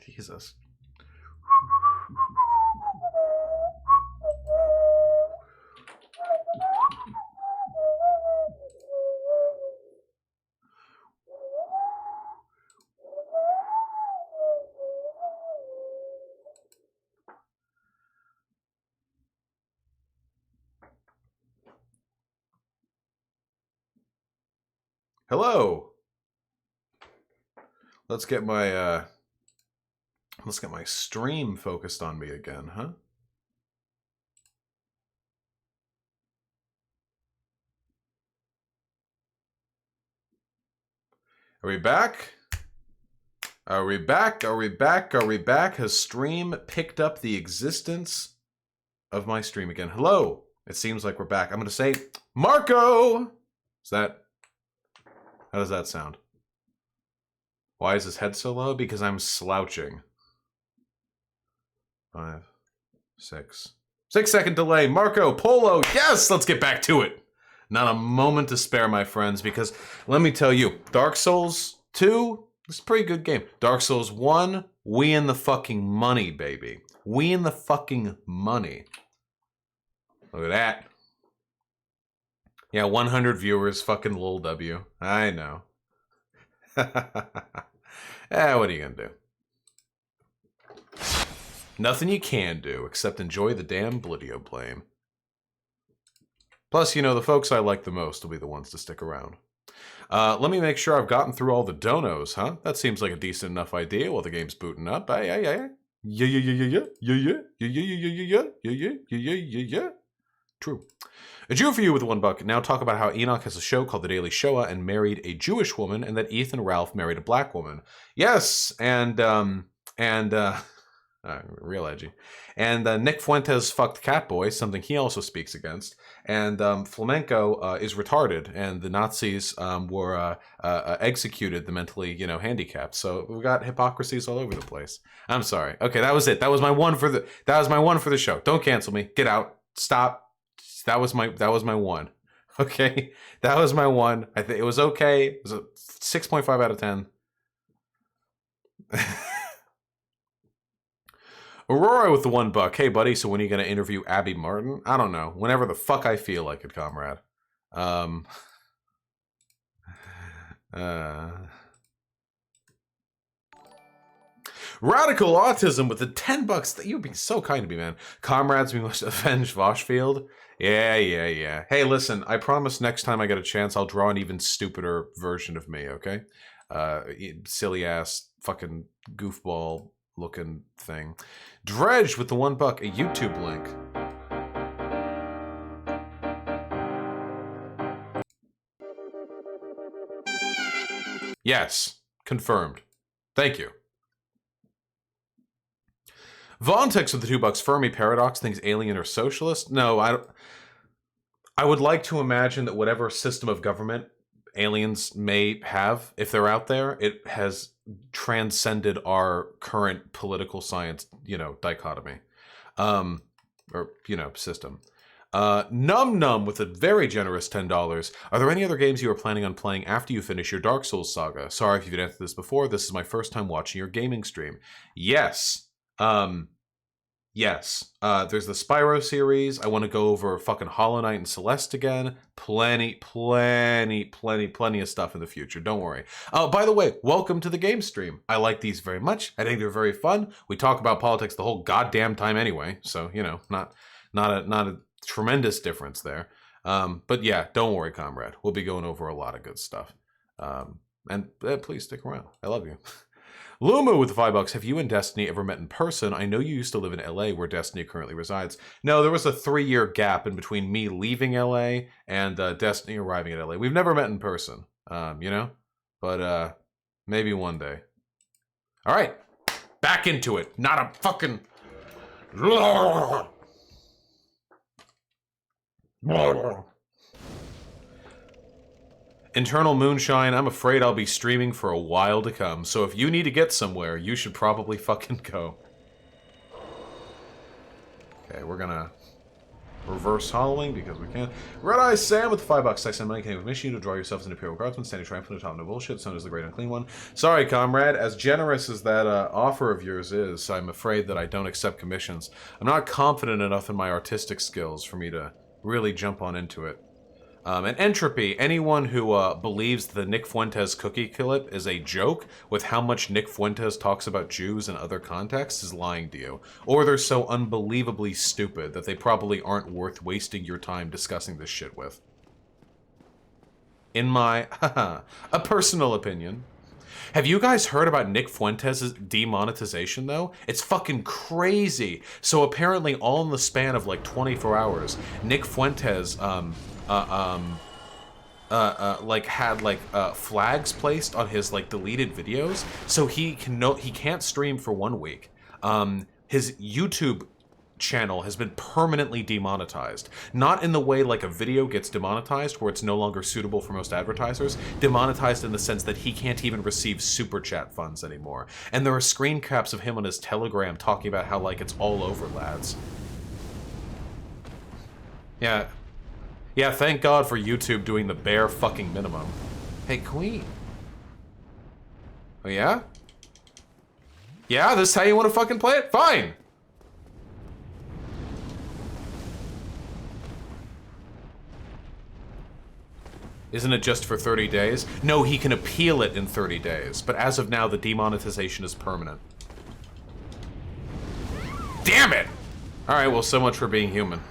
Jesus. Hello. Let's get my stream focused on me again, huh? Are we back? Are we back? Are we back? Are we back? Has stream picked up the existence of my stream again? Hello. It seems like we're back. I'm going to say, Marco! Is that... How does that sound? Why is his head so low? Because I'm slouching. 5, 6. 6-second delay. Marco Polo. Yes! Let's get back to it. Not a moment to spare, my friends, because let me tell you, Dark Souls 2, it's a pretty good game. Dark Souls 1, we in the fucking money, baby. We in the fucking money. Look at that. Yeah, 100 viewers, fucking lol W. I know. What are you gonna do? Nothing you can do except enjoy the damn Blidio blame. Plus, you know, the folks I like the most will be the ones to stick around. Let me make sure I've gotten through all the donos, huh? That seems like a decent enough idea while the game's booting up. Yeah. True. A Jew for you with $1. Now talk about how Enoch has a show called The Daily Shoah and married a Jewish woman, and that Ethan Ralph married a black woman. Yes, real edgy. And Nick Fuentes fucked Catboy, something he also speaks against. And flamenco is retarded, and the Nazis were executed the mentally, handicapped. So we got hypocrisies all over the place. I'm sorry. Okay, that was it. That was my one for the show. Don't cancel me. Get out. Stop. That was my one. Okay, that was my one. I think it was okay. It was a 6.5 out of 10. Aurora with the $1. Hey, buddy. So when are you gonna interview Abby Martin? I don't know. Whenever the fuck I feel like it, comrade. Radical Autism with the $10. You're being so kind to me, man. Comrades, we must avenge Vaushfield. Yeah. Hey, listen, I promise next time I get a chance, I'll draw an even stupider version of me, okay? Silly ass, fucking goofball looking thing. Dredge with the $1, a YouTube link. Yes, confirmed. Thank you. Vontex with the $2. Fermi Paradox thinks alien or socialist. No, I would like to imagine that whatever system of government aliens may have, if they're out there, it has transcended our current political science, dichotomy, system. Num with a very generous $10. Are there any other games you are planning on playing after you finish your Dark Souls saga? Sorry if you've answered this before. This is my first time watching your gaming stream. Yes. Yes. There's the Spyro series. I want to go over fucking Hollow Knight and Celeste again. Plenty of stuff in the future. Don't worry. By the way, welcome to the game stream. I like these very much. I think they're very fun. We talk about politics the whole goddamn time anyway. So, not a tremendous difference there. But yeah, don't worry, comrade. We'll be going over a lot of good stuff. And please stick around. I love you. Luma with the $5. Have you and Destiny ever met in person? I know you used to live in LA where Destiny currently resides. No, there was a 3-year gap in between me leaving LA and Destiny arriving at LA. We've never met in person, but maybe one day. All right, back into it. Not a fucking... Internal Moonshine, I'm afraid I'll be streaming for a while to come, so if you need to get somewhere, you should probably fucking go. Okay, we're gonna Reverse hollowing because we can. Red Eye Sam with the $5. I send money. Can you commission you to draw yourselves into Imperial Guardsman, standing triumphant atop no bullshit, so is the great unclean one. Sorry, comrade. As generous as that offer of yours is, I'm afraid that I don't accept commissions. I'm not confident enough in my artistic skills for me to really jump on into it. And Entropy, anyone who believes the Nick Fuentes cookie clip is a joke with how much Nick Fuentes talks about Jews in other contexts is lying to you. Or they're so unbelievably stupid that they probably aren't worth wasting your time discussing this shit with. In my, a personal opinion. Have you guys heard about Nick Fuentes' demonetization, though? It's fucking crazy. So apparently all in the span of like 24 hours, Nick Fuentes, like had like flags placed on his like deleted videos, so he can't stream for 1 week. His YouTube channel has been permanently demonetized. Not in the way like a video gets demonetized where it's no longer suitable for most advertisers. Demonetized in the sense that he can't even receive super chat funds anymore. And there are screen caps of him on his Telegram talking about how like it's all over, lads. Yeah. Yeah, thank God for YouTube doing the bare fucking minimum. Hey, Queen. Oh, yeah? Yeah, this is how you want to fucking play it? Fine! Isn't it just for 30 days? No, he can appeal it in 30 days, but as of now, the demonetization is permanent. Damn it! Alright, well, so much for being human.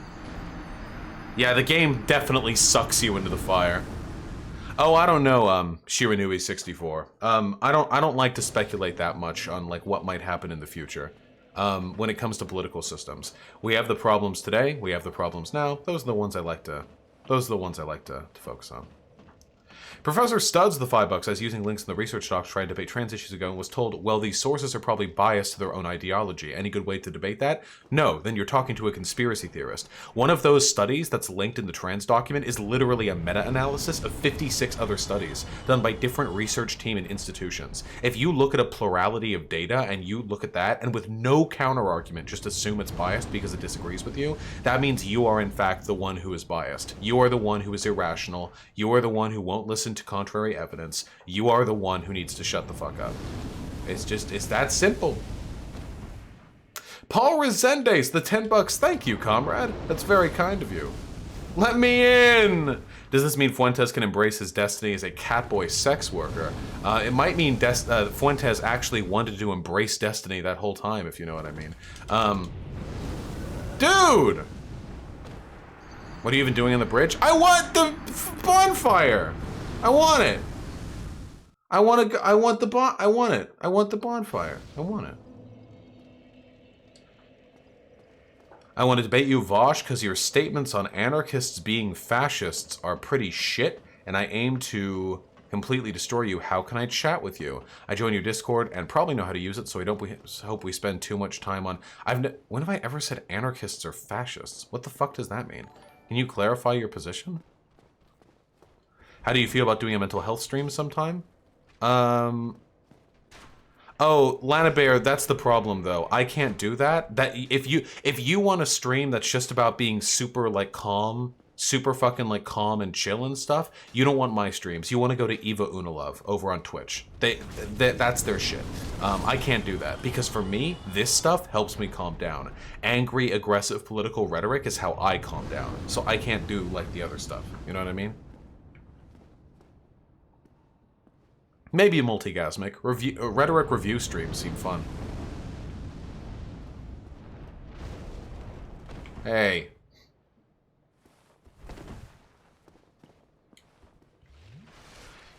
Yeah, the game definitely sucks you into the fire. Oh, I don't know, Shiranui64. I don't like to speculate that much on, like, what might happen in the future. When it comes to political systems. We have the problems today, we have the problems now. Those are the ones I like to focus on. Professor Studs, the $5, as using links in the research docs trying to debate trans issues ago, and was told, well, these sources are probably biased to their own ideology. Any good way to debate that? No, then you're talking to a conspiracy theorist. One of those studies that's linked in the trans document is literally a meta-analysis of 56 other studies done by different research team and institutions. If you look at a plurality of data and you look at that, and with no counter-argument, just assume it's biased because it disagrees with you, that means you are in fact the one who is biased. You are the one who is irrational. You are the one who won't listen to contrary evidence. You are the one who needs to shut the fuck up. It's that simple. Paul Resendes, the $10. Thank you, comrade. That's very kind of you. Let me in! Does this mean Fuentes can embrace his destiny as a catboy sex worker? It might mean Fuentes actually wanted to embrace destiny that whole time, if you know what I mean. Dude! What are you even doing on the bridge? I want the bonfire! I want it. I want the bonfire. I want it. I want to debate you, Vaush, because your statements on anarchists being fascists are pretty shit, and I aim to completely destroy you. How can I chat with you? I join your Discord and probably know how to use it, so I don't hope we spend too much time on... When have I ever said anarchists are fascists? What the fuck does that mean? Can you clarify your position? How do you feel about doing a mental health stream sometime? Oh, Lana Bear, that's the problem though. I can't do that. If you want a stream that's just about being super like calm, super fucking like calm and chill and stuff, you don't want my streams. You want to go to Eva Unilove over on Twitch. That's their shit. I can't do that because for me, this stuff helps me calm down. Angry, aggressive political rhetoric is how I calm down. So I can't do like the other stuff. You know what I mean? Maybe a multigasmic. Rhetoric review streams seem fun. Hey.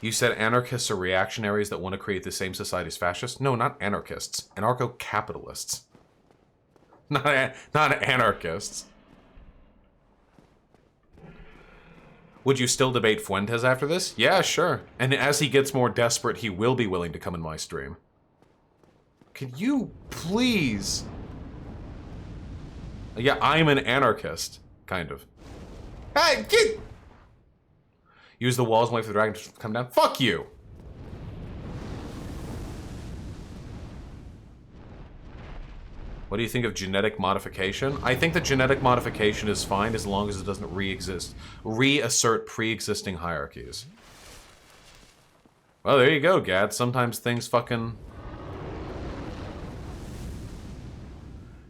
You said anarchists are reactionaries that want to create the same society as fascists? No, not anarchists. Anarcho-capitalists. Not anarchists. Would you still debate Fuentes after this? Yeah, sure. And as he gets more desperate, he will be willing to come in my stream. Could you please... Yeah, I'm an anarchist. Kind of. Hey, get... Use the walls and wait for the dragon to come down? Fuck you! What do you think of genetic modification? I think that genetic modification is fine as long as it doesn't reassert pre-existing hierarchies. Well, there you go, Gad. Sometimes things fucking...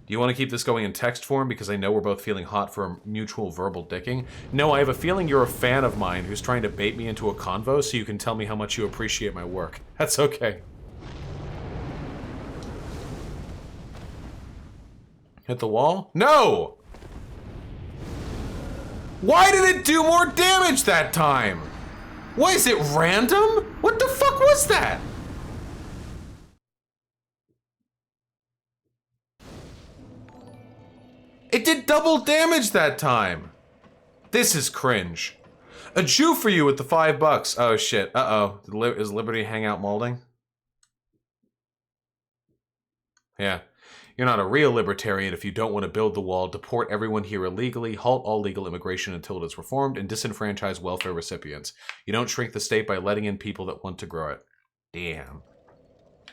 Do you want to keep this going in text form because I know we're both feeling hot for a mutual verbal dicking? No, I have a feeling you're a fan of mine who's trying to bait me into a convo so you can tell me how much you appreciate my work. That's okay. Hit the wall? No! Why did it do more damage that time? What, is it random? What the fuck was that? It did double damage that time. This is cringe. A Jew for you with the $5. Oh shit. Uh-oh. Is Liberty Hangout molding? Yeah. You're not a real libertarian if you don't want to build the wall, deport everyone here illegally, halt all legal immigration until it is reformed, and disenfranchise welfare recipients. You don't shrink the state by letting in people that want to grow it. Damn.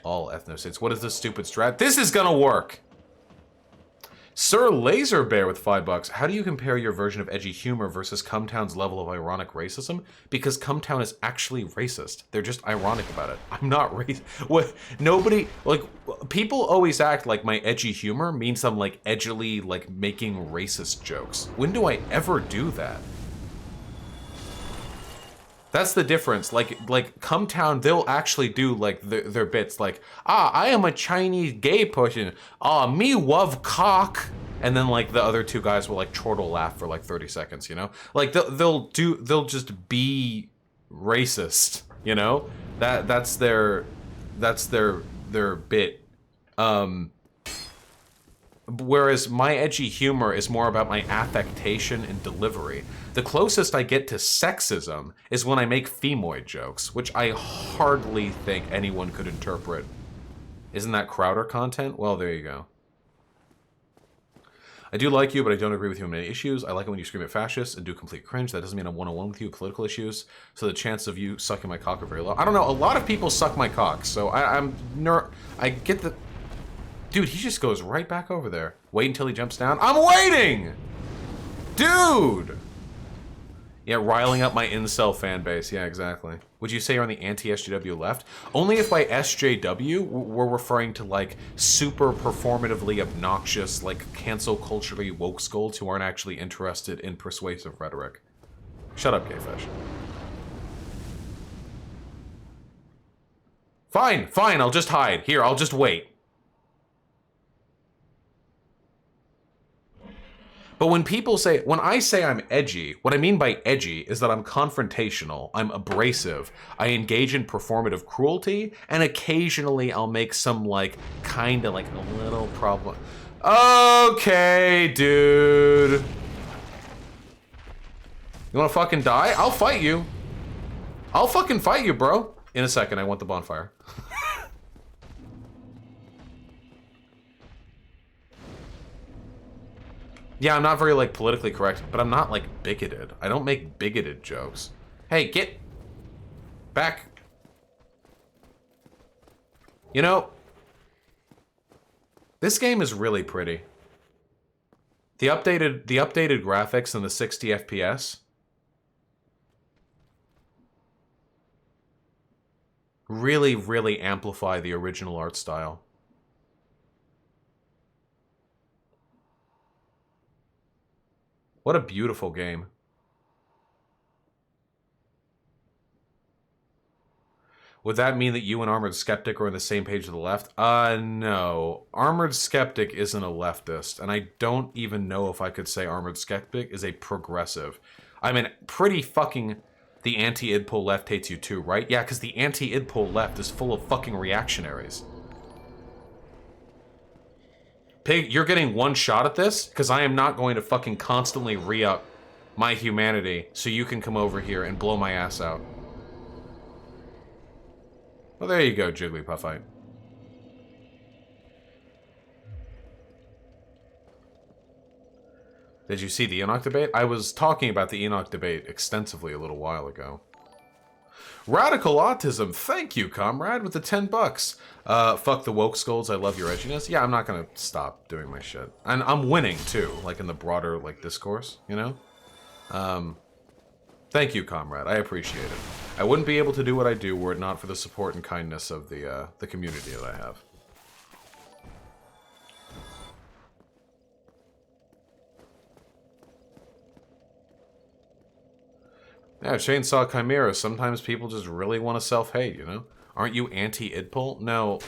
All ethnostates. What is this stupid strat? This is gonna work! Sir Laser Bear with $5. How do you compare your version of edgy humor versus Cumtown's level of ironic racism? Because Cumtown is actually racist. They're just ironic about it. I'm not racist. What? Nobody, like, people always act like my edgy humor means I'm, like, edgily, like, making racist jokes. When do I ever do that? That's the difference. Like Cumtown, they'll actually do, like, their bits. Like, I am a Chinese gay person. Me love cock. And then, like, the other two guys will, like, chortle laugh for, like, 30 seconds, you know? Like, they'll just be racist, you know? That's their bit. Whereas my edgy humor is more about my affectation and delivery. The closest I get to sexism is when I make femoid jokes, which I hardly think anyone could interpret. Isn't that Crowder content? Well, there you go. I do like you, but I don't agree with you on many issues. I like it when you scream at fascists and do complete cringe. That doesn't mean I'm one-on-one with you with political issues, so the chance of you sucking my cock are very low. I don't know, a lot of people suck my cock, so I get the... Dude, he just goes right back over there. Wait until he jumps down. I'm waiting! Dude! Yeah, riling up my incel fan base. Yeah, exactly. Would you say you're on the anti-SJW left? Only if by SJW, we're referring to, like, super performatively obnoxious, like, cancel culturally woke scolds who aren't actually interested in persuasive rhetoric. Shut up, Gayfish. Fine, fine, I'll just hide. Here, I'll just wait. But when I say I'm edgy, what I mean by edgy is that I'm confrontational, I'm abrasive, I engage in performative cruelty, and occasionally I'll make some, like, kinda, like, a little problem. Okay, dude. You wanna fucking die? I'll fight you. I'll fucking fight you, bro. In a second, I want the bonfire. Yeah, I'm not very, like, politically correct, but I'm not, like, bigoted. I don't make bigoted jokes. Hey, get back. You know, this game is really pretty. The updated graphics and the 60 FPS really, really amplify the original art style. What a beautiful game. Would that mean that you and Armored Skeptic are on the same page to the left? No. Armored Skeptic isn't a leftist, and I don't even know if I could say Armored Skeptic is a progressive. I mean, pretty fucking... The anti-idpol left hates you too, right? Yeah, because the anti-idpol left is full of fucking reactionaries. Pig, you're getting one shot at this, because I am not going to fucking constantly re-up my humanity so you can come over here and blow my ass out. Well, there you go, Jigglypuffite. Did you see the Enoch debate? I was talking about the Enoch debate extensively a little while ago. Radical Autism, thank you, comrade, with the 10 bucks. Fuck the woke scolds, I love your edginess. Yeah, I'm not gonna stop doing my shit. And I'm winning, too, like in the broader, like, discourse, you know? Thank you, comrade, I appreciate it. I wouldn't be able to do what I do were it not for the support and kindness of the community that I have. Yeah, Chainsaw Chimera, sometimes people just really want to self-hate, you know? Aren't you anti-idpol? No,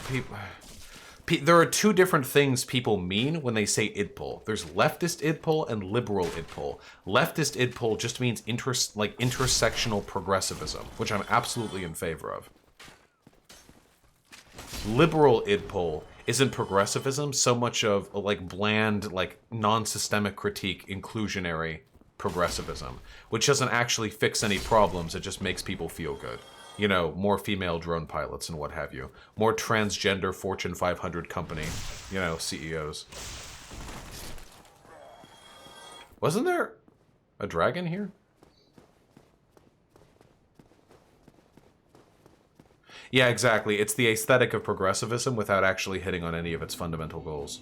there are two different things people mean when they say idpol. There's leftist idpol and liberal idpol. Leftist idpol just means intersectional progressivism, which I'm absolutely in favor of. Liberal idpol isn't progressivism so much of like bland, like non-systemic critique, inclusionary progressivism, which doesn't actually fix any problems, it just makes people feel good. You know, more female drone pilots and what have you. More transgender Fortune 500 company, you know, CEOs. Wasn't there a dragon here? Yeah, exactly. It's the aesthetic of progressivism without actually hitting on any of its fundamental goals.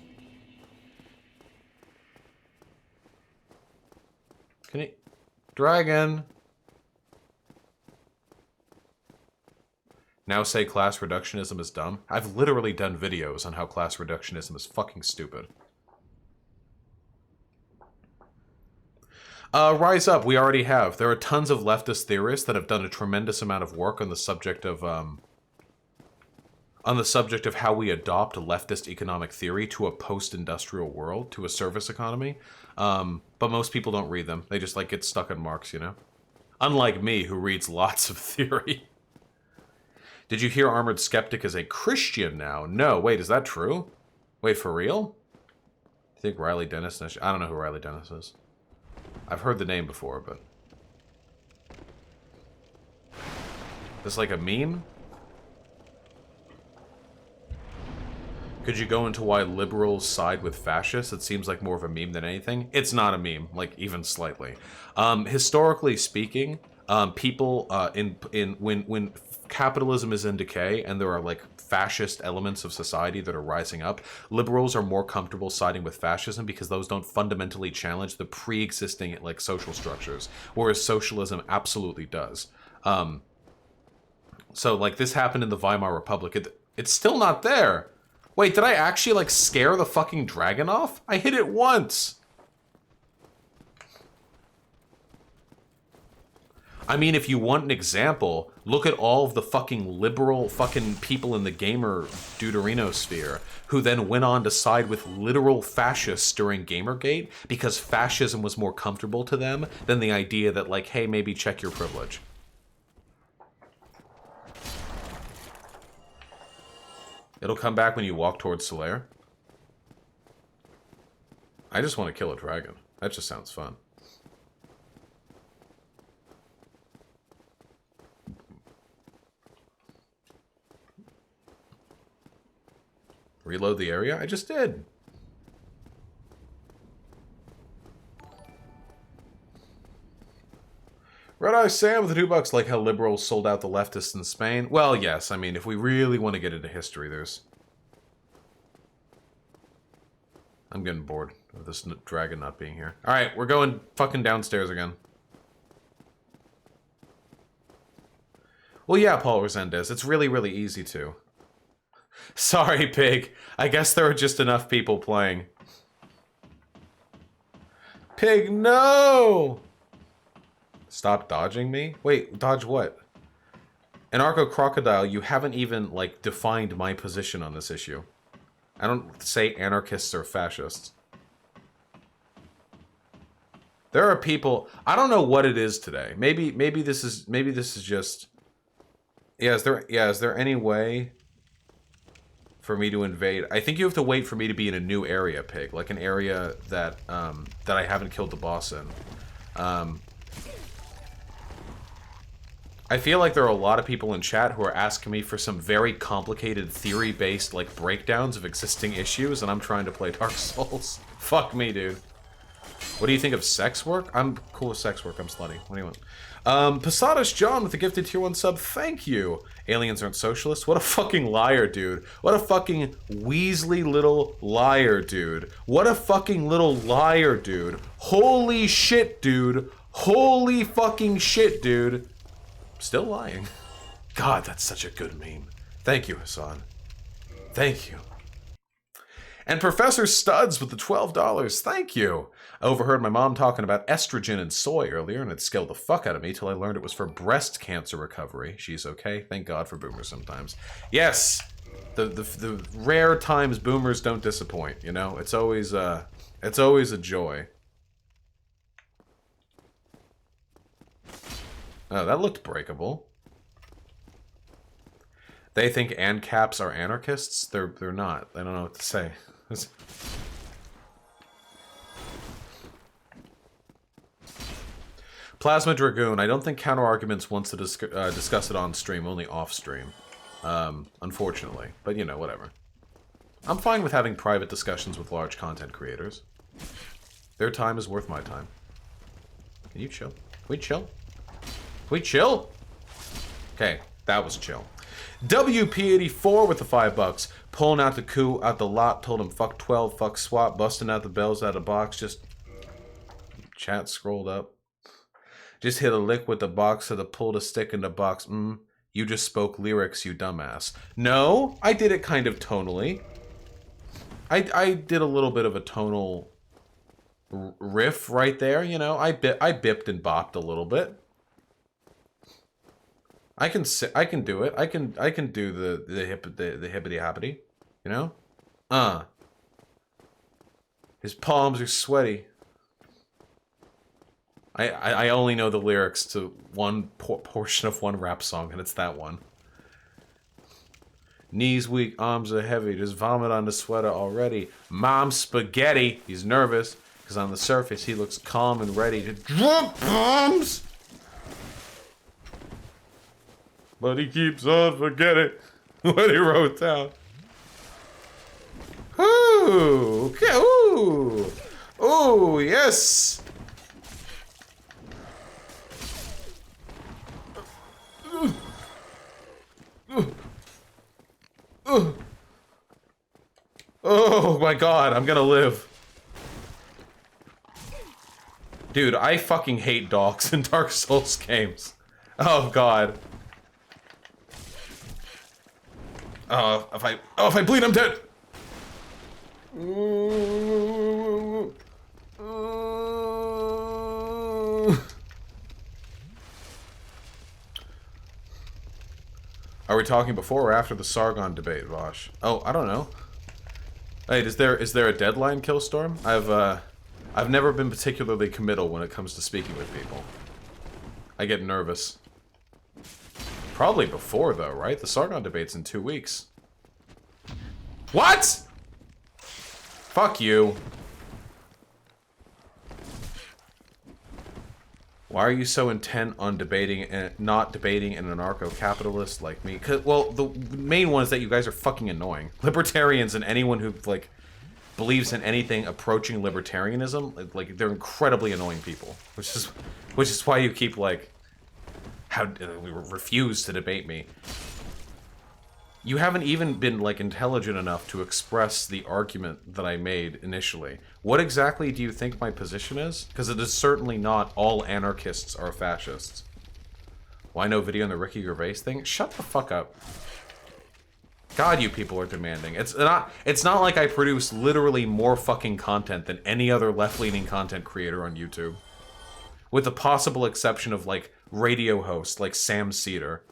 Can he... Dragon! Now say class reductionism is dumb? I've literally done videos on how class reductionism is fucking stupid. Rise Up, we already have. There are tons of leftist theorists that have done a tremendous amount of work on the subject of, how we adopt leftist economic theory to a post-industrial world, to a service economy. But most people don't read them. They just, like, get stuck on Marx, you know? Unlike me, who reads lots of theory. Did you hear Armored Skeptic is a Christian now? No. Wait, is that true? Wait, for real? I think Riley Dennis... I don't know who Riley Dennis is. I've heard the name before, but... This like a meme? Could you go into why liberals side with fascists? It seems like more of a meme than anything. It's not a meme, like even slightly. Historically speaking, people when capitalism is in decay and there are like fascist elements of society that are rising up, liberals are more comfortable siding with fascism because those don't fundamentally challenge the pre-existing like social structures, whereas socialism absolutely does. So like this happened in the Weimar Republic. It's still not there. Wait, did I actually, like, scare the fucking dragon off? I hit it once! I mean, if you want an example, look at all of the fucking liberal fucking people in the gamer deuterinosphere who then went on to side with literal fascists during Gamergate because fascism was more comfortable to them than the idea that, like, hey, maybe check your privilege. It'll come back when you walk towards Solaire. I just want to kill a dragon. That just sounds fun. Reload the area? I just did. Red Eye Sam with the $2, like how liberals sold out the leftists in Spain. Well, yes, I mean, if we really want to get into history, there's... I'm getting bored of this dragon not being here. Alright, we're going fucking downstairs again. Well, yeah, Paul Resendez, it's really, really easy to. Sorry, Pig. I guess there are just enough people playing. Pig, no! Stop dodging me? Wait, dodge what? Anarcho-Crocodile, you haven't even, like, defined my position on this issue. I don't say anarchists or fascists. There are people... I don't know what it is today. Maybe this is just... Yeah, is there any way for me to invade? I think you have to wait for me to be in a new area, Pig. Like an area that, that I haven't killed the boss in. I feel like there are a lot of people in chat who are asking me for some very complicated theory-based, like, breakdowns of existing issues, and I'm trying to play Dark Souls. Fuck me, dude. What do you think of sex work? I'm cool with sex work. I'm slutty. What do you want? Posadas John with the gifted tier 1 sub. Thank you. Aliens aren't socialists? What a fucking liar, dude. What a fucking Weasley little liar, dude. What a fucking little liar, dude. Holy shit, dude. Holy fucking shit, dude. Still lying. God, that's such a good meme. Thank you, Hassan. Thank you. And Professor Studs with the $12. Thank you. I overheard my mom talking about estrogen and soy earlier, and it scared the fuck out of me till I learned it was for breast cancer recovery. She's okay. Thank God for boomers sometimes. Yes, the rare times boomers don't disappoint. You know, it's always a joy. Oh, that looked breakable. They think ANCAPs are anarchists. They're not. I don't know what to say. Plasma Dragoon. I don't think Counterarguments wants to discuss it on stream, only off stream. Unfortunately. But, you know, whatever. I'm fine with having private discussions with large content creators. Their time is worth my time. Can you chill? Can we chill? Can we chill? Okay, that was chill. WP84 with the $5. Pulling out the coup out the lot, told him fuck 12, fuck swap, busting out the bells out of the box, just... Chat scrolled up. Just hit a lick with the box so the pulled a stick in the box. You just spoke lyrics, you dumbass. No, I did it kind of tonally. I did a little bit of a tonal riff right there, you know. I bipped and bopped a little bit. I can do it. I can do the hippity hoppity, you know? His palms are sweaty. I only know the lyrics to one portion of one rap song, and it's that one. Knees weak, arms are heavy, just vomit on the sweater already. Mom's spaghetti. He's nervous, because on the surface he looks calm and ready to drop bombs. But he keeps on forgetting what he wrote down. Ooh, okay, ooh. Ooh, yes. Oh my God, I'm gonna live. Dude, I fucking hate dogs in Dark Souls games. Oh God. If I bleed, I'm dead. Are we talking before or after the Sargon debate, Vaush? Oh, I don't know. Hey, is there a deadline, Killstorm? I've never been particularly committal when it comes to speaking with people. I get nervous. Probably before, though, right? The Sargon debate's in 2 weeks. What?! Fuck you. Why are you so intent on debating and not debating an anarcho-capitalist like me? Well, the main one is that you guys are fucking annoying. Libertarians and anyone who, like, believes in anything approaching libertarianism, like, they're incredibly annoying people. Which is why you keep, like... we refuse to debate me. You haven't even been, like, intelligent enough to express the argument that I made initially. What exactly do you think my position is? Because it is certainly not all anarchists are fascists. Why no video on the Ricky Gervais thing? Shut the fuck up. God, you people are demanding. It's not like I produce literally more fucking content than any other left-leaning content creator on YouTube. With the possible exception of, like, radio hosts like Sam Cedar.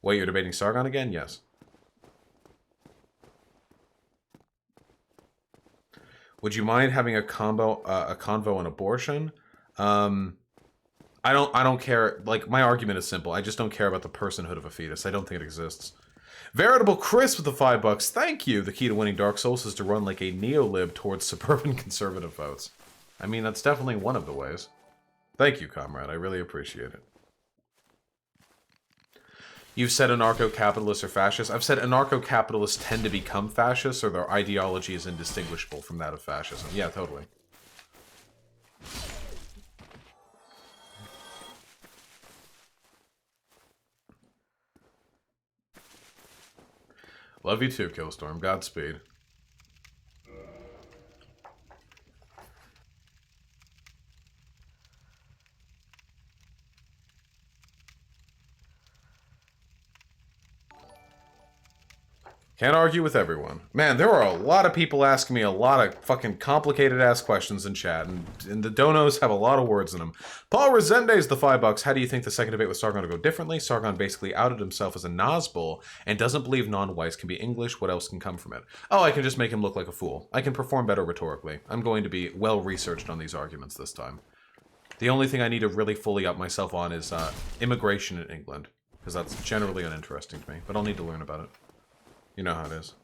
Wait, you're debating Sargon again? Yes. Would you mind having a convo on abortion? I don't care. Like, my argument is simple. I just don't care about the personhood of a fetus. I don't think it exists. Veritable Chris with the $5. Thank you. The key to winning Dark Souls is to run like a neolib towards suburban conservative votes. I mean, that's definitely one of the ways. Thank you, comrade. I really appreciate it. You've said anarcho-capitalists are fascists. I've said anarcho-capitalists tend to become fascists, or their ideology is indistinguishable from that of fascism. Yeah, totally. Love you too, Killstorm. Godspeed. Can't argue with everyone. Man, there are a lot of people asking me a lot of fucking complicated-ass questions in chat, and the donos have a lot of words in them. Paul Resende's the $5. How do you think the second debate with Sargon will go differently? Sargon basically outed himself as a Nazgul and doesn't believe non-whites can be English. What else can come from it? Oh, I can just make him look like a fool. I can perform better rhetorically. I'm going to be well-researched on these arguments this time. The only thing I need to really fully up myself on is immigration in England, because that's generally uninteresting to me, but I'll need to learn about it. You know how it is.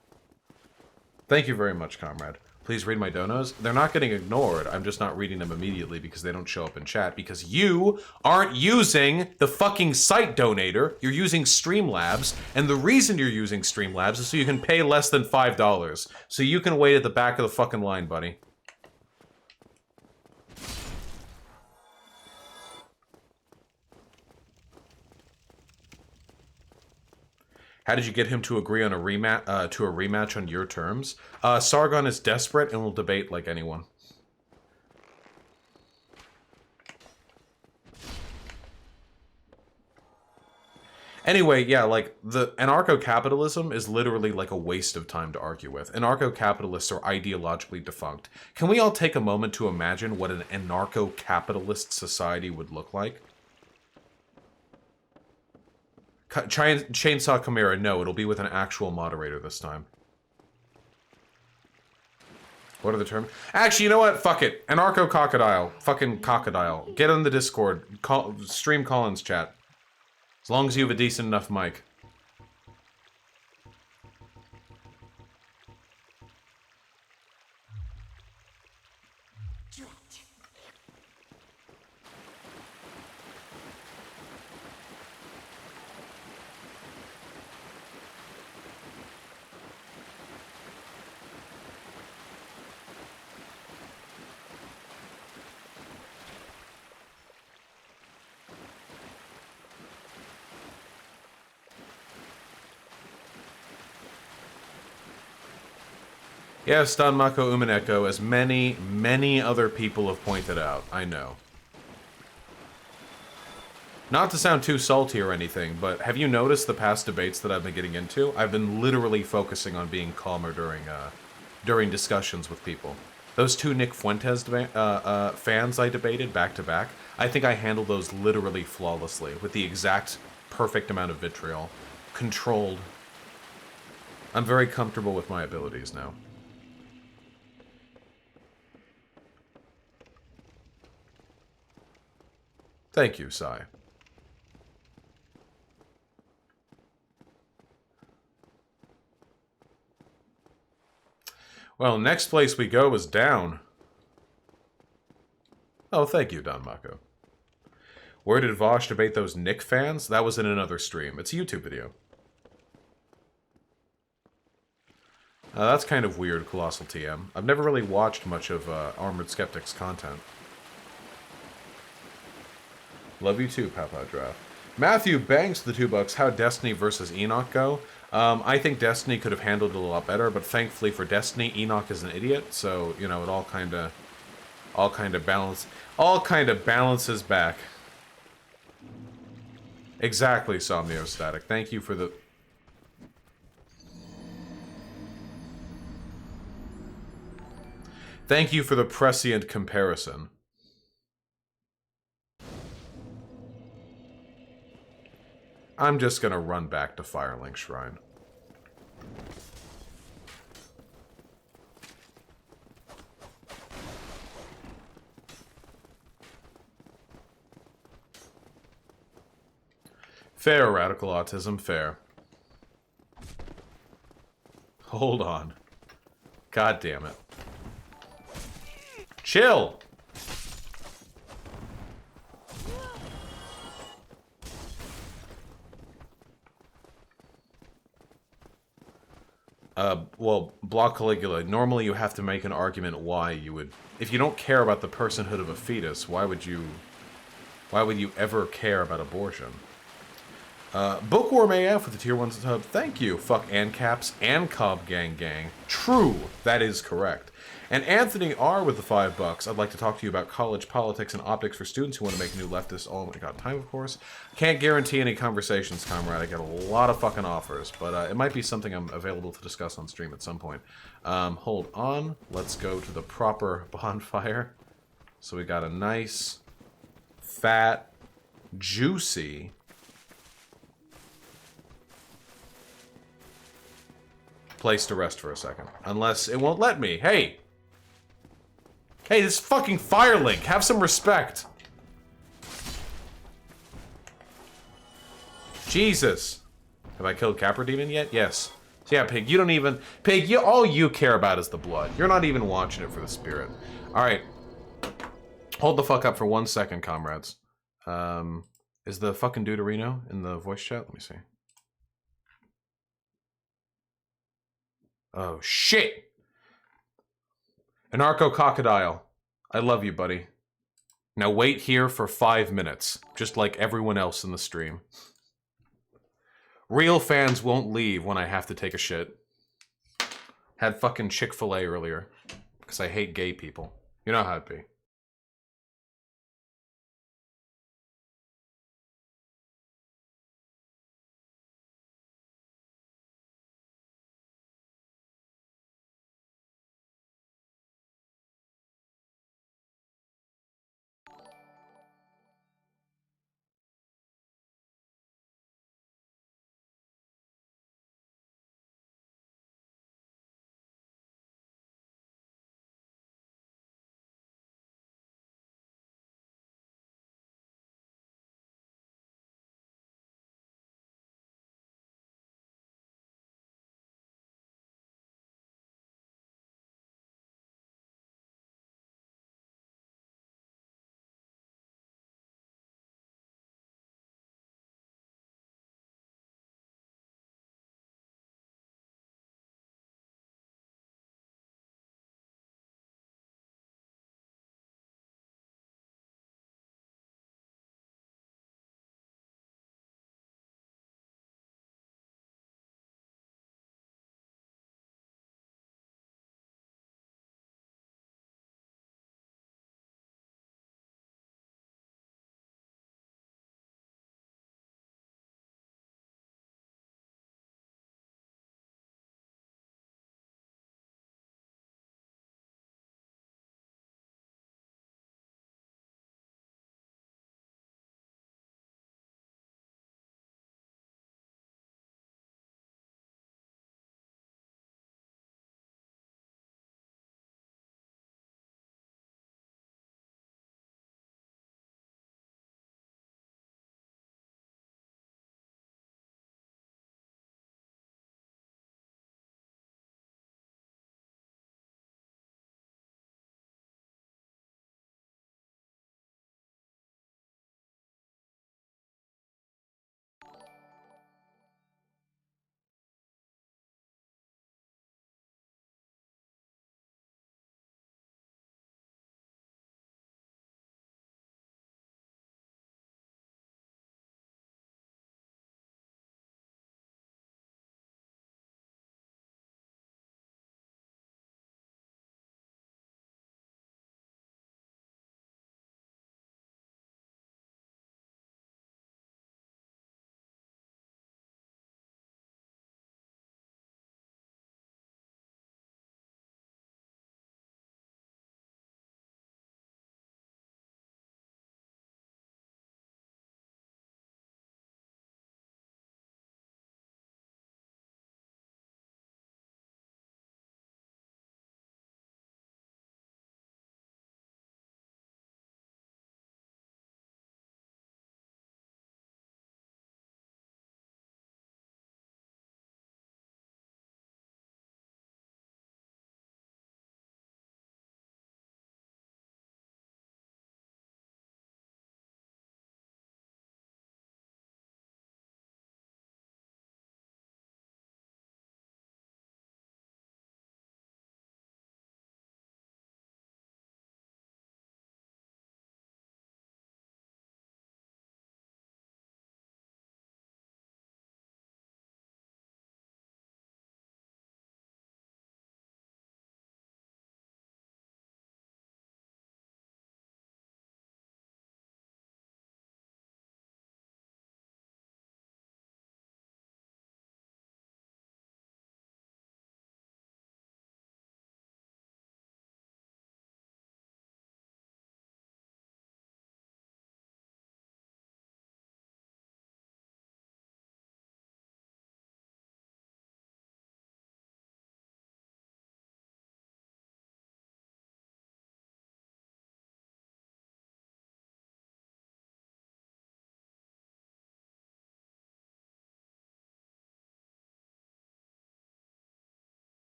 Thank you very much, comrade. Please read my donos. They're not getting ignored. I'm just not reading them immediately because they don't show up in chat because you aren't using the fucking site donator. You're using Streamlabs, and the reason you're using Streamlabs is so you can pay less than $5. So you can wait at the back of the fucking line, buddy. How did you get him to agree on a rematch on your terms? Sargon is desperate and will debate like anyone. Anyway, yeah, like, the anarcho-capitalism is literally like a waste of time to argue with. Anarcho-capitalists are ideologically defunct. Can we all take a moment to imagine what an anarcho-capitalist society would look like? Chainsaw Chimera, no, it'll be with an actual moderator this time. What are the terms? Actually, you know what? Fuck it. Anarcho-Crocodile. Fucking Crocodile. Get on the Discord. Stream Collins chat. As long as you have a decent enough mic. Yes, Danmako Umaneko, as many other people have pointed out. I know. Not to sound too salty or anything, but have you noticed the past debates that I've been getting into? I've been literally focusing on being calmer during discussions with people. Those two Nick Fuentes fans I debated back to back, I think I handled those literally flawlessly, with the exact perfect amount of vitriol. Controlled. I'm very comfortable with my abilities now. Thank you, Sai. Well, next place we go is down. Oh, thank you, Don Mako. Where did Vaush debate those Nick fans? That was in another stream. It's a YouTube video. That's kind of weird, Colossal TM. I've never really watched much of Armored Skeptic's content. Love you too, Papa Draft. Matthew Banks, the $2. How'd Destiny versus Enoch go? I think Destiny could have handled it a lot better, but thankfully for Destiny, Enoch is an idiot, so you know it all kind of balances back. Exactly, Somniostatic. Thank you for the. Thank you for the prescient comparison. I'm just gonna run back to Firelink Shrine. Fair, Radical Autism, fair. Hold on. God damn it. Chill! Well, block Caligula. Normally you have to make an argument why you would... If you don't care about the personhood of a fetus, why would you ever care about abortion? Bookworm AF with the tier 1 sub. Thank you. Fuck Ancaps and Cobb Gang Gang. True. That is correct. And Anthony R with the $5. I'd like to talk to you about college politics and optics for students who want to make a new leftist. Oh my god, time of course. Can't guarantee any conversations, comrade. I get a lot of fucking offers, but it might be something I'm available to discuss on stream at some point. Hold on. Let's go to the proper bonfire. So we got a nice, fat, juicy place to rest for a second. Unless it won't let me. Hey! Hey, this fucking Firelink! Have some respect! Jesus! Have I killed Capra Demon yet? Yes. So yeah, Pig, you don't even... Pig, all you care about is the blood. You're not even watching it for the spirit. Alright. Hold the fuck up for 1 second, comrades. Is the fucking Deuterino in the voice chat? Let me see. Oh, shit! Anarcho-Crocodile. I love you, buddy. Now wait here for 5 minutes. Just like everyone else in the stream. Real fans won't leave when I have to take a shit. Had fucking Chick-fil-A earlier. Because I hate gay people. You know how it be.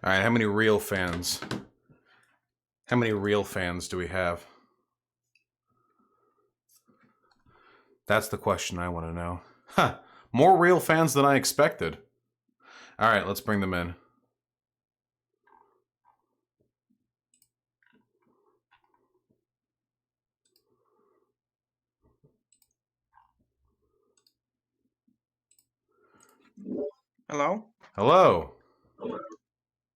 All right, how many real fans? How many real fans do we have? That's the question I want to know. Huh. More real fans than I expected. All right, let's bring them in. Hello? Hello.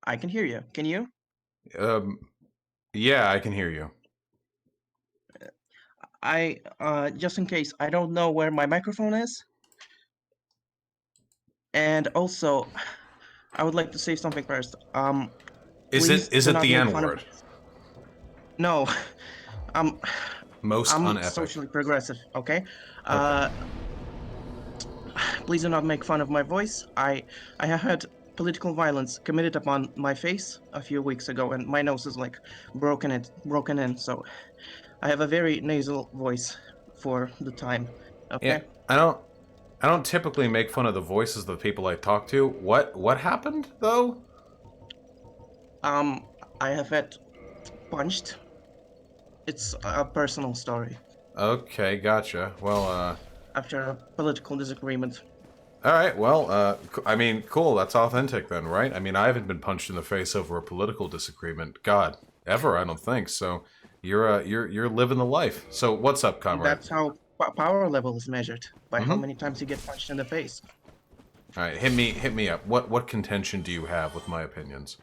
I can hear you. Can you? Yeah, I can hear you. Just in case, I don't know where my microphone is. And also, I would like to say something first. Is Please it do not the make N fun of. word? No, um, Most I'm unepic. socially progressive. Okay. Okay. Uh, please do not make fun of my voice. I have had political violence committed upon my face a few weeks ago, and my nose is like broken in. So I have a very nasal voice for the time. Yeah, Okay. I don't typically make fun of the voices of the people I talk to. What happened though? Um, I have had punched. It's a personal story Okay, gotcha. Well, after a political disagreement. all right. Well, I mean, cool. That's authentic then, right? I mean, I haven't been punched in the face over a political disagreement. God, ever? I don't think so. You're living the life. So what's up, comrade? That's how power level is measured by how Mm-hmm. many times you get punched in the face. All right, hit me up. What contention do you have with my opinions?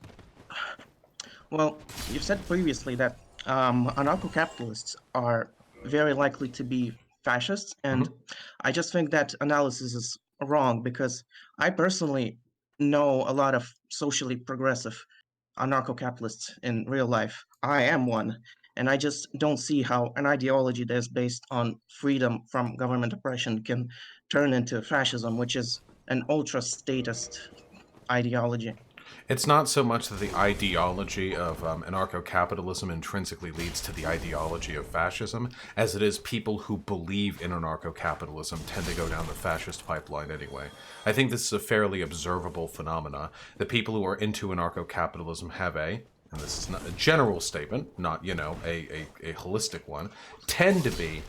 Well, you've said previously that anarcho-capitalists are very likely to be fascists, and Mm-hmm. I just think that analysis is wrong because I personally know a lot of socially progressive anarcho-capitalists in real life. I am one, and I just don't see how an ideology that is based on freedom from government oppression can turn into fascism, which is an ultra-statist ideology. It's not so much that the ideology of anarcho-capitalism intrinsically leads to the ideology of fascism, as it is people who believe in anarcho-capitalism tend to go down the fascist pipeline anyway. I think this is a fairly observable phenomena. The people who are into anarcho-capitalism have and this is not a general statement, not, you know, a holistic one, tend to be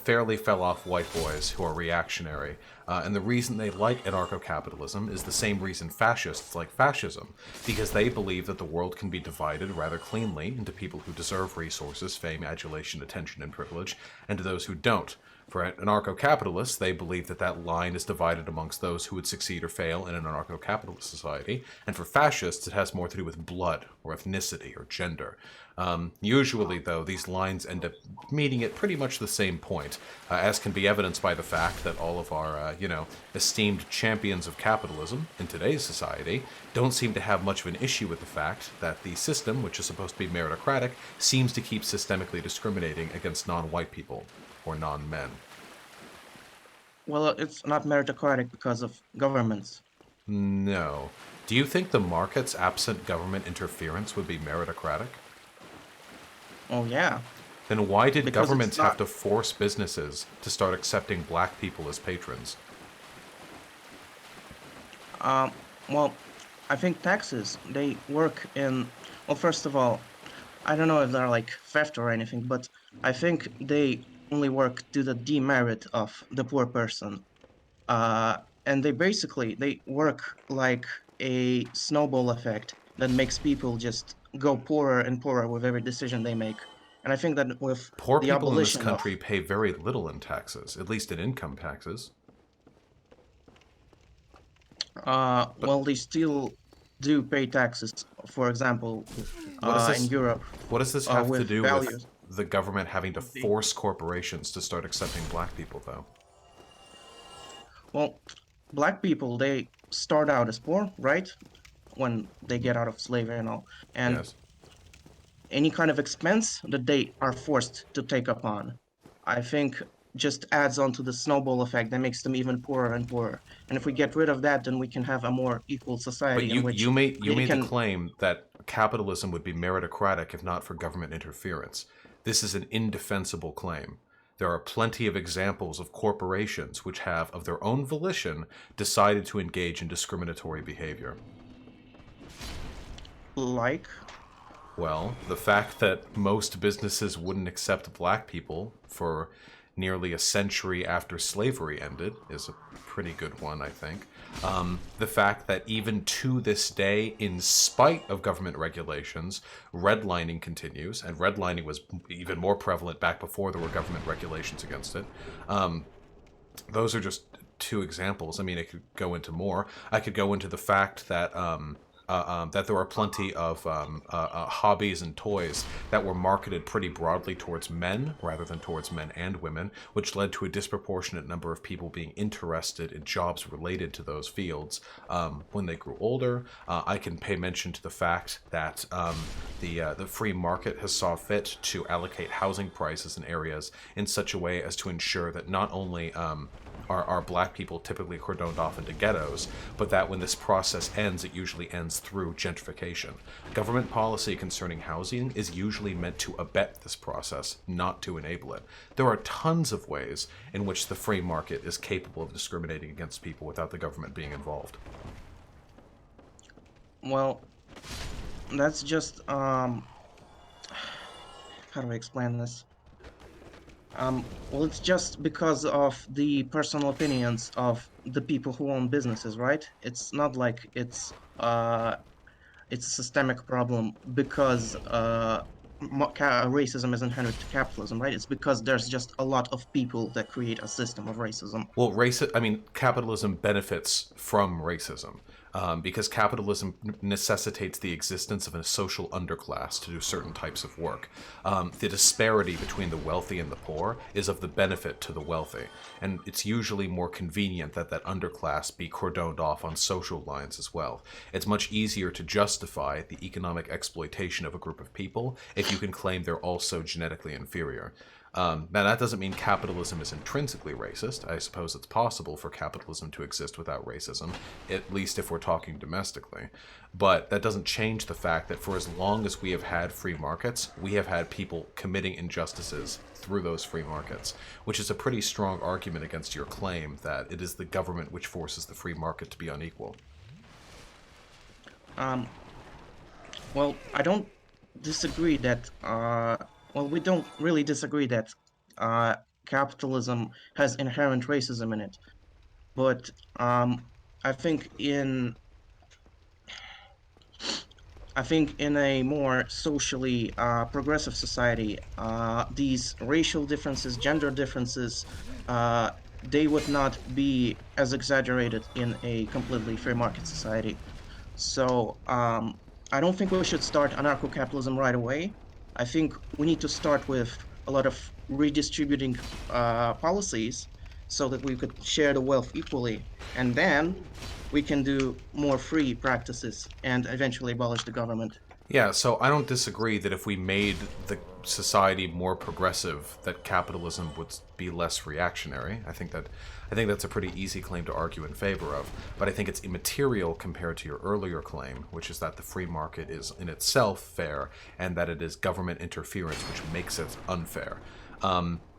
fairly fell-off white boys who are reactionary. And the reason they like anarcho-capitalism is the same reason fascists like fascism, because they believe that the world can be divided rather cleanly into people who deserve resources, fame, adulation, attention, and privilege, and to those who don't. For anarcho-capitalists, they believe that that line is divided amongst those who would succeed or fail in an anarcho-capitalist society, and for fascists, it has more to do with blood or ethnicity or gender. Usually, though, these lines end up meeting at pretty much the same point, as can be evidenced by the fact that all of our, esteemed champions of capitalism in today's society don't seem to have much of an issue with the fact that the system, which is supposed to be meritocratic, seems to keep systemically discriminating against non-white people or non-men. Well, it's not meritocratic because of governments. No. Do you think the markets, absent government interference, would be meritocratic? Oh, yeah, Then why did because it's governments have not. to force businesses to start accepting black people as patrons? Um, well, I think taxes, they work in. Well, first of all, I don't know if they're like theft or anything, but I think they only work to the demerit of the poor person. Uh, and they work like a snowball effect that makes people just go poorer and poorer with every decision they make. And I think that with Poor the people in this abolition of, country pay very little in taxes, at least in income taxes. But well, they still do pay taxes. For example, what does in this Europe, what does this have to with do with values. the government having to They, force corporations to start accepting black people though? well, black people, they start out as poor, right? When they get out of slavery and all. And Yes. any kind of expense that they are forced to take upon, I think just adds on to the snowball effect that makes them even poorer and poorer. And if we get rid of that, then we can have a more equal But society in which you they made the can. claim that capitalism would be meritocratic if not for government interference. This is an indefensible claim. There are plenty of examples of corporations which have, of their own volition, decided to engage in discriminatory behavior. Like, Well, the fact that most businesses wouldn't accept black people for nearly a century after slavery ended is a pretty good one, I think. The fact that even to this day, in spite of government regulations, redlining continues, and redlining was even more prevalent back before there were government regulations against it. Those are just two examples. I mean, I could go into more. I could go into the fact that that there are plenty of hobbies and toys that were marketed pretty broadly towards men rather than towards men and women, which led to a disproportionate number of people being interested in jobs related to those fields when they grew older. I can pay mention to the fact that the free market has saw fit to allocate housing prices in areas in such a way as to ensure that not only are black people typically cordoned off into ghettos, but that when this process ends, it usually ends through gentrification. Government policy concerning housing is usually meant to abet this process, not to enable it. There are tons of ways in which the free market is capable of discriminating against people without the government being involved. well, that's just how do I explain this? Well, it's just because of the personal opinions of the people who own businesses, right? It's not like it's a systemic problem because racism is inherent to capitalism, right? It's because there's just a lot of people that create a system of racism. Well, I mean, capitalism benefits from racism because capitalism necessitates the existence of a social underclass to do certain types of work. The disparity between the wealthy and the poor is of the benefit to the wealthy, and it's usually more convenient that that underclass be cordoned off on social lines as well. It's much easier to justify the economic exploitation of a group of people if you can claim they're also genetically inferior. Now, that doesn't mean capitalism is intrinsically racist. I suppose it's possible for capitalism to exist without racism, at least if we're talking domestically. But that doesn't change the fact that for as long as we have had free markets, we have had people committing injustices through those free markets, which is a pretty strong argument against your claim that it is the government which forces the free market to be unequal. Um, well, I don't disagree that. Well, we don't really disagree that uh, capitalism has inherent racism in it, but I think in I think in a more socially progressive society, these racial differences, gender differences, uh, they would not be as exaggerated in a completely free market society. So I don't think we should start anarcho-capitalism right away. I think we need to start with a lot of redistributing policies so that we could share the wealth equally, and then we can do more free practices and eventually abolish the government. Yeah, so I don't disagree that if we made the society more progressive, that capitalism would be less reactionary. I think that's a pretty easy claim to argue in favor of. But I think it's immaterial compared to your earlier claim, which is that the free market is in itself fair and that it is government interference which makes it unfair.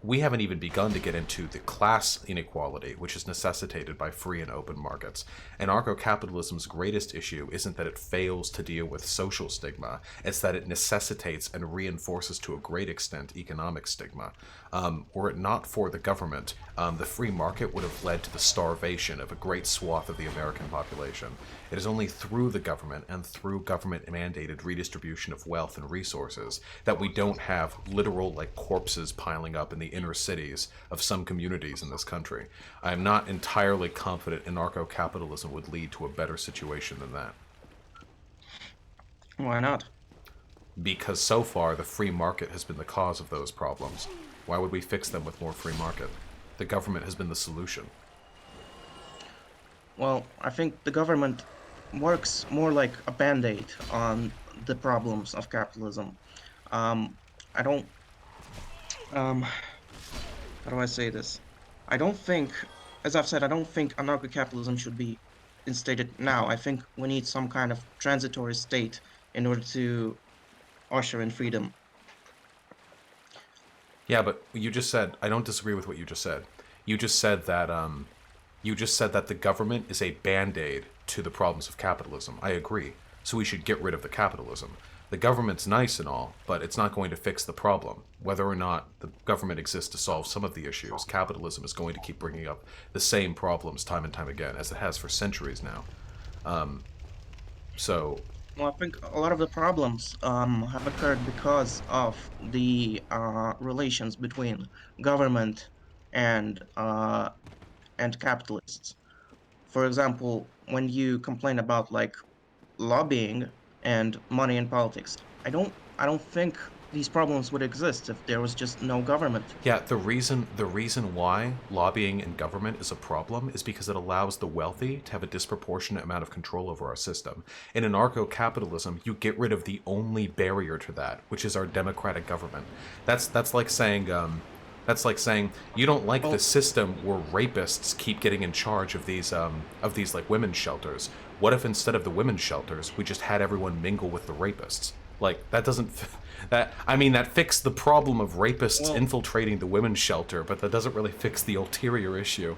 We haven't even begun to get into the class inequality, which is necessitated by free and open markets. Anarcho capitalism's greatest issue isn't that it fails to deal with social stigma, it's that it necessitates and reinforces to a great extent economic stigma. Were it not for the government, the free market would have led to the starvation of a great swath of the American population. It is only through the government and through government mandated redistribution of wealth and resources that we don't have literal like corpses piling up in the inner cities of some communities in this country. I am not entirely confident anarcho-capitalism would lead to a better situation than that. Why not? Because so far the free market has been the cause of those problems. Why would we fix them with more free market? The government has been the solution. Well, I think the government works more like a band-aid on the problems of capitalism. Um, I don't, um, how do I say this? I don't think, as I've said, I don't think anarcho-capitalism should be instated now. I think we need some kind of transitory state in order to usher in freedom. Yeah, but you just said I don't disagree with what you just said. You just said that the government is a band-aid to the problems of capitalism. I agree. so we should get rid of the capitalism. The government's nice and all, but it's not going to fix the problem. Whether or not the government exists to solve some of the issues, capitalism is going to keep bringing up the same problems time and time again, as it has for centuries now. So, Well, I think a lot of the problems have occurred because of the relations between government and uh, and capitalists. For example, when you complain about like lobbying and money in politics, I don't think these problems would exist if there was just no government. yeah, the reason why lobbying in government is a problem is because it allows the wealthy to have a disproportionate amount of control over our system. In anarcho-capitalism, you get rid of the only barrier to that, which is our democratic government. That's like saying you don't like the Well, system where rapists keep getting in charge of these like women's shelters. What if instead of the women's shelters, we just had everyone mingle with the rapists? Like that doesn't that I mean that fixed the problem of rapists well, infiltrating the women's shelter, but that doesn't really fix the ulterior issue.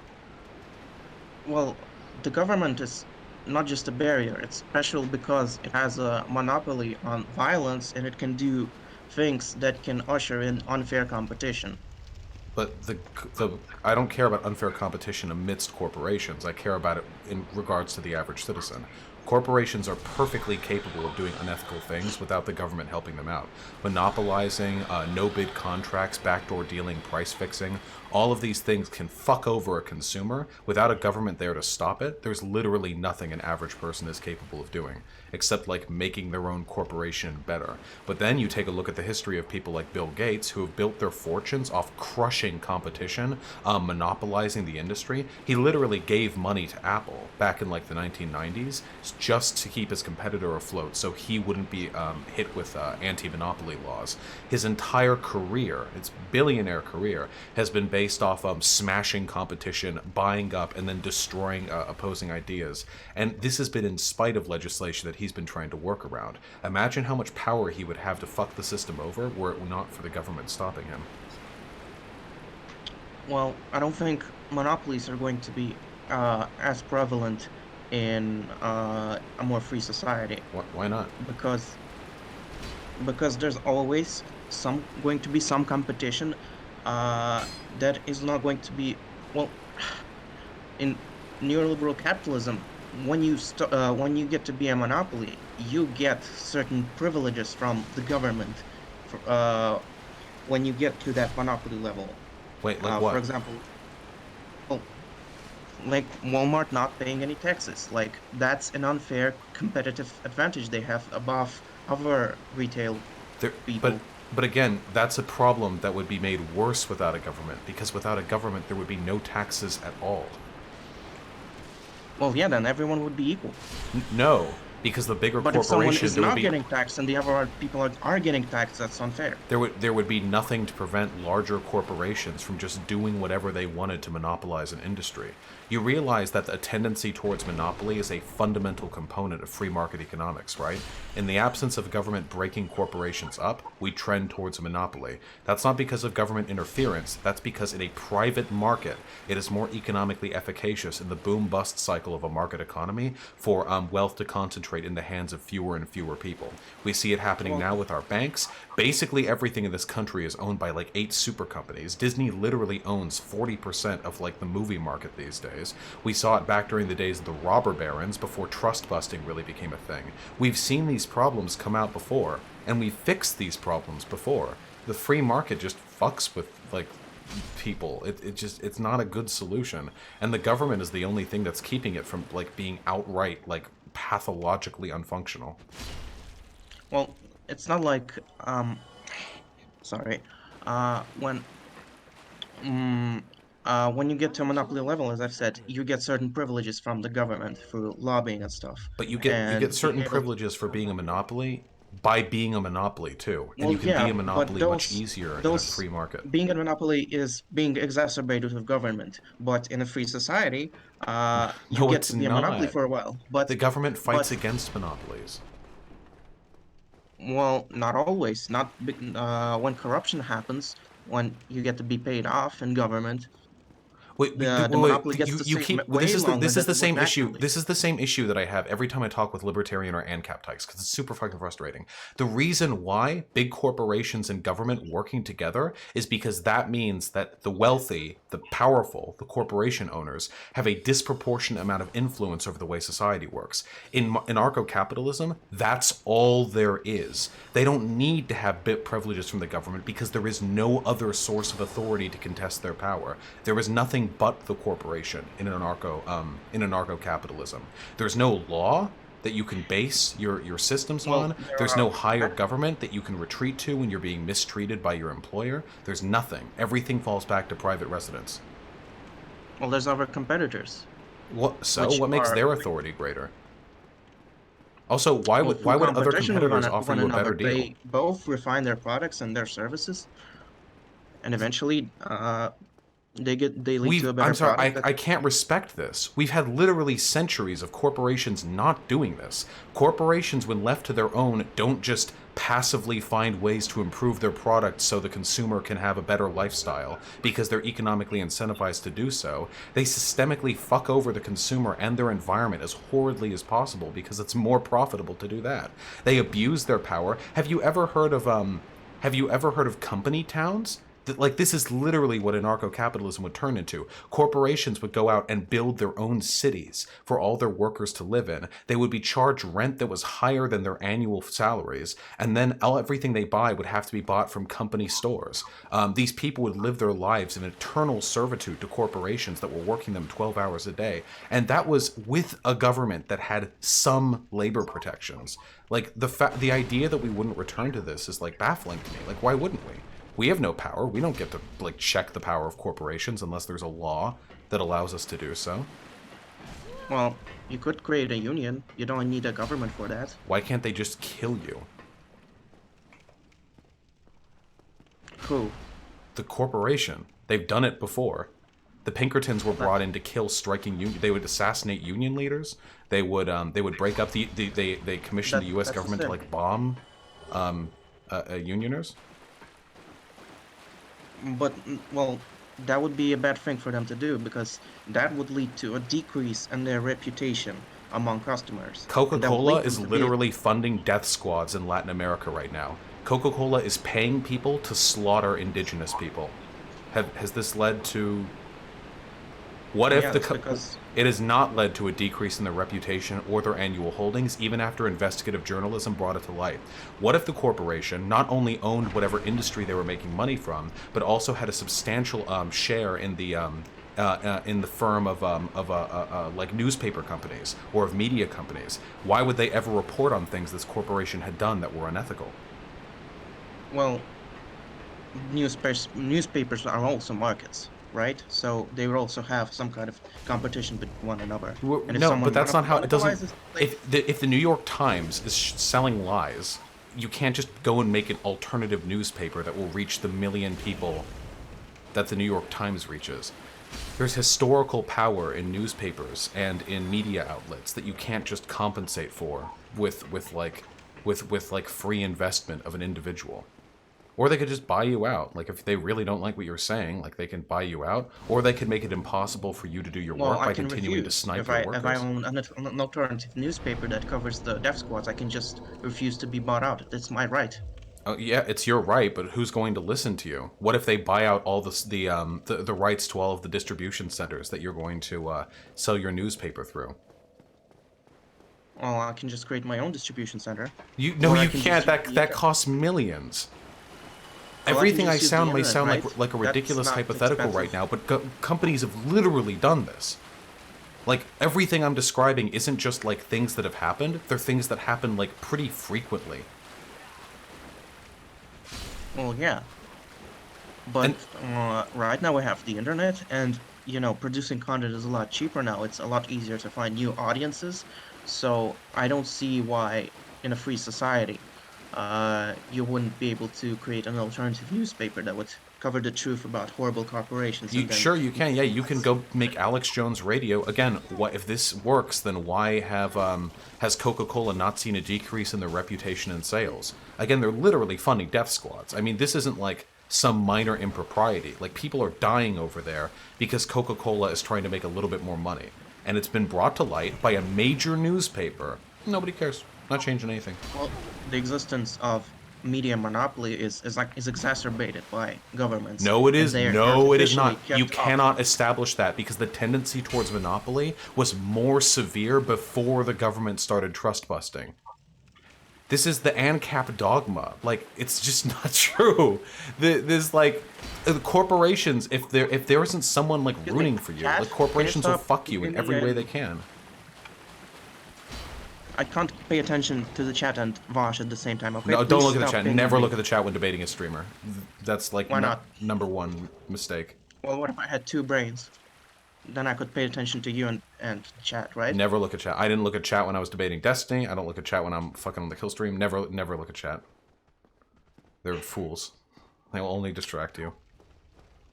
well, the government is not just a barrier. It's special because it has a monopoly on violence and it can do things that can usher in unfair competition. But the I don't care about unfair competition amidst corporations. I care about it in regards to the average citizen. Corporations are perfectly capable of doing unethical things without the government helping them out. Monopolizing, no bid contracts, backdoor dealing, price fixing, all of these things can fuck over a consumer without a government there to stop it. There's literally nothing an average person is capable of doing, except like making their own corporation better. But then you take a look at the history of people like Bill Gates, who have built their fortunes off crushing competition, monopolizing the industry. He literally gave money to Apple back in like the 1990s just to keep his competitor afloat so he wouldn't be hit with anti-monopoly laws. His entire career, its billionaire career, has been based off smashing competition, buying up, and then destroying opposing ideas. And this has been in spite of legislation that he's been trying to work around. Imagine how much power he would have to fuck the system over were it not for the government stopping him. Well, I don't think monopolies are going to be as prevalent in a more free society Why not? because there's always some going to be some competition that is not going to be well in neoliberal capitalism. When you get to be a monopoly, you get certain privileges from the government for, when you get to that monopoly level. Wait, like For what? example, well, like Walmart not paying any taxes. Like that's an unfair competitive advantage they have above other retail There, but people. but again, that's a problem that would be made worse without a government, because without a government there would be no taxes at all. Well, yeah, then everyone would be equal. No, because the bigger But if someone corporation, is there would not be getting taxed and the other people are getting taxed, that's unfair. there would be nothing to prevent larger corporations from just doing whatever they wanted to monopolize an industry. You realize that a tendency towards monopoly is a fundamental component of free market economics, right? In the absence of government breaking corporations up, we trend towards a monopoly. That's not because of government interference, that's because in a private market, it is more economically efficacious in the boom-bust cycle of a market economy for wealth to concentrate in the hands of fewer and fewer people. We see it happening Well, now with our banks. Basically everything in this country is owned by like 8 super companies. Disney literally owns 40% of like the movie market these days. We saw it back during the days of the robber barons before trust busting really became a thing. We've seen these problems come out before, and we've fixed these problems before. The free market just fucks with like people. It's not a good solution, and the government is the only thing that's keeping it from like being outright like pathologically unfunctional. well, it's not like sorry, when mm, when you get to a monopoly level, as I've said, you get certain privileges from the government through lobbying and stuff, But you get and being certain able. privileges for being a monopoly by being a monopoly too, and Well, you can be yeah, a but monopoly much easier in a those free market. being a monopoly is being exacerbated with government. But in a free society, you No, get it's to be a monopoly not. for a while. But The government fights but against monopolies. well, not always. Not when corruption happens, when you get to be paid off in government. The monopoly gets You to stay keep way longer this is than the it would same issue. naturally. This is the same issue that I have every time I talk with libertarian or ANCAP types because it's super fucking frustrating. The reason why big corporations and government working together is because that means that the wealthy, the powerful, the corporation owners have a disproportionate amount of influence over the way society works. In anarcho-capitalism, that's all there is. They don't need to have bit privileges from the government because there is no other source of authority to contest their power. There is nothing but the corporation in anarcho-capitalism. There's no law that you can base your systems Well, on. there There's are no higher government that you can retreat to when you're being mistreated by your employer. There's nothing. Everything falls back to private residence. well, there's other competitors, which What makes are their authority greater? Also, why well, through would other competition with competitors offer one you a another. better deal? They both refine their products and their services, and eventually, they lead to a I'm better sorry, product that I can't respect this. We've had literally centuries of corporations not doing this. Corporations, when left to their own, don't just passively find ways to improve their product so the consumer can have a better lifestyle because they're economically incentivized to do so. They systemically fuck over the consumer and their environment as horridly as possible because it's more profitable to do that. They abuse their power. Have you ever heard of company towns? Like, this is literally what anarcho-capitalism would turn into. Corporations would go out and build their own cities for all their workers to live in. They would be charged rent that was higher than their annual salaries, and then everything they buy would have to be bought from company stores. These people would live their lives in eternal servitude to corporations that were working them 12 hours a day, and that was with a government that had some labor protections. Like, the idea that we wouldn't return to this is, like, baffling to me. Like, why wouldn't we? We have no power. We don't get to, like, check the power of corporations unless there's a law that allows us to do so. well, you could create a union. You don't need a government for that. Why can't they just kill you? Who? The corporation. They've done it before. The Pinkertons were brought in to kill striking union. They would assassinate union leaders. They would break up they commissioned the U.S. That's the government to, thing. like, bomb unioners. But well, that would be a bad thing for them to do because that would lead to a decrease in their reputation among customers. And that would Coca-Cola lead them is to be literally funding death squads in Latin America right now. Coca-Cola is paying people to slaughter indigenous people. Has this led to... What if yes, because it has not led to a decrease in their reputation or their annual holdings, even after investigative journalism brought it to light? What if the corporation not only owned whatever industry they were making money from, but also had a substantial share in the firm of like newspaper companies or of media companies? Why would they ever report on things this corporation had done that were unethical? well, newspapers are also markets, right? So they will also have some kind of competition with one another. And if No, but someone that's not how it doesn't. monopolizes, like, If the New York Times is selling lies, you can't just go and make an alternative newspaper that will reach the million people that the New York Times reaches. There's historical power in newspapers and in media outlets that you can't just compensate for with like free investment of an individual. Or they could just buy you out. Like, if they really don't like what you're saying, like, they can buy you out. Or they could make it impossible for you to do your well, work I by can continuing to refuse. snipe If your I workers. own an alternative newspaper that covers the death squads, I can just refuse to be bought out. That's my right. Oh, yeah, it's your right, but who's going to listen to you? What if they buy out all the rights to all of the distribution centers that you're going to sell your newspaper through? Well, I can just create my own distribution center, No, or I you can can't. just use the That internet. costs millions. Well, I can Everything I just use the sound may internet, sound right? like a That's ridiculous not hypothetical right expensive. now, but companies have literally done this. Like, everything I'm describing isn't just, like, things that have happened. They're things that happen, like, pretty frequently. Well, yeah, but And right now we have the internet, and producing content is a lot cheaper now. It's a lot easier to find new audiences, so I don't see why, in a free society, you wouldn't be able to create an alternative newspaper that would cover the truth about horrible corporations and then sure, you can. Yeah, you can it's go make Alex Jones Radio again. What if this works? Then why has Coca-Cola not seen a decrease in their reputation and sales? Again, they're literally funding death squads. I mean, this isn't like some minor impropriety. Like, people are dying over there because Coca-Cola is trying to make a little bit more money. And it's been brought to light by a major newspaper. Nobody cares. Not changing anything. Well, the existence of media monopoly is exacerbated by governments. No, it is. They're No, it is artificially not. You kept off. cannot establish that because the tendency towards monopoly was more severe before the government started trust busting. This is the ANCAP dogma. Like, it's just not true. There's like the corporations. If there isn't someone like rooting for you, Chat, like corporations can you will stop fuck you in being every way an- they can. I can't pay attention to the chat and Vaush at the same time. Okay, No, don't please look at the stop chat. pinging Never me. look at the chat when debating a streamer. That's like Why not? number one mistake. Well, what if I had two brains? Then I could pay attention to you and chat, right? Never look at chat. I didn't look at chat when I was debating Destiny. I don't look at chat when I'm fucking on the kill stream. Never look at chat. They're fools. They will only distract you.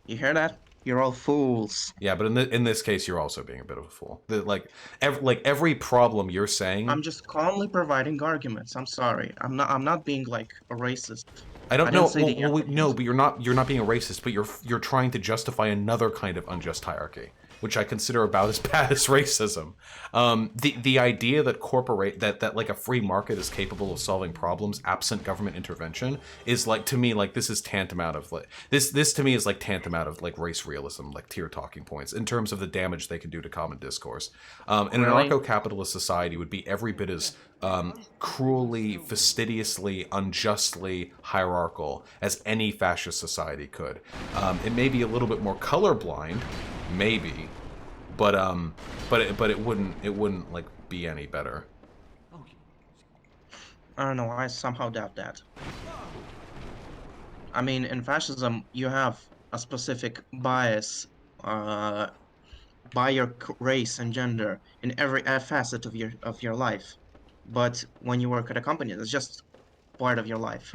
You hear that? You're all fools. Yeah, but in this case, you're also being a bit of a fool. Every problem you're saying, I'm just calmly providing arguments. I'm sorry. I'm not being like a racist. I don't I know. didn't say the No, but you're not being a racist, but you're trying to justify another kind of unjust hierarchy, which I consider about as bad as racism. The idea that that like a free market is capable of solving problems absent government intervention is like, to me, like this is tantamount of like this to me is like tantamount of like race realism, like tier talking points in terms of the damage they can do to common discourse. An Really? anarcho-capitalist society would be every bit as cruelly, fastidiously, unjustly hierarchical as any fascist society could. It may be a little bit more colorblind, maybe, but it wouldn't like be any better. I don't know. I somehow doubt that. I mean, in fascism, you have a specific bias by your race and gender in every facet of your life. But when you work at a company, that's just part of your life.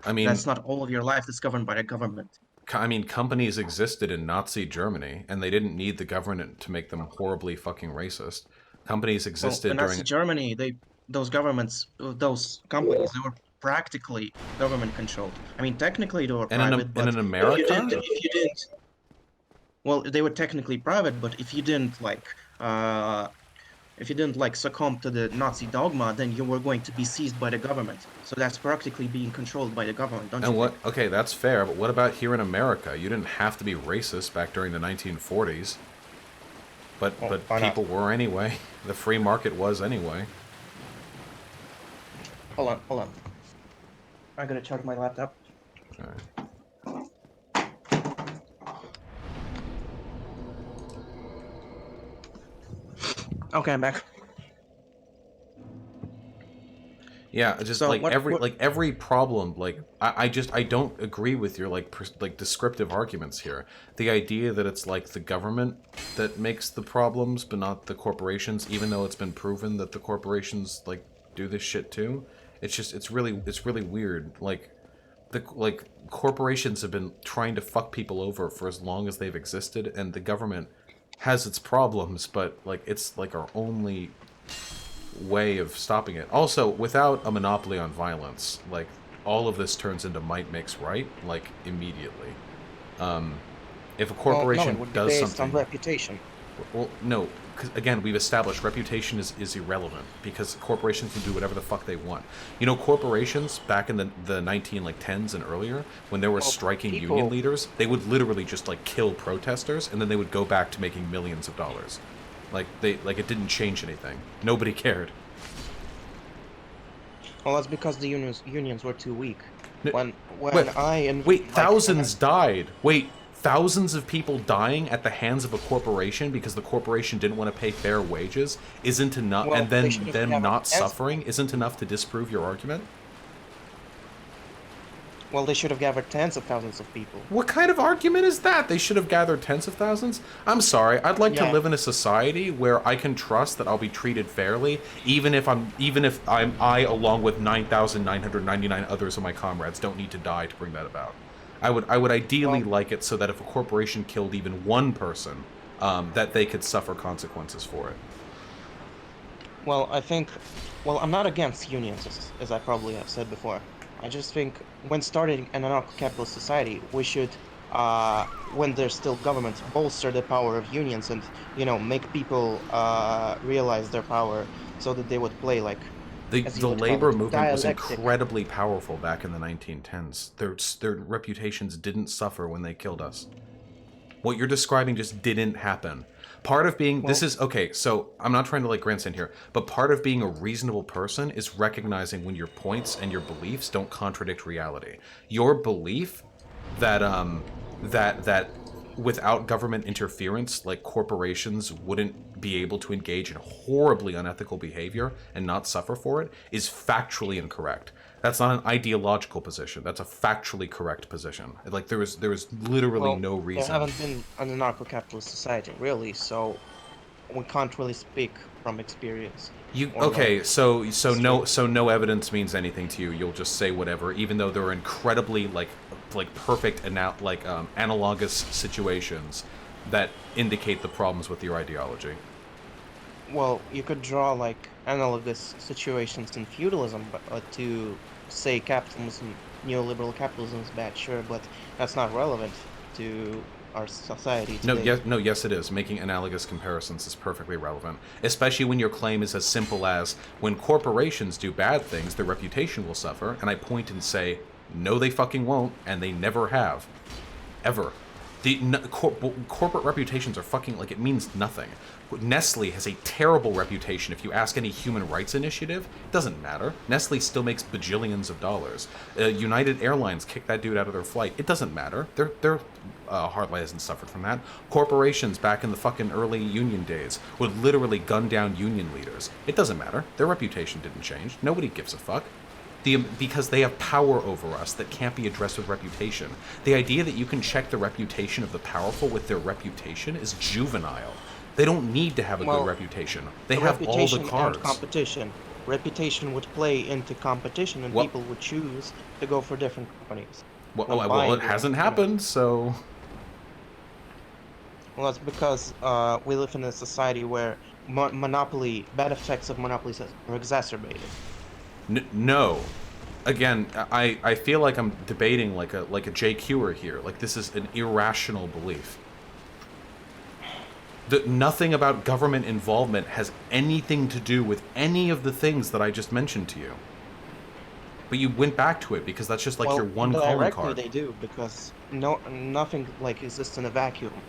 I mean, That's not all of your life that's governed by the government. companies existed in Nazi Germany, and they didn't need the government to make them horribly fucking racist. Companies Well, existed in Nazi during. Germany, those governments, those companies, they were practically government controlled. I mean, technically they were And private, but in America, if you didn't, well, they were technically private, but if you didn't like succumb to the Nazi dogma, then you were going to be seized by the government. So that's practically being controlled by the government, don't you and what? think? Okay, that's fair, but what about here in America? You didn't have to be racist back during the 1940s, but Well, why not? people were anyway. The free market was anyway. Hold on. I'm gonna charge my laptop. All right. Okay, I'm back. Yeah, just So like what- every problem, like I don't agree with your like descriptive arguments here. The idea that it's like the government that makes the problems, but not the corporations, even though it's been proven that the corporations like do this shit too. It's really weird. Like corporations have been trying to fuck people over for as long as they've existed, and the government has its problems, but like it's like our only way of stopping it. Also, without a monopoly on violence, like all of this turns into might makes right, like immediately. If a corporation does based something, on reputation. well, no, because again, we've established reputation is irrelevant because corporations can do whatever the fuck they want. You know, corporations back in the 10s and earlier, when there were striking people- union leaders, they would literally just like kill protesters, and then they would go back to making millions of dollars. Like it didn't change anything. Nobody cared. Well, that's because the unions were too weak. N- When Wait, thousands died. Wait, thousands of people dying at the hands of a corporation because the corporation didn't want to pay fair wages isn't enough, Well, and they then should have them never not answered. suffering isn't enough to disprove your argument? Well, they should have gathered tens of thousands of people. What kind of argument is that? They should have gathered tens of thousands? I'm sorry. I'd like to Yeah. live in a society where I can trust that I'll be treated fairly, even if I along with 9,999 others of my comrades don't need to die to bring that about. I would ideally Well- like it so that if a corporation killed even one person, that they could suffer consequences for it. Well, I'm not against unions, as I probably have said before. I just think when starting an anarcho-capitalist society, we should, when there's still governments, bolster the power of unions and, make people realize their power so that they would play, like, as you The would call labor it, movement was dialectic. incredibly powerful back in the 1910s. Their reputations didn't suffer when they killed us. What you're describing just didn't happen. Part of being this Well, is okay, so I'm not trying to like grandstand here, but part of being a reasonable person is recognizing when your points and your beliefs don't contradict reality. Your belief that that without government interference, like corporations wouldn't be able to engage in horribly unethical behavior and not suffer for it is factually incorrect. That's not an ideological position. That's a factually correct position. Like there is literally well, no there reason. haven't been an anarcho-capitalist society, really, so we can't really speak from experience You or, okay? like, So history. no evidence means anything to you. You'll just say whatever, even though there are incredibly like perfect analogous situations that indicate the problems with your ideology. Well, you could draw like analogous situations in feudalism, but to say capitalism, neoliberal capitalism is bad, sure, but that's not relevant to our society No, today. yes, no, yes, it is. Making analogous comparisons is perfectly relevant, especially when your claim is as simple as when corporations do bad things, their reputation will suffer, and I point and say, no, they fucking won't, and they never have. Ever. Corporate reputations are fucking like it means nothing. Nestle has a terrible reputation. If you ask any human rights initiative, it doesn't matter. Nestle still makes bajillions of dollars. United Airlines kicked that dude out of their flight. It doesn't matter. Their Heartlight hasn't suffered from that. Corporations back in the fucking early union days would literally gun down union leaders. It doesn't matter. Their reputation didn't change. Nobody gives a fuck because they have power over us that can't be addressed with reputation. The idea that you can check the reputation of the powerful with their reputation is juvenile. They don't need to have a good Well, reputation. They have all the reputation and cards. competition. Reputation would play into competition, and What? people would choose to go for different companies when Well, it buying their, hasn't happened, so Well, that's because we live in a society where monopoly, bad effects of monopolies are exacerbated. no. Again, I feel like I'm debating like a JQer here. Like this is an irrational belief. Nothing about government involvement has anything to do with any of the things that I just mentioned to you. But you went back to it because that's just like your Well, one calling indirectly card. they do because nothing like exists in a vacuum.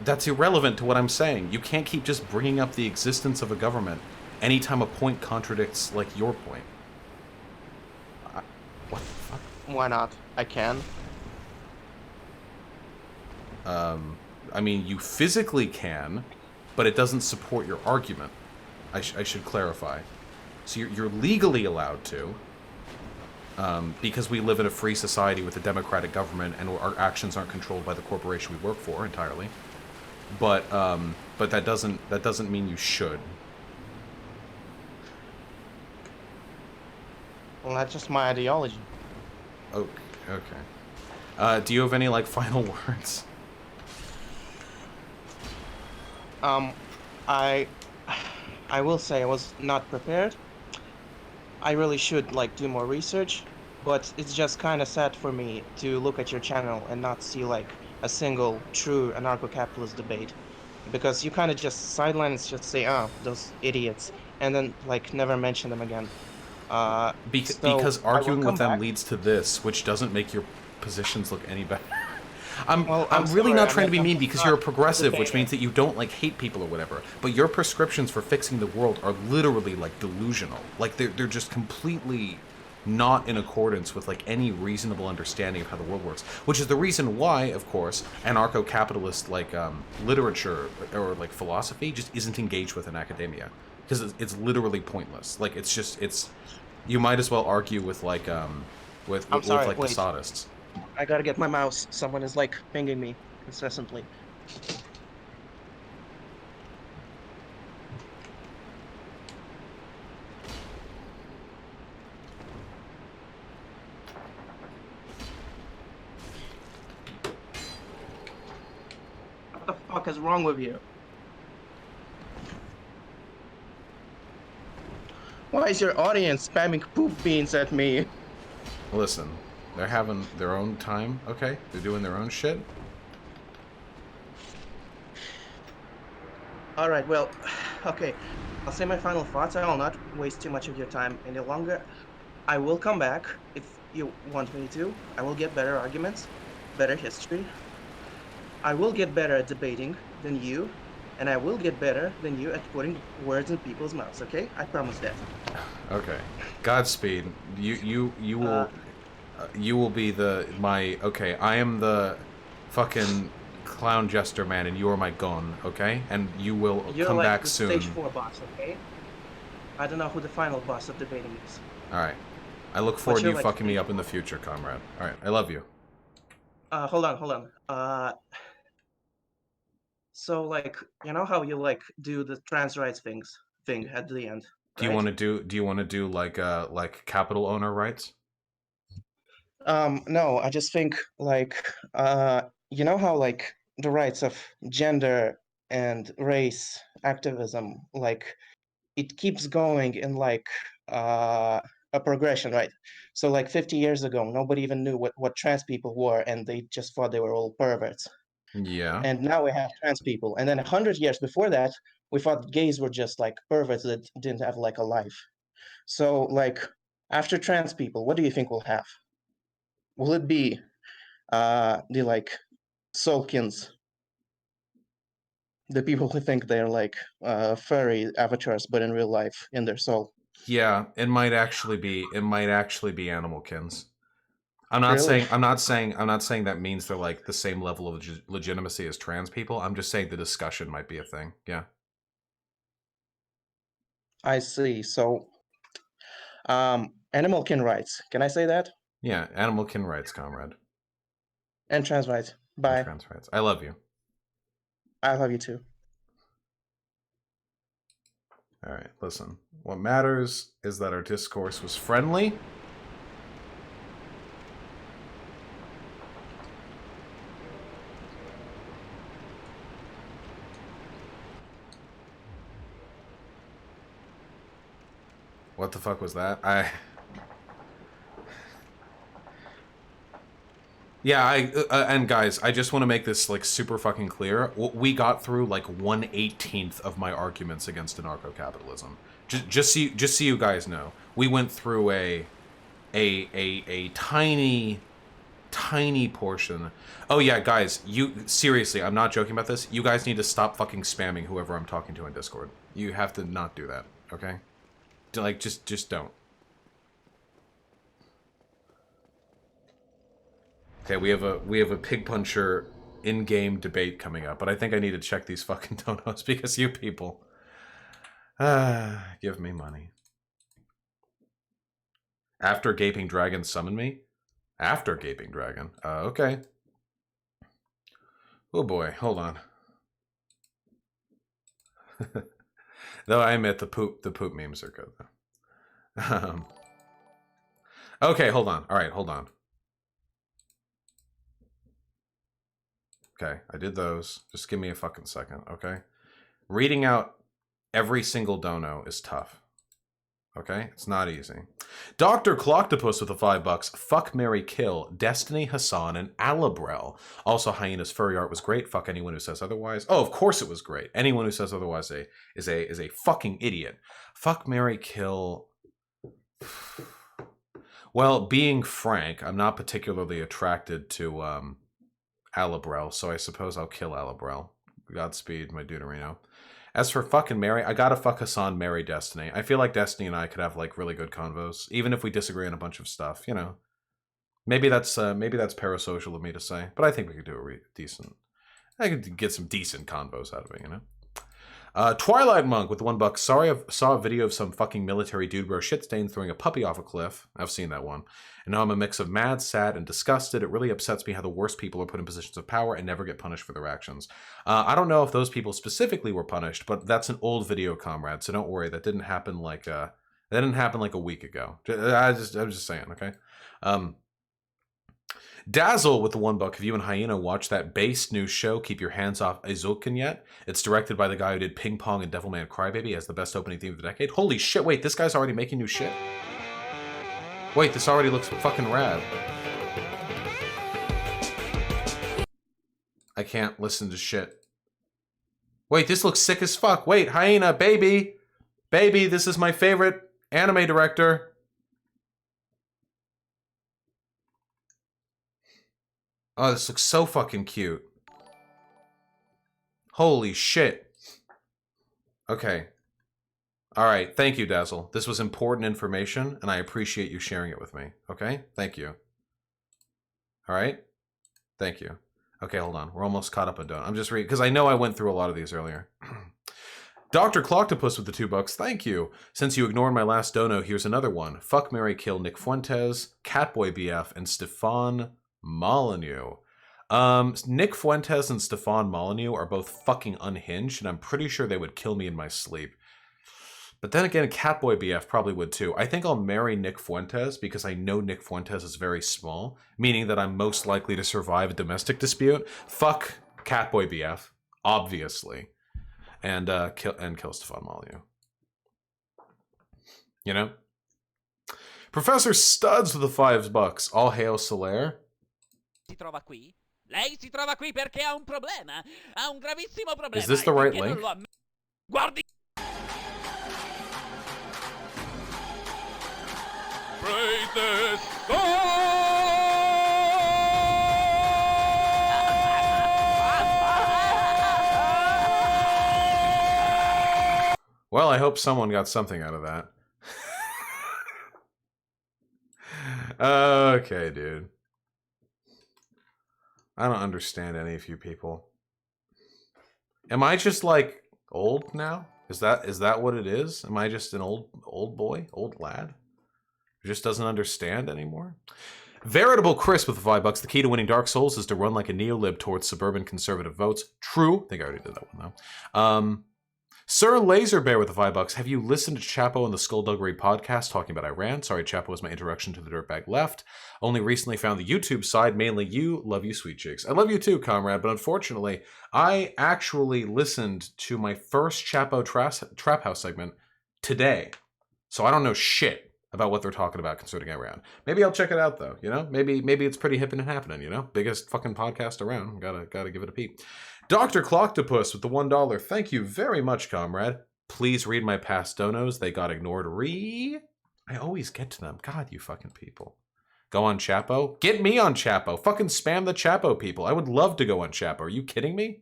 That's irrelevant to what I'm saying. You can't keep just bringing up the existence of a government anytime a point contradicts like your point. I, what the fuck? Why not? I can. I mean, you physically can, but it doesn't support your argument. I should clarify. So you're legally allowed to, because we live in a free society with a democratic government and our actions aren't controlled by the corporation we work for entirely. But that doesn't mean you should. Well, that's just my ideology. Okay. Okay. Do you have any like final words? Um, I, I will say I was not prepared. I really should like do more research, but it's just kind of sad for me to look at your channel and not see like a single true anarcho-capitalist debate, because you kind of just sideline and just say, "Ah, those idiots," and then like never mention them again. So Because I will arguing with come them back. leads to this, which doesn't make your positions look any better. Well, I'm I'm really sorry. not I trying mean, to be I'm mean just because you're not a a progressive, which debater. means that you don't like hate people or whatever. But your prescriptions for fixing the world are literally like delusional. Like they're just completely not in accordance with like any reasonable understanding of how the world works. Which is the reason why, of course, anarcho-capitalist like literature or like philosophy just isn't engaged with in academia because it's literally pointless. Like it's you might as well argue with like I'm with sorry. like the Wait, sodists. I gotta get my mouse. Someone is like pinging me incessantly. What the fuck is wrong with you? Why Why is your audience spamming poop beans at me? Listen, they're having their own time, okay? They're doing their own shit. All right, well, okay. I'll say my final thoughts. I will not waste too much of your time any longer. I will come back if you want me to. I will get better arguments, better history. I will get better at debating than you, and I will get better than you at putting words in people's mouths, okay? I promise that. Okay. Godspeed. You will be okay, I am the fucking clown jester man and you are my gun, okay? And you will You're come like back the soon. stage 4 boss, okay? I don't know who the final boss of debating is. Alright. I look forward to you like fucking me stage up in the 4. future, comrade. Alright, I love you. Hold on. So like, you know how you like do the trans rights thing at the end, Do you right? want to do like capital owner rights? No, I just think like you know how like the rights of gender and race activism, like it keeps going in like a progression, right? So like 50 years ago, nobody even knew what trans people were, and they just thought they were all perverts. Yeah. And now we have trans people, and then 100 years before that, we thought gays were just like perverts that didn't have like a life. So like after trans people, what do you think we'll have? Will it be the like Sulkins, the people who think they're like furry avatars, but in real life, in their soul? Yeah, it might actually be animalkins. I'm not Really? saying that means they're like the same level of legitimacy as trans people. I'm just saying the discussion might be a thing. Yeah. I see. So, animalkin rights. Can I say that? Yeah, animalkin rights, comrade. And trans rights. And Bye. trans rights. I love you. I love you too. All right, listen. What matters is that our discourse was friendly. What the fuck was that? Yeah, and guys, I just want to make this like super fucking clear. We got through like 1/18th of my arguments against anarcho-capitalism. Just so you guys know, we went through a tiny portion. Oh yeah, guys, you seriously, I'm not joking about this. You guys need to stop fucking spamming whoever I'm talking to in Discord. You have to not do that, okay? Like just don't. Okay, we have a pig puncher in-game debate coming up, but I think I need to check these fucking donos because you people give me money. After Gaping Dragon summon me? After Gaping Dragon. Okay. Oh boy, hold on. Though I admit the poop memes are good though. Okay, hold on. All right, hold on. Okay, I did those. Just give me a fucking second, okay? Reading out every single dono is tough. Okay? It's not easy. Dr. Cloctopus with the $5. Fuck, Mary Kill. Destiny, Hassan, and Alabrel. Also, Hyena's furry art was great. Fuck anyone who says otherwise. Oh, of course it was great. Anyone who says otherwise is a fucking idiot. Fuck, Mary Kill. Well, being frank, I'm not particularly attracted to Alabrel, so I suppose I'll kill Alabrel. Godspeed, my Deuterino. As for fucking Mary, I gotta fuck Hassan, marry Destiny. I feel like Destiny and I could have like really good convos, even if we disagree on a bunch of stuff. You know, maybe that's parasocial of me to say, but I think we could do a decent. I could get some decent convos out of it. You know. Twilight Monk with the $1. Sorry, I saw a video of some fucking military dude where shit stains throwing a puppy off a cliff. I've seen that one. And now I'm a mix of mad, sad, and disgusted. It really upsets me how the worst people are put in positions of power and never get punished for their actions. I don't know if those people specifically were punished, but that's an old video, comrade. So don't worry. That didn't happen like a week ago. I'm just saying, okay? Dazzle with the $1. Have you and Hyena watched that based new show, Keep Your Hands Off Eizouken, yet? It's directed by the guy who did Ping Pong and Devilman Crybaby as the best opening theme of the decade. Holy shit, wait, this guy's already making new shit? Wait, this already looks fucking rad. I can't listen to shit. Wait, this looks sick as fuck. Wait, Hyena, baby! Baby, this is my favorite anime director. Oh, this looks so fucking cute. Holy shit. Okay. Alright, thank you, Dazzle. This was important information, and I appreciate you sharing it with me. Okay? Thank you. Alright? Thank you. Okay, hold on. We're almost caught up on Donut. I'm just reading, because I know I went through a lot of these earlier. Dr. Cloctopus with the $2. Thank you. Since you ignored my last dono, here's another one. Fuck, marry, kill Nick Fuentes, Catboy BF, and Stefan Molyneux. Nick Fuentes and Stefan Molyneux are both fucking unhinged, and I'm pretty sure they would kill me in my sleep. But then again, Catboy BF probably would too. I think I'll marry Nick Fuentes because I know Nick Fuentes is very small, meaning that I'm most likely to survive a domestic dispute. Fuck Catboy BF, obviously. And kill Stefan Molyneux. You know? Professor Studs with the $5. All hail Solaire. Si trova qui? Lei si trova qui perché ha un problema. Ha un gravissimo problema. Is this the right link? Guardi. Praise this Well, I hope someone got something out of that. Okay, dude. I don't understand any of you people. Am I just like old now? Is that what it is? Am I just an old boy, old lad who just doesn't understand anymore? Veritable Chris with the $5. The key to winning Dark Souls is to run like a neolib towards suburban conservative votes. True. I think I already did that one though. Sir Laser Bear with the $5. Have you listened to Chapo and the Skullduggery podcast talking about Iran? Sorry, Chapo was my introduction to the Dirtbag Left. Only recently found the YouTube side, mainly you. Love you, sweet chicks. I love you too, comrade, but unfortunately, I actually listened to my first Chapo Trap House segment today. So I don't know shit about what they're talking about concerning Iran. Maybe I'll check it out though, you know? Maybe it's pretty hip and happening, you know? Biggest fucking podcast around. Gotta give it a peep. Dr. Cloctopus with the $1. Thank you very much, comrade. Please read my past donos. They got ignored. I always get to them. God, you fucking people. Go on Chapo? Get me on Chapo. Fucking spam the Chapo people. I would love to go on Chapo. Are you kidding me?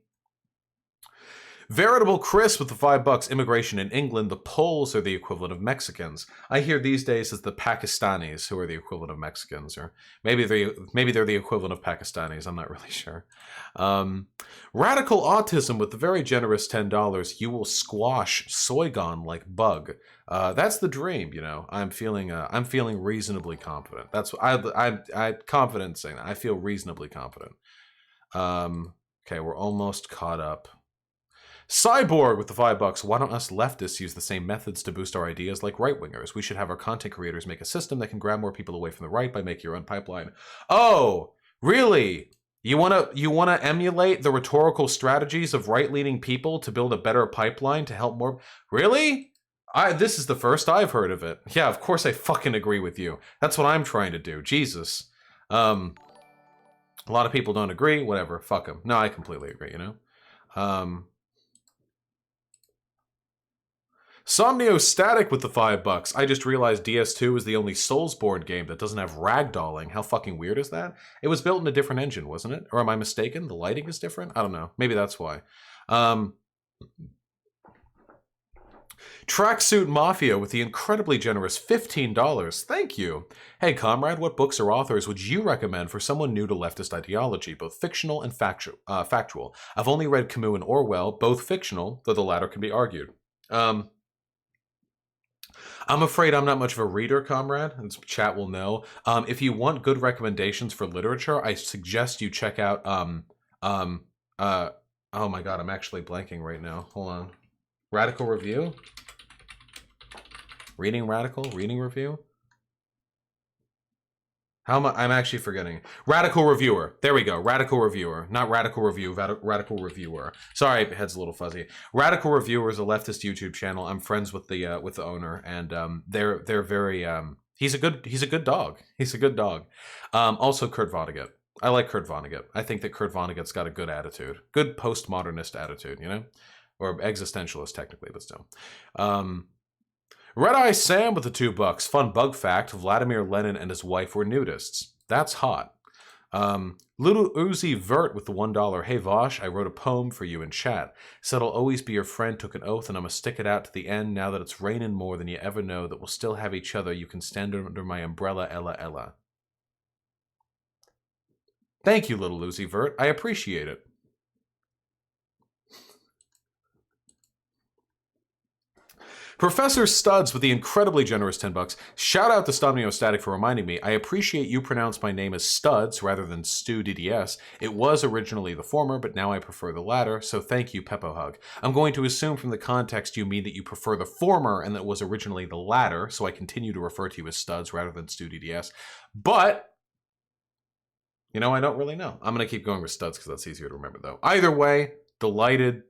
Veritable Chris with the $5. Immigration in England. The Poles are the equivalent of Mexicans. I hear these days it's the Pakistanis who are the equivalent of Mexicans, or maybe they're the equivalent of Pakistanis. I'm not really sure. Radical Autism with the very generous $10. You will squash Soygon like bug. That's the dream, you know. I'm feeling reasonably confident. That's what I'm confident saying that. I feel reasonably confident. Okay, we're almost caught up. Cyborg with the $5. Why don't us leftists use the same methods to boost our ideas like right-wingers? We should have our content creators make a system that can grab more people away from the right by making your own pipeline. Oh, really? You wanna emulate the rhetorical strategies of right-leaning people to build a better pipeline to help more? Really? This is the first I've heard of it. Yeah, of course I fucking agree with you. That's what I'm trying to do. Jesus. A lot of people don't agree. Whatever. Fuck them. No, I completely agree, you know? Somnio Static with the $5. I just realized DS2 is the only Soulsborne game that doesn't have ragdolling. How fucking weird is that? It was built in a different engine, wasn't it? Or am I mistaken? The lighting is different? I don't know. Maybe that's why. Tracksuit Mafia with the incredibly generous $15. Thank you. Hey, comrade, what books or authors would you recommend for someone new to leftist ideology, both fictional and factual? I've only read Camus and Orwell, both fictional, though the latter can be argued. I'm afraid I'm not much of a reader, comrade, and chat will know. If you want good recommendations for literature, I suggest you check out, oh my god, I'm actually blanking right now. Hold on. Radical Review? Reading Radical? Reading Review? How am I? I'm actually forgetting. Radical Reviewer. There we go. Radical Reviewer. Not Radical Review. Radical Reviewer. Sorry, head's a little fuzzy. Radical Reviewer is a leftist YouTube channel. I'm friends with the owner, and they're very he's a good dog. He's a good dog. Also Kurt Vonnegut. I like Kurt Vonnegut. I think that Kurt Vonnegut's got a good attitude, good postmodernist attitude, you know, or existentialist technically, but still. Red Eye Sam with the $2. Fun bug fact: Vladimir Lenin and his wife were nudists. That's hot. Little Uzi Vert with the $1. Hey Vaush, I wrote a poem for you in chat. Said I'll always be your friend, took an oath, and I'ma stick it out to the end. Now that it's raining more than you ever know, that we'll still have each other. You can stand under my umbrella, Ella Ella. Thank you, Little Uzi Vert. I appreciate it. Professor Studs with the incredibly generous $10. Shout out to Stomneostatic for reminding me. I appreciate you pronounce my name as Studs rather than Stu DDS. It was originally the former, but now I prefer the latter, so thank you, Peppo Hug. I'm going to assume from the context you mean that you prefer the former and that it was originally the latter, so I continue to refer to you as Studs rather than Stu DDS. But, you know, I don't really know. I'm going to keep going with Studs because that's easier to remember, though. Either way, delighted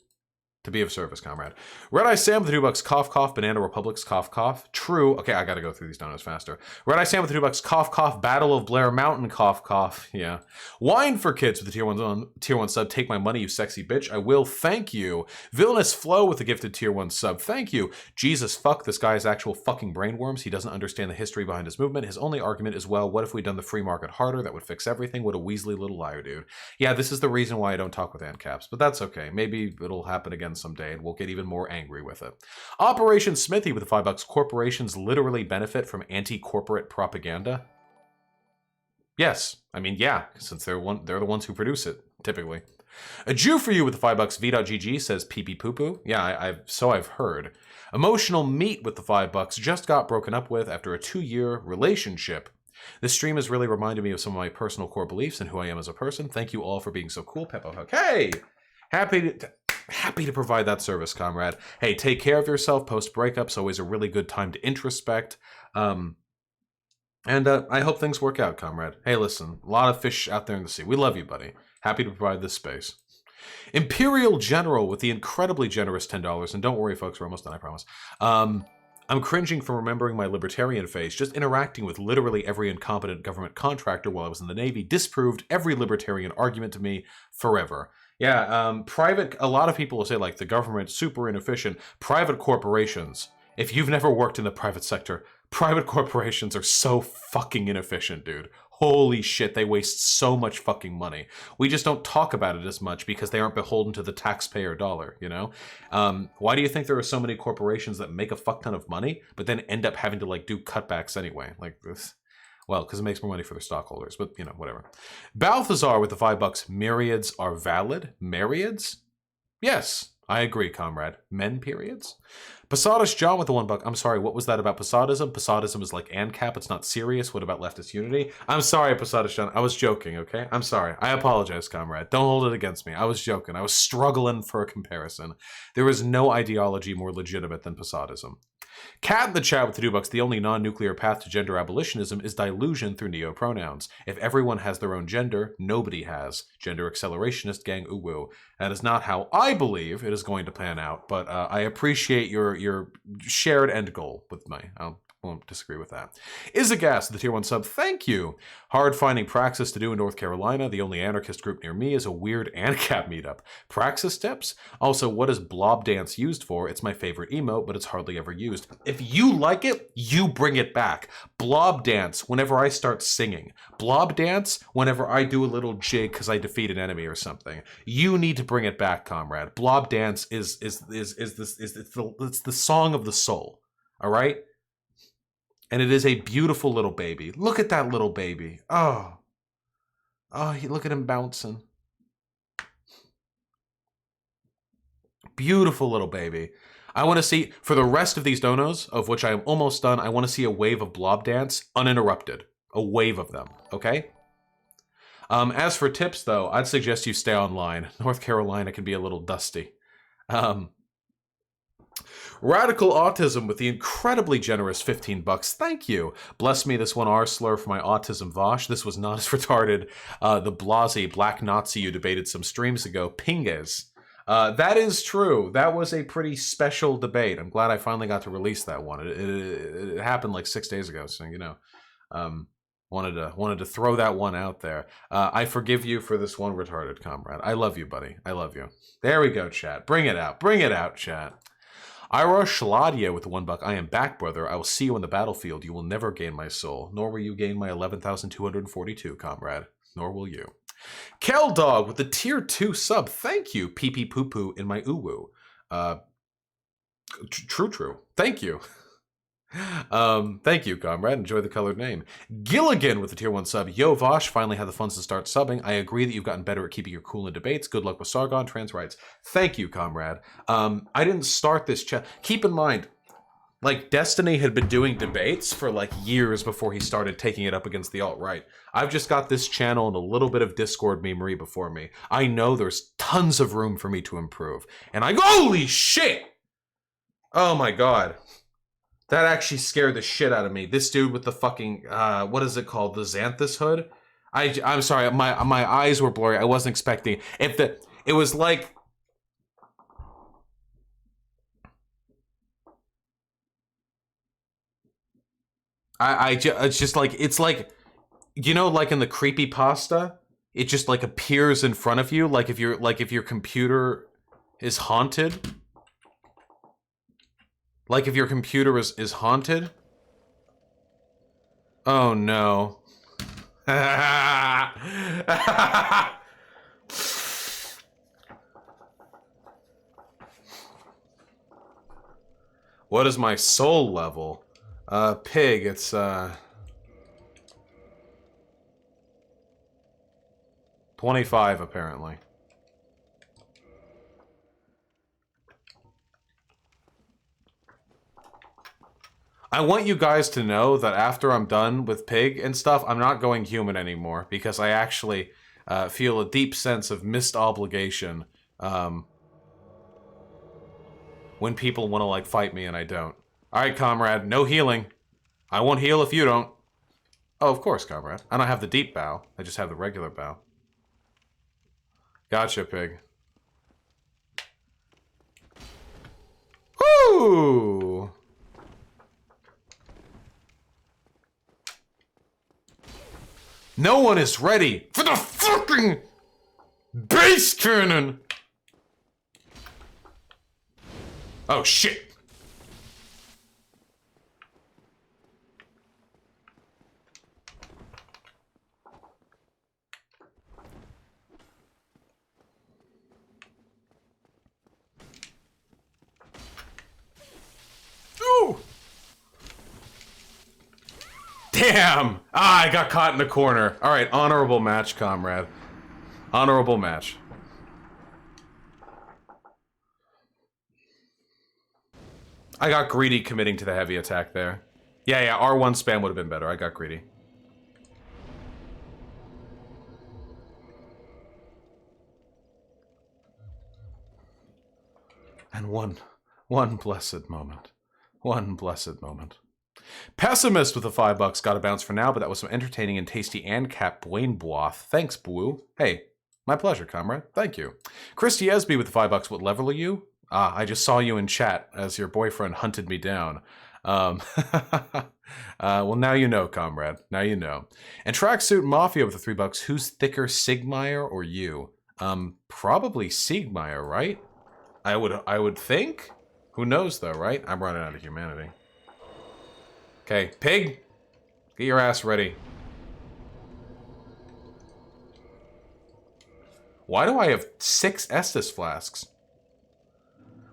to be of service, comrade. Red Eye Sam with the $2. Cough, cough. Banana Republics. Cough, cough. True. Okay, I gotta go through these donuts faster. Red Eye Sam with the $2. Cough, cough. Battle of Blair Mountain. Cough, cough. Yeah. Wine for Kids with the tier 1 sub. Take my money, you sexy bitch. I will. Thank you. Villainous Flow with the gifted tier 1 sub. Thank you. Jesus, fuck. This guy is actual fucking brainworms. He doesn't understand the history behind his movement. His only argument is, well, what if we'd done the free market harder? That would fix everything. What a Weasley little liar, dude. Yeah, this is the reason why I don't talk with ANCAPs, but that's okay. Maybe it'll happen again someday and we'll get even more angry with it. Operation Smithy with the $5. Corporations literally benefit from anti-corporate propaganda. Yes, I mean, yeah, since they're the ones who produce it, typically. A Jew for you with the $5. V.GG says pee pee poo poo. Yeah, I've heard. Emotional Meat with the $5. Just got broken up with after a 2-year relationship. This stream has really reminded me of some of my personal core beliefs and who I am as a person. Thank you all for being so cool, Peppo Hug. Hey, happy to provide that service, comrade. Hey, take care of yourself post-breakup's always a really good time to introspect. And I hope things work out, comrade. Hey, listen, a lot of fish out there in the sea. We love you, buddy. Happy to provide this space. Imperial General with the incredibly generous $10. And don't worry, folks, we're almost done, I promise. I'm cringing from remembering my libertarian phase. Just interacting with literally every incompetent government contractor while I was in the Navy disproved every libertarian argument to me forever. Yeah, a lot of people will say, like, the government's super inefficient. Private corporations, if you've never worked in the private sector, private corporations are so fucking inefficient, dude. Holy shit, they waste so much fucking money. We just don't talk about it as much because they aren't beholden to the taxpayer dollar, you know? Why do you think there are so many corporations that make a fuck ton of money, but then end up having to, like, do cutbacks anyway? Like this. Well, because it makes more money for their stockholders, but, you know, whatever. Balthazar with the $5. Myriads are valid? Myriads? Yes, I agree, comrade. Men periods? Posada's John with the $1. I'm sorry, what was that about Posadism? Posadism is like ANCAP, it's not serious. What about leftist unity? I'm sorry, Posada's John. I was joking, okay? I'm sorry. I apologize, comrade. Don't hold it against me. I was joking. I was struggling for a comparison. There is no ideology more legitimate than Posadism. Cat in the chat with the $2. The only non-nuclear path to gender abolitionism is dilution through neo-pronouns. If everyone has their own gender, nobody has. Gender accelerationist gang uwu. That is not how I believe it is going to pan out, but I appreciate your shared end goal with me. I won't disagree with that. Isagas, the tier 1 sub, thank you. Hard finding praxis to do in North Carolina. The only anarchist group near me is a weird ANCAP meetup. Praxis tips? Also, what is blob dance used for? It's my favorite emote, but it's hardly ever used. If you like it, you bring it back. Blob dance whenever I start singing. Blob dance whenever I do a little jig because I defeat an enemy or something. You need to bring it back, comrade. Blob dance is the song of the soul. All right? And it is a beautiful little baby. Look at that little baby. Oh, look at him bouncing. Beautiful little baby. I want to see, for the rest of these donos, of which I am almost done, I want to see a wave of blob dance uninterrupted. A wave of them, okay? As for tips, though, I'd suggest you stay online. North Carolina can be a little dusty. Radical Autism with the incredibly generous 15 bucks. Thank you. Bless me this one R slur for my autism Vaush. This was not as retarded. The Blasi Black Nazi you debated some streams ago. Pinges. That is true. That was a pretty special debate. I'm glad I finally got to release that one. It happened like 6 days ago, so you know. Wanted to throw that one out there. I forgive you for this one retarded comrade. I love you, buddy. I love you. There we go, chat. Bring it out. Bring it out, chat. Ira Shladia with the $1. I am back, brother. I will see you on the battlefield. You will never gain my soul, nor will you gain my 11,242, comrade. Nor will you. Kel Dog with the tier 2 sub. Thank you. Pee pee poo poo in my uwu. True. Thank you. Thank you, comrade. Enjoy the colored name. Gilligan with the tier 1 sub. Yo, Vaush, finally had the funds to start subbing. I agree that you've gotten better at keeping your cool in debates. Good luck with Sargon, trans rights. Thank you, comrade. I didn't start this chat. Keep in mind, like, Destiny had been doing debates for, like, years before he started taking it up against the alt-right. I've just got this channel and a little bit of Discord memery before me. I know there's tons of room for me to improve. And holy shit! Oh my god. That actually scared the shit out of me. This dude with the fucking, what is it called? The Xanthus hood? I'm sorry, my eyes were blurry. I wasn't expecting it. It was like... it's just like, it's like, you know, like in the creepypasta, it just like appears in front of you, like if your computer is haunted. Like if your computer is haunted? Oh no. What is my soul level? Pig, it's 25 apparently. I want you guys to know that after I'm done with Pig and stuff, I'm not going human anymore because I actually feel a deep sense of missed obligation when people want to, like, fight me and I don't. Alright, comrade, no healing. I won't heal if you don't. Oh, of course, comrade. I don't have the deep bow. I just have the regular bow. Gotcha, Pig. Woo! No one is ready for the fucking base cannon! Oh, shit. Ooh! Damn! Ah, I got caught in the corner. Alright, honorable match, comrade. Honorable match. I got greedy committing to the heavy attack there. Yeah, R1 spam would have been better. I got greedy. And one blessed moment. One blessed moment. Pessimist with the $5 got a bounce for now, but that was some entertaining and tasty ANCAP Blaine Boith. Thanks, Boo. Hey, my pleasure, comrade. Thank you. Christy Esby with the $5. What level are you? I just saw you in chat as your boyfriend hunted me down. Well, now you know, comrade. Now you know. And Tracksuit Mafia with the $3. Who's thicker, Sigmeyer or you? Probably Sigmeyer, right? I would think. Who knows though, right? I'm running out of humanity. Okay, Pig, get your ass ready. Why do I have 6 Estus flasks?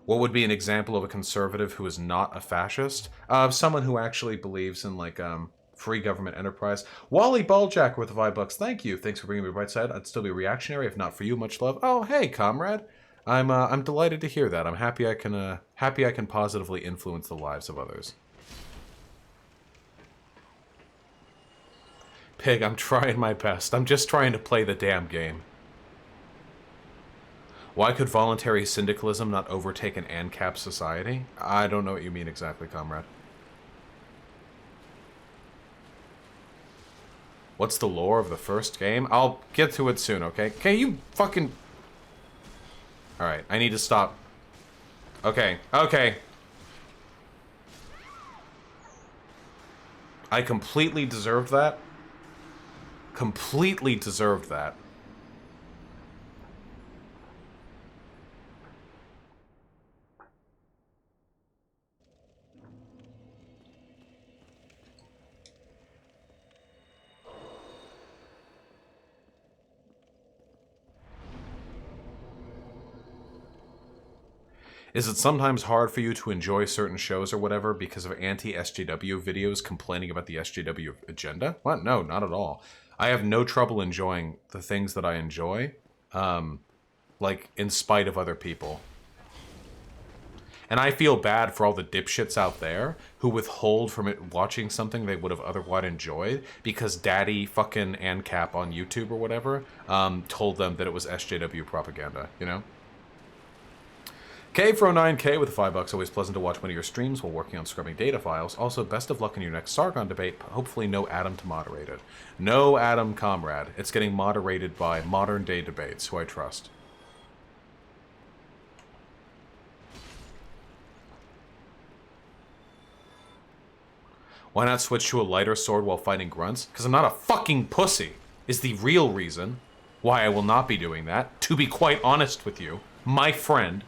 What would be an example of a conservative who is not a fascist? Someone who actually believes in, like, free government enterprise. Wally Balljack with the $5. Thank you. Thanks for bringing me the bright side. I'd still be reactionary if not for you. Much love. Oh, hey, comrade. I'm delighted to hear that. I'm happy I can positively influence the lives of others. Pig, I'm trying my best. I'm just trying to play the damn game. Why could voluntary syndicalism not overtake an ANCAP society? I don't know what you mean exactly, comrade. What's the lore of the first game? I'll get to it soon, okay? Okay, you fucking... Alright, I need to stop. Okay, okay. I completely deserved that. Completely deserved that. Is it sometimes hard for you to enjoy certain shows or whatever because of anti-SJW videos complaining about the SJW agenda? What? No, not at all. I have no trouble enjoying the things that I enjoy, like, in spite of other people. And I feel bad for all the dipshits out there who withhold from it watching something they would have otherwise enjoyed because daddy fucking ANCAP on YouTube or whatever told them that it was SJW propaganda, you know? K for 09K with $5. Always pleasant to watch one of your streams while working on scrubbing data files. Also, best of luck in your next Sargon debate. Hopefully no Adam to moderate it. No Adam, comrade. It's getting moderated by modern day debates, who I trust. Why not switch to a lighter sword while fighting grunts? Because I'm not a fucking pussy, is the real reason why I will not be doing that. To be quite honest with you, my friend.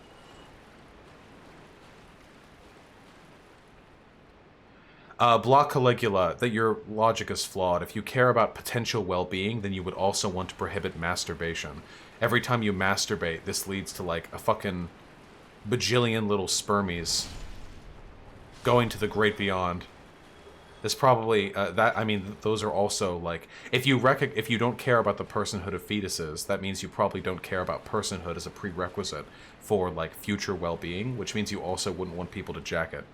Block Caligula, that your logic is flawed. If you care about potential well-being, then you would also want to prohibit masturbation. Every time you masturbate, this leads to, like, a fucking bajillion little spermies going to the great beyond. This probably, I mean, those are also, like, if you don't care about the personhood of fetuses, that means you probably don't care about personhood as a prerequisite for, like, future well-being, which means you also wouldn't want people to jack it.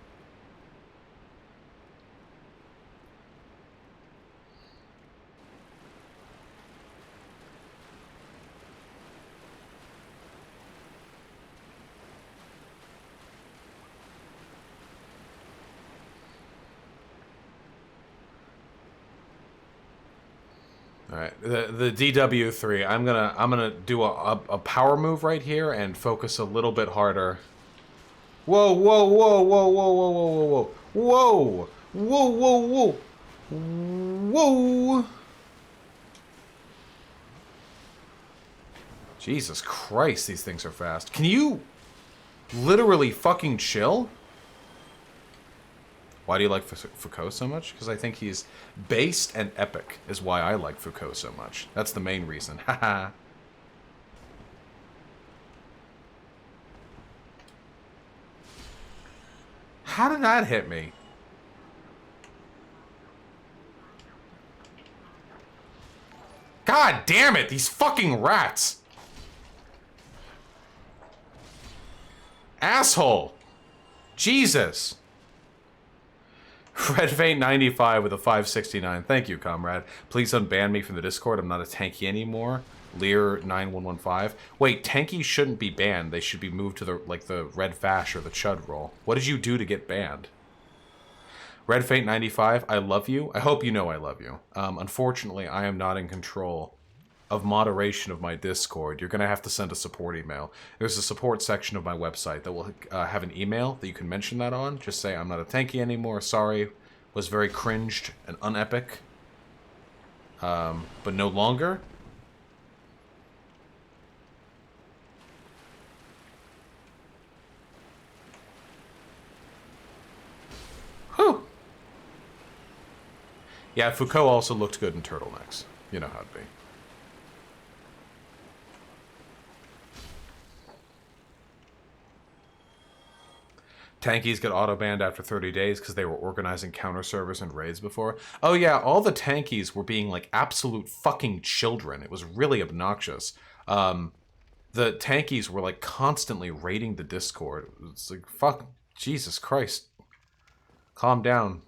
All right, the DW3. I'm gonna do a power move right here and focus a little bit harder. Whoa, whoa, whoa, whoa, whoa, whoa, whoa, whoa, whoa, whoa, whoa, whoa, whoa. Jesus Christ, these things are fast. Can you literally fucking chill? Why do you like Foucault so much? Because I think he's based and epic is why I like Foucault so much. That's the main reason. Haha. How did that hit me? God damn it, these fucking rats. Asshole. Jesus. Red Fate 95 with a 569. Thank you, comrade. Please unban me from the Discord. I'm not a tanky anymore. Lear 9115. Wait, tanky shouldn't be banned. They should be moved to the Red Fash or the Chud role. What did you do to get banned? Red Fate 95, I love you. I hope you know I love you. Unfortunately, I am not in control of moderation of my Discord. You're going to have to send a support email. There's a support section of my website that will have an email that you can mention that on. Just say, I'm not a tanky anymore, sorry, was very cringed and unepic, but no longer. Whew. Yeah, Foucault also looked good in turtlenecks. You know how it'd be. Tankies get auto-banned after 30 days because they were organizing counter servers and raids before. Oh yeah, all the tankies were being like absolute fucking children. It was really obnoxious. The tankies were like constantly raiding the Discord. It's like, fuck, Jesus Christ. Calm down.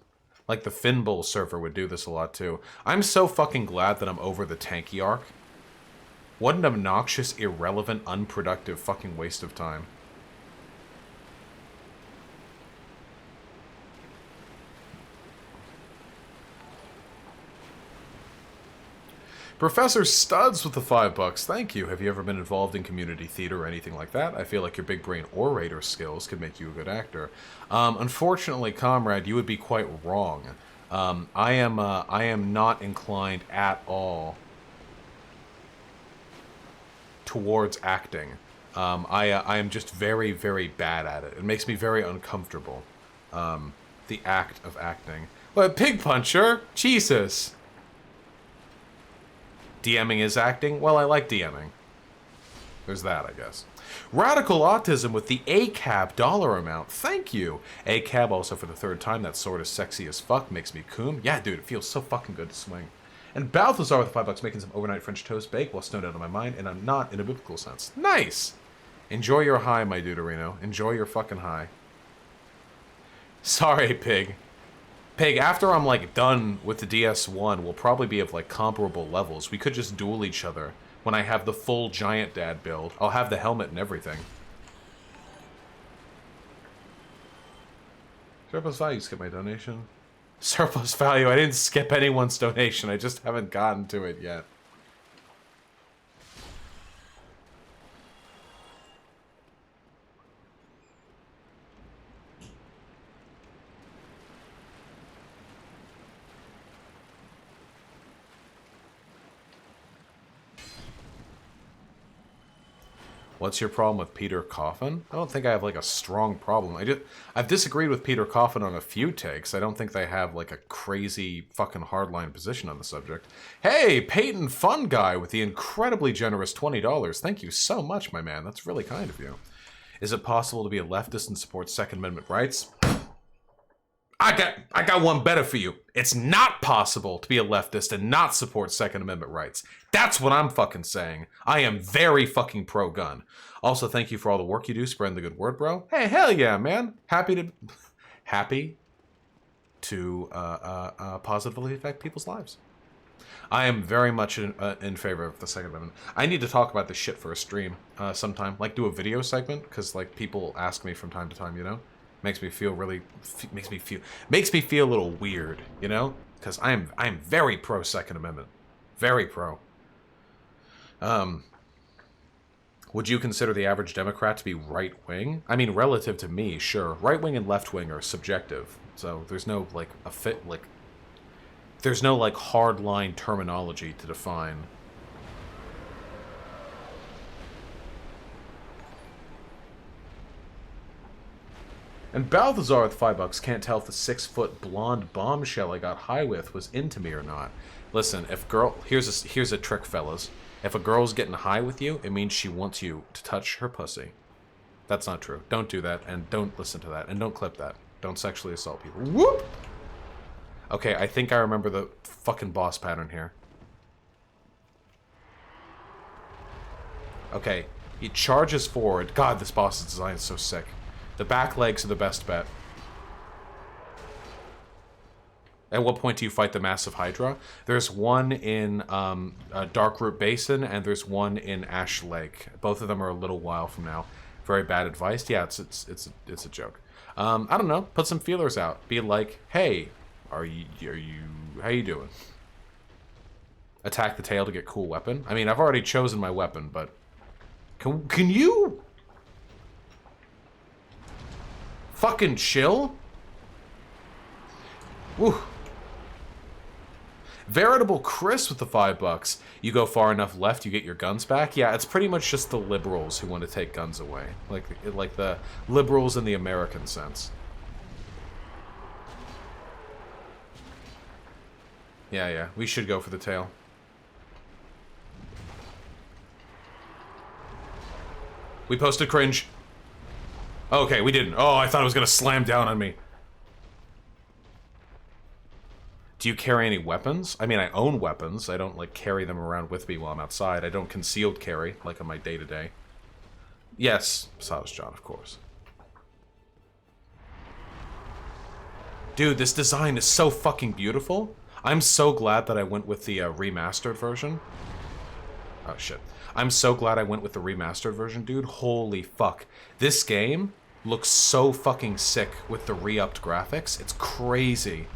Like the Finbull server would do this a lot too. I'm so fucking glad that I'm over the tanky arc. What an obnoxious, irrelevant, unproductive fucking waste of time. Professor Studs with the $5. Thank you. Have you ever been involved in community theater or anything like that? I feel like your big brain orator skills could make you a good actor. Unfortunately, comrade, you would be quite wrong. I am not inclined at all towards acting. I am just very, very bad at it. It makes me very uncomfortable. The act of acting. But Pig Puncher? Jesus. DMing is acting? Well, I like DMing. There's that, I guess. Radical Autism with the ACAB dollar amount. Thank you. ACAB also for the third time. That sword is sexy as fuck. Makes me coom. Yeah, dude, it feels so fucking good to swing. And Balthazar with the $5 making some overnight French toast bake while stoned out of my mind, and I'm not in a biblical sense. Nice! Enjoy your high, my duderino. Enjoy your fucking high. Sorry, Pig. Pig, after I'm, like, done with the DS1, we'll probably be of, like, comparable levels. We could just duel each other when I have the full Giant Dad build. I'll have the helmet and everything. Surplus value, skip my donation. Surplus value, I didn't skip anyone's donation. I just haven't gotten to it yet. What's your problem with Peter Coffin? I don't think I have, like, a strong problem. I've disagreed with Peter Coffin on a few takes. I don't think they have, like, a crazy fucking hardline position on the subject. Hey, Peyton Fun Guy with the incredibly generous $20. Thank you so much, my man. That's really kind of you. Is it possible to be a leftist and support Second Amendment rights? I got one better for you. It's not possible to be a leftist and not support Second Amendment rights. That's what I'm fucking saying. I am very fucking pro-gun. Also, thank you for all the work you do spreading the good word, bro. Hey, hell yeah, man. Happy to positively affect people's lives. I am very much in favor of the Second Amendment. I need to talk about this shit for a stream sometime. Like, do a video segment, because, like, people ask me from time to time, you know? Makes me feel really, makes me feel a little weird, you know? Because I'm very pro Second Amendment. Very pro. Would you consider the average Democrat to be right-wing? I mean, relative to me, sure. Right-wing and left-wing are subjective. So there's no, like, there's no, like, hard-line terminology to define. And Balthazar with $5 can't tell if the 6-foot blonde bombshell I got high with was into me or not. Listen, if girl, here's a trick, fellas. If a girl's getting high with you, it means she wants you to touch her pussy. That's not true. Don't do that, and don't listen to that, and don't clip that. Don't sexually assault people. Whoop! Okay, I think I remember the fucking boss pattern here. Okay, he charges forward. God, this boss's design is so sick. The back legs are the best bet. At what point do you fight the massive Hydra? There's one in Darkroot Basin, and there's one in Ash Lake. Both of them are a little while from now. Very bad advice. Yeah, it's a joke. I don't know. Put some feelers out. Be like, hey, how you doing? Attack the tail to get cool weapon. I mean, I've already chosen my weapon, but can you fucking chill? Woo. Veritable Chris with the $5. You go far enough left, you get your guns back. Yeah, it's pretty much just the liberals who want to take guns away, like the liberals in the American sense. Yeah, we should go for the tail. We posted cringe. Okay, we didn't. Oh, I thought it was gonna slam down on me. Do you carry any weapons? I mean, I own weapons. I don't, like, carry them around with me while I'm outside. I don't concealed carry, like on my day-to-day. Yes, Saj John, of course. Dude, this design is so fucking beautiful. I'm so glad that I went with the remastered version. Oh, shit. I'm so glad I went with the remastered version, dude. Holy fuck. This game looks so fucking sick with the re-upped graphics. It's crazy.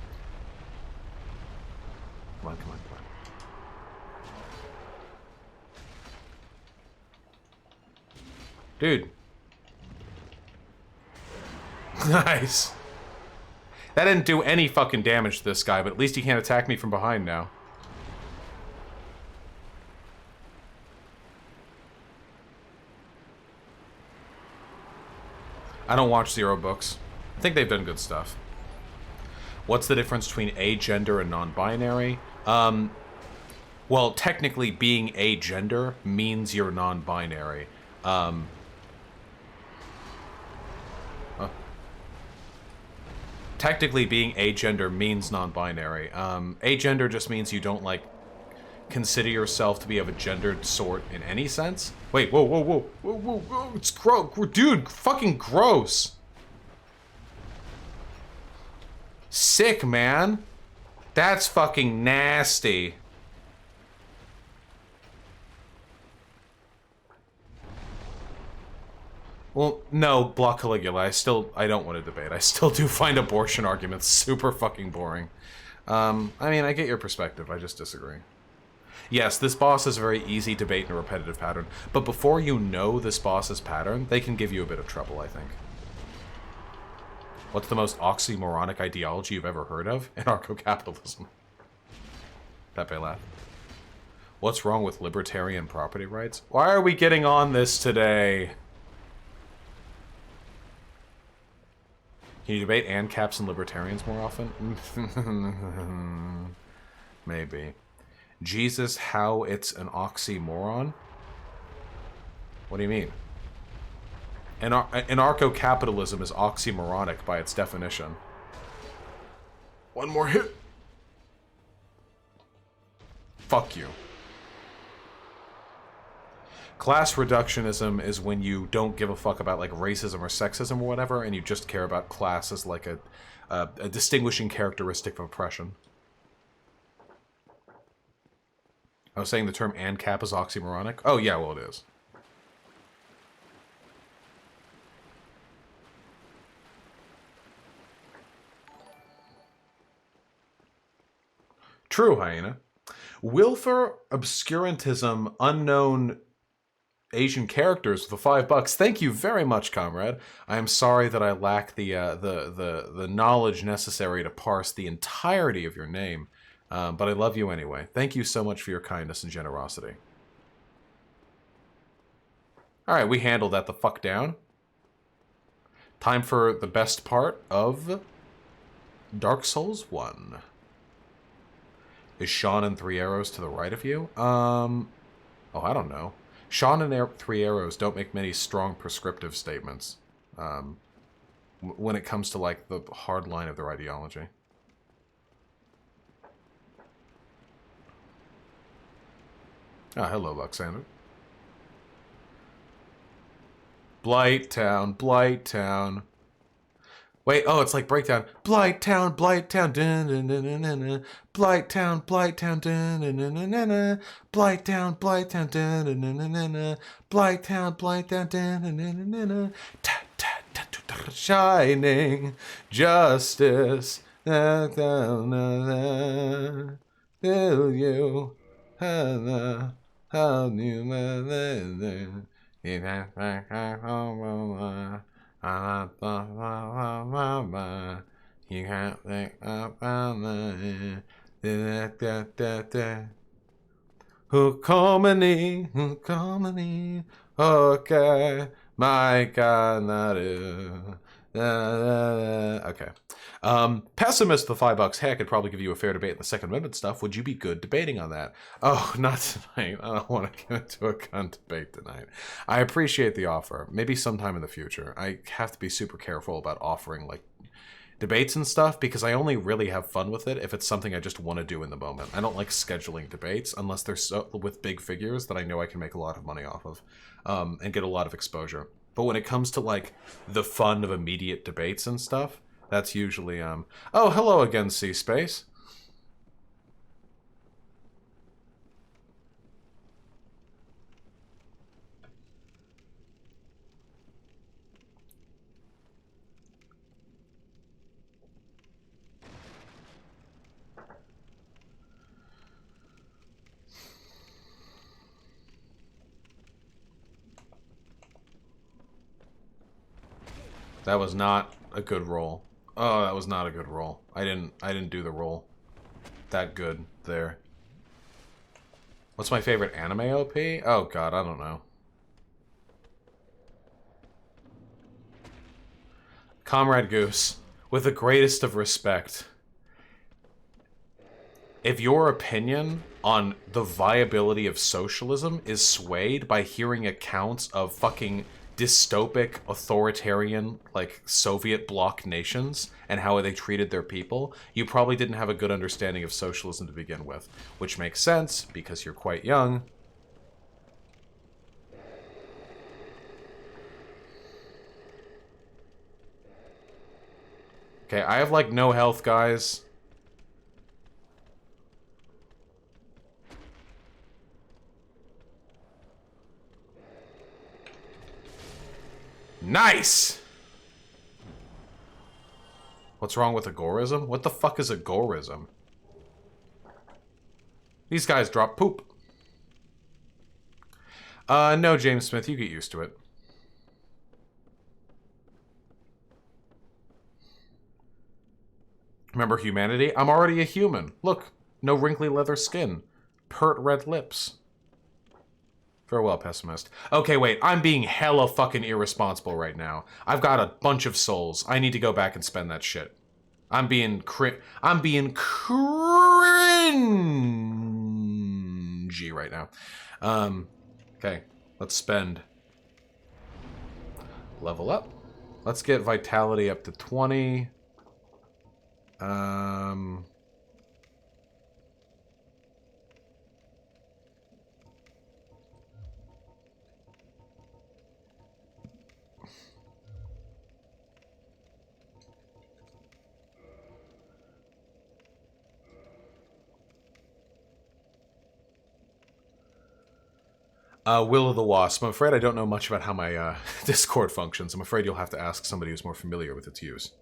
Come on, come on, come on. Dude. Nice. That didn't do any fucking damage to this guy, but at least he can't attack me from behind now. I don't watch Zero Books. I think they've done good stuff. What's the difference between agender and non-binary? Well, technically being agender means you're non-binary. Technically being agender means non-binary. Agender just means you don't, like, consider yourself to be of a gendered sort in any sense. Wait, whoa, whoa, whoa, whoa, whoa, whoa, it's gross, dude, fucking gross. Sick, man. That's fucking nasty. Well, no, block Caligula. I don't want to debate. I still do find abortion arguments super fucking boring. I mean, I get your perspective. I just disagree. Yes, this boss is a very easy debate and a repetitive pattern, but before you know this boss's pattern, they can give you a bit of trouble, I think. What's the most oxymoronic ideology you've ever heard of? Anarcho-capitalism. Pepe laugh. What's wrong with libertarian property rights? Why are we getting on this today? Can you debate ANCAPs and libertarians more often? Maybe. Jesus, how it's an oxymoron? What do you mean? Anarcho-capitalism is oxymoronic by its definition. One more hit. Fuck you. Class reductionism is when you don't give a fuck about, like, racism or sexism or whatever, and you just care about class as, like, a distinguishing characteristic of oppression. I was saying the term ANCAP is oxymoronic? Oh, yeah, well, it is. True, Hyena. Wilfer obscurantism unknown Asian characters for $5. Thank you very much, comrade. I am sorry that I lack the knowledge necessary to parse the entirety of your name, but I love you anyway. Thank you so much for your kindness and generosity. All right, we handled that the fuck down. Time for the best part of Dark Souls 1. Is Sean and Three Arrows to the right of you? Oh, I don't know. Sean and Three Arrows don't make many strong prescriptive statements when it comes to, like, the hard line of their ideology. Ah, hello, Luxander. Blighttown, Blighttown. Wait, oh, it's like breakdown. Blighttown, Blighttown, dun dun dun dun dun dun. Blighttown, Blighttown, dun dun dun dun dun dun. Blighttown, Blighttown, dun dun dun dun dun dun. Blighttown, Blighttown, dun dun dun dun dun. Ta ta ta ta. Shining justice. Da da da da. Will you? How you? You can't think about me. Who call me, okay, my God, not you. Okay. Pessimist the $5. Hey, I could probably give you a fair debate in the Second Amendment stuff. Would you be good debating on that? Oh, not tonight. I don't want to get into a gun debate tonight. I appreciate the offer. Maybe sometime in the future. I have to be super careful about offering, like, debates and stuff because I only really have fun with it if it's something I just want to do in the moment. I don't like scheduling debates unless they're with big figures that I know I can make a lot of money off of and get a lot of exposure. But when it comes to, like, the fun of immediate debates and stuff, that's usually, oh, hello again, C-Space. That was not a good roll. Oh, that was not a good roll. I didn't do the roll that good there. What's my favorite anime OP? Oh god, I don't know. Comrade Goose, with the greatest of respect, if your opinion on the viability of socialism is swayed by hearing accounts of fucking dystopic, authoritarian, like, Soviet bloc nations and how they treated their people, you probably didn't have a good understanding of socialism to begin with. Which makes sense, because you're quite young. Okay, I have, like, no health, guys. Nice! What's wrong with agorism? What the fuck is agorism? These guys drop poop. No, James Smith, you get used to it. Remember humanity? I'm already a human. Look, no wrinkly leather skin. Pert red lips. Farewell, pessimist. Okay, wait, I'm being hella fucking irresponsible right now. I've got a bunch of souls. I need to go back and spend that shit. I'm being cringy right now. Okay, let's spend. Level up. Let's get vitality up to 20. Will of the Wasp. I'm afraid I don't know much about how my Discord functions. I'm afraid you'll have to ask somebody who's more familiar with its use.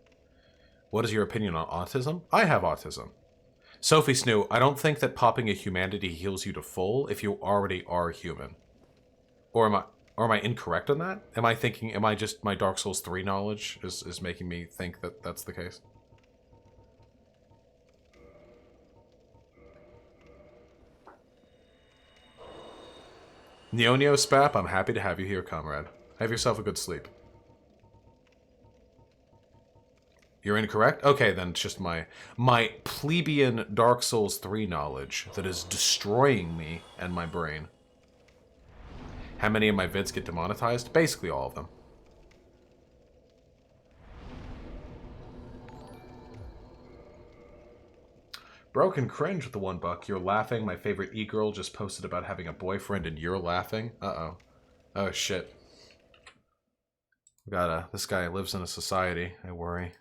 What is your opinion on autism? I have autism. Sophie Snoo, I don't think that popping a humanity heals you to full if you already are human. Or am I incorrect on that? Am I just, my Dark Souls 3 knowledge is making me think that that's the case? Neoneo Spap, I'm happy to have you here, comrade. Have yourself a good sleep. You're incorrect? Okay, then it's just my plebeian Dark Souls 3 knowledge that is destroying me and my brain. How many of my vids get demonetized? Basically all of them. Broken cringe with the $1. You're laughing. My favorite e-girl just posted about having a boyfriend and you're laughing. Uh-oh. Oh, shit. This guy lives in a society. I worry.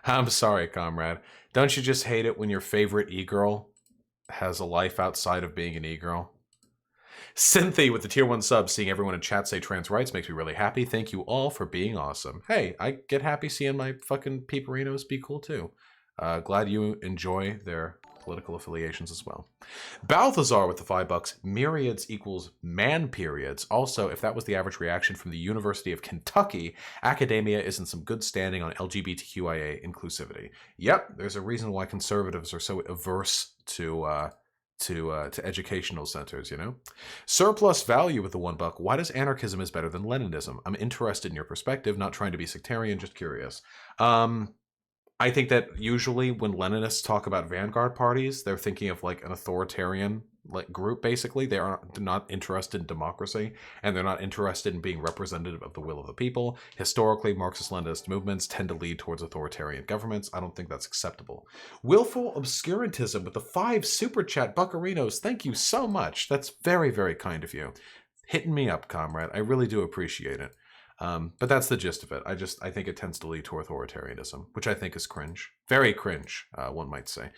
I'm sorry, comrade. Don't you just hate it when your favorite e-girl has a life outside of being an e-girl? Cynthia with the tier 1 sub, seeing everyone in chat say trans rights makes me really happy. Thank you all for being awesome. Hey, I get happy seeing my fucking peeperinos be cool too. Glad you enjoy their political affiliations as well. Balthazar with the $5. Myriads equals man periods. Also, if that was the average reaction from the University of Kentucky, academia is in some good standing on LGBTQIA inclusivity. Yep, there's a reason why conservatives are so averse to educational centers, you know? Surplus value with the $1. Why does anarchism is better than Leninism? I'm interested in your perspective, not trying to be sectarian, just curious. I think that usually when Leninists talk about vanguard parties, they're thinking of like an authoritarian group, basically. They're not interested in democracy, and they're not interested in being representative of the will of the people. Historically, Marxist-Leninist movements tend to lead towards authoritarian governments. I don't think that's acceptable. Willful obscurantism with the 5 super chat buccarinos. Thank you so much. That's very, very kind of you. Hitting me up, comrade. I really do appreciate it. But that's the gist of it. I think it tends to lead to authoritarianism, which I think is cringe. Very cringe, one might say.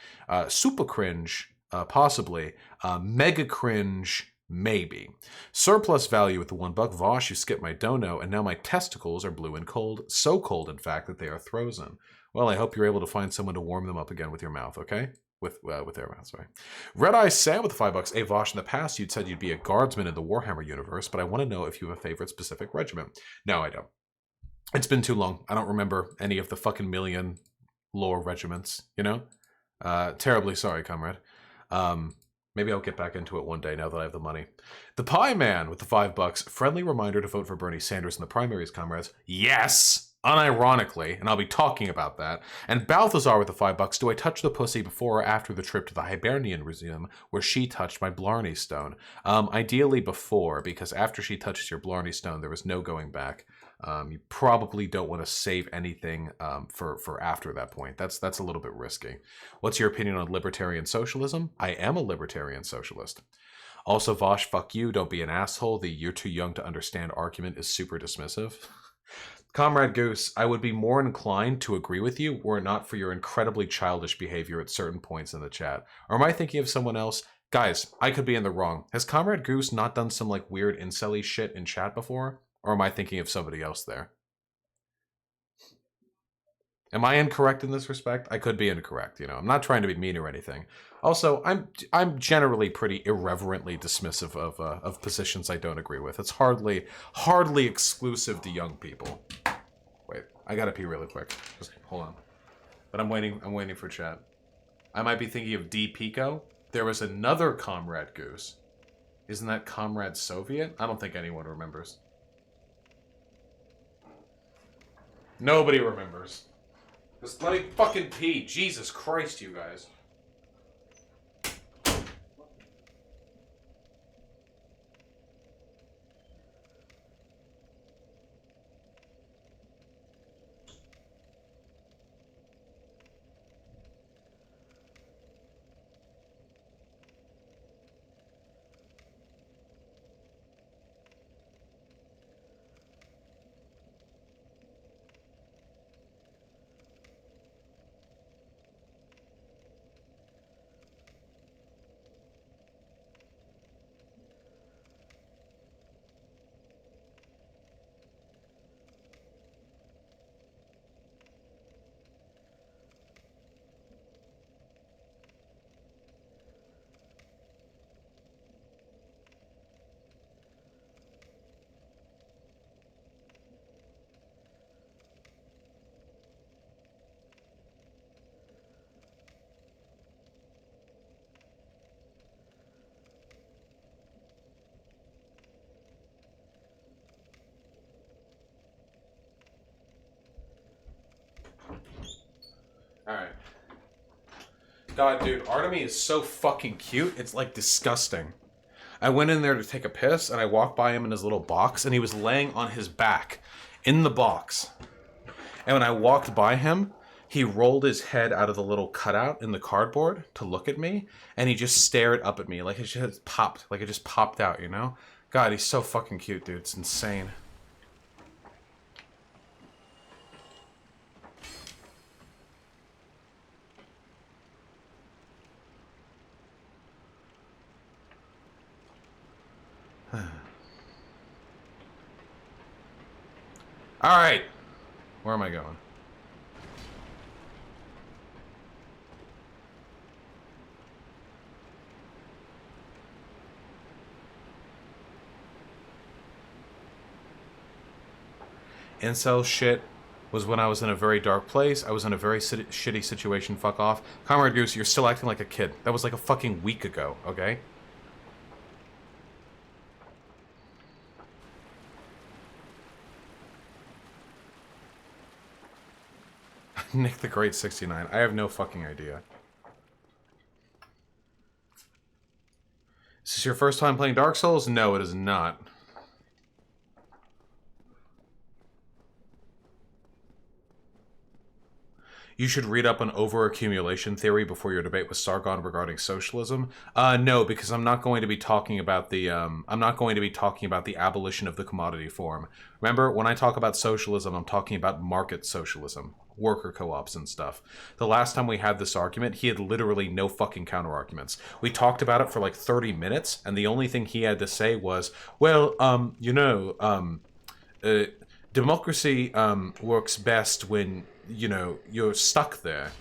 Super cringe, possibly. Mega cringe, maybe. Surplus value with the $1. Vaush, you skipped my dono, and now my testicles are blue and cold. So cold, in fact, that they are frozen. Well, I hope you're able to find someone to warm them up again with your mouth, okay? with their mouth, sorry. Red Eye Sam with the $5. Hey, Vaush, in the past you'd said you'd be a guardsman in the Warhammer universe, but I want to know if you have a favorite specific regiment. No, I don't. It's been too long. I don't remember any of the fucking million lore regiments, you know? Terribly sorry, comrade. Maybe I'll get back into it one day now that I have the money. The Pie Man with the $5. Friendly reminder to vote for Bernie Sanders in the primaries, comrades. Yes! Unironically, and I'll be talking about that. And Balthazar with the $5. Do I touch the pussy before or after the trip to the Hibernian Museum where she touched my Blarney Stone? Ideally before, because after she touches your Blarney Stone, there was no going back. You probably don't want to save anything for after that point. That's a little bit risky. What's your opinion on libertarian socialism? I am a libertarian socialist. Also, Vaush, fuck you. Don't be an asshole. The "you're too young to understand" argument is super dismissive. Comrade Goose, I would be more inclined to agree with you were it not for your incredibly childish behavior at certain points in the chat. Or am I thinking of someone else? Guys, I could be in the wrong. Has Comrade Goose not done some like weird incel-y shit in chat before? Or am I thinking of somebody else there? Am I incorrect in this respect? I could be incorrect, you know. I'm not trying to be mean or anything. Also, I'm generally pretty irreverently dismissive of positions I don't agree with. It's hardly exclusive to young people. Wait, I gotta pee really quick. Just hold on. But I'm waiting for chat. I might be thinking of D. Pico. There was another Comrade Goose. Isn't that Comrade Soviet? I don't think anyone remembers. Nobody remembers. Just let me fucking pee. Jesus Christ, you guys. Alright. God, dude, Artemy is so fucking cute. It's, like, disgusting. I went in there to take a piss, and I walked by him in his little box, and he was laying on his back in the box. And when I walked by him, he rolled his head out of the little cutout in the cardboard to look at me, and he just stared up at me like it just popped. Like it just popped out, you know? God, he's so fucking cute, dude. It's insane. Alright. Where am I going? Incel shit was when I was in a very dark place. I was in a very shitty situation. Fuck off. Comrade Goose, you're still acting like a kid. That was like a fucking week ago, okay? Nick the Great 69. I have no fucking idea. Is this your first time playing Dark Souls? No, it is not. You should read up on overaccumulation theory before your debate with Sargon regarding socialism. No, because I'm not going to be talking about the abolition of the commodity form. Remember, when I talk about socialism, I'm talking about market socialism, worker co-ops and stuff. The last time we had this argument, he had literally no fucking counter arguments. We talked about it for like 30 minutes, and the only thing he had to say was, well, democracy works best when, you know, you're stuck there.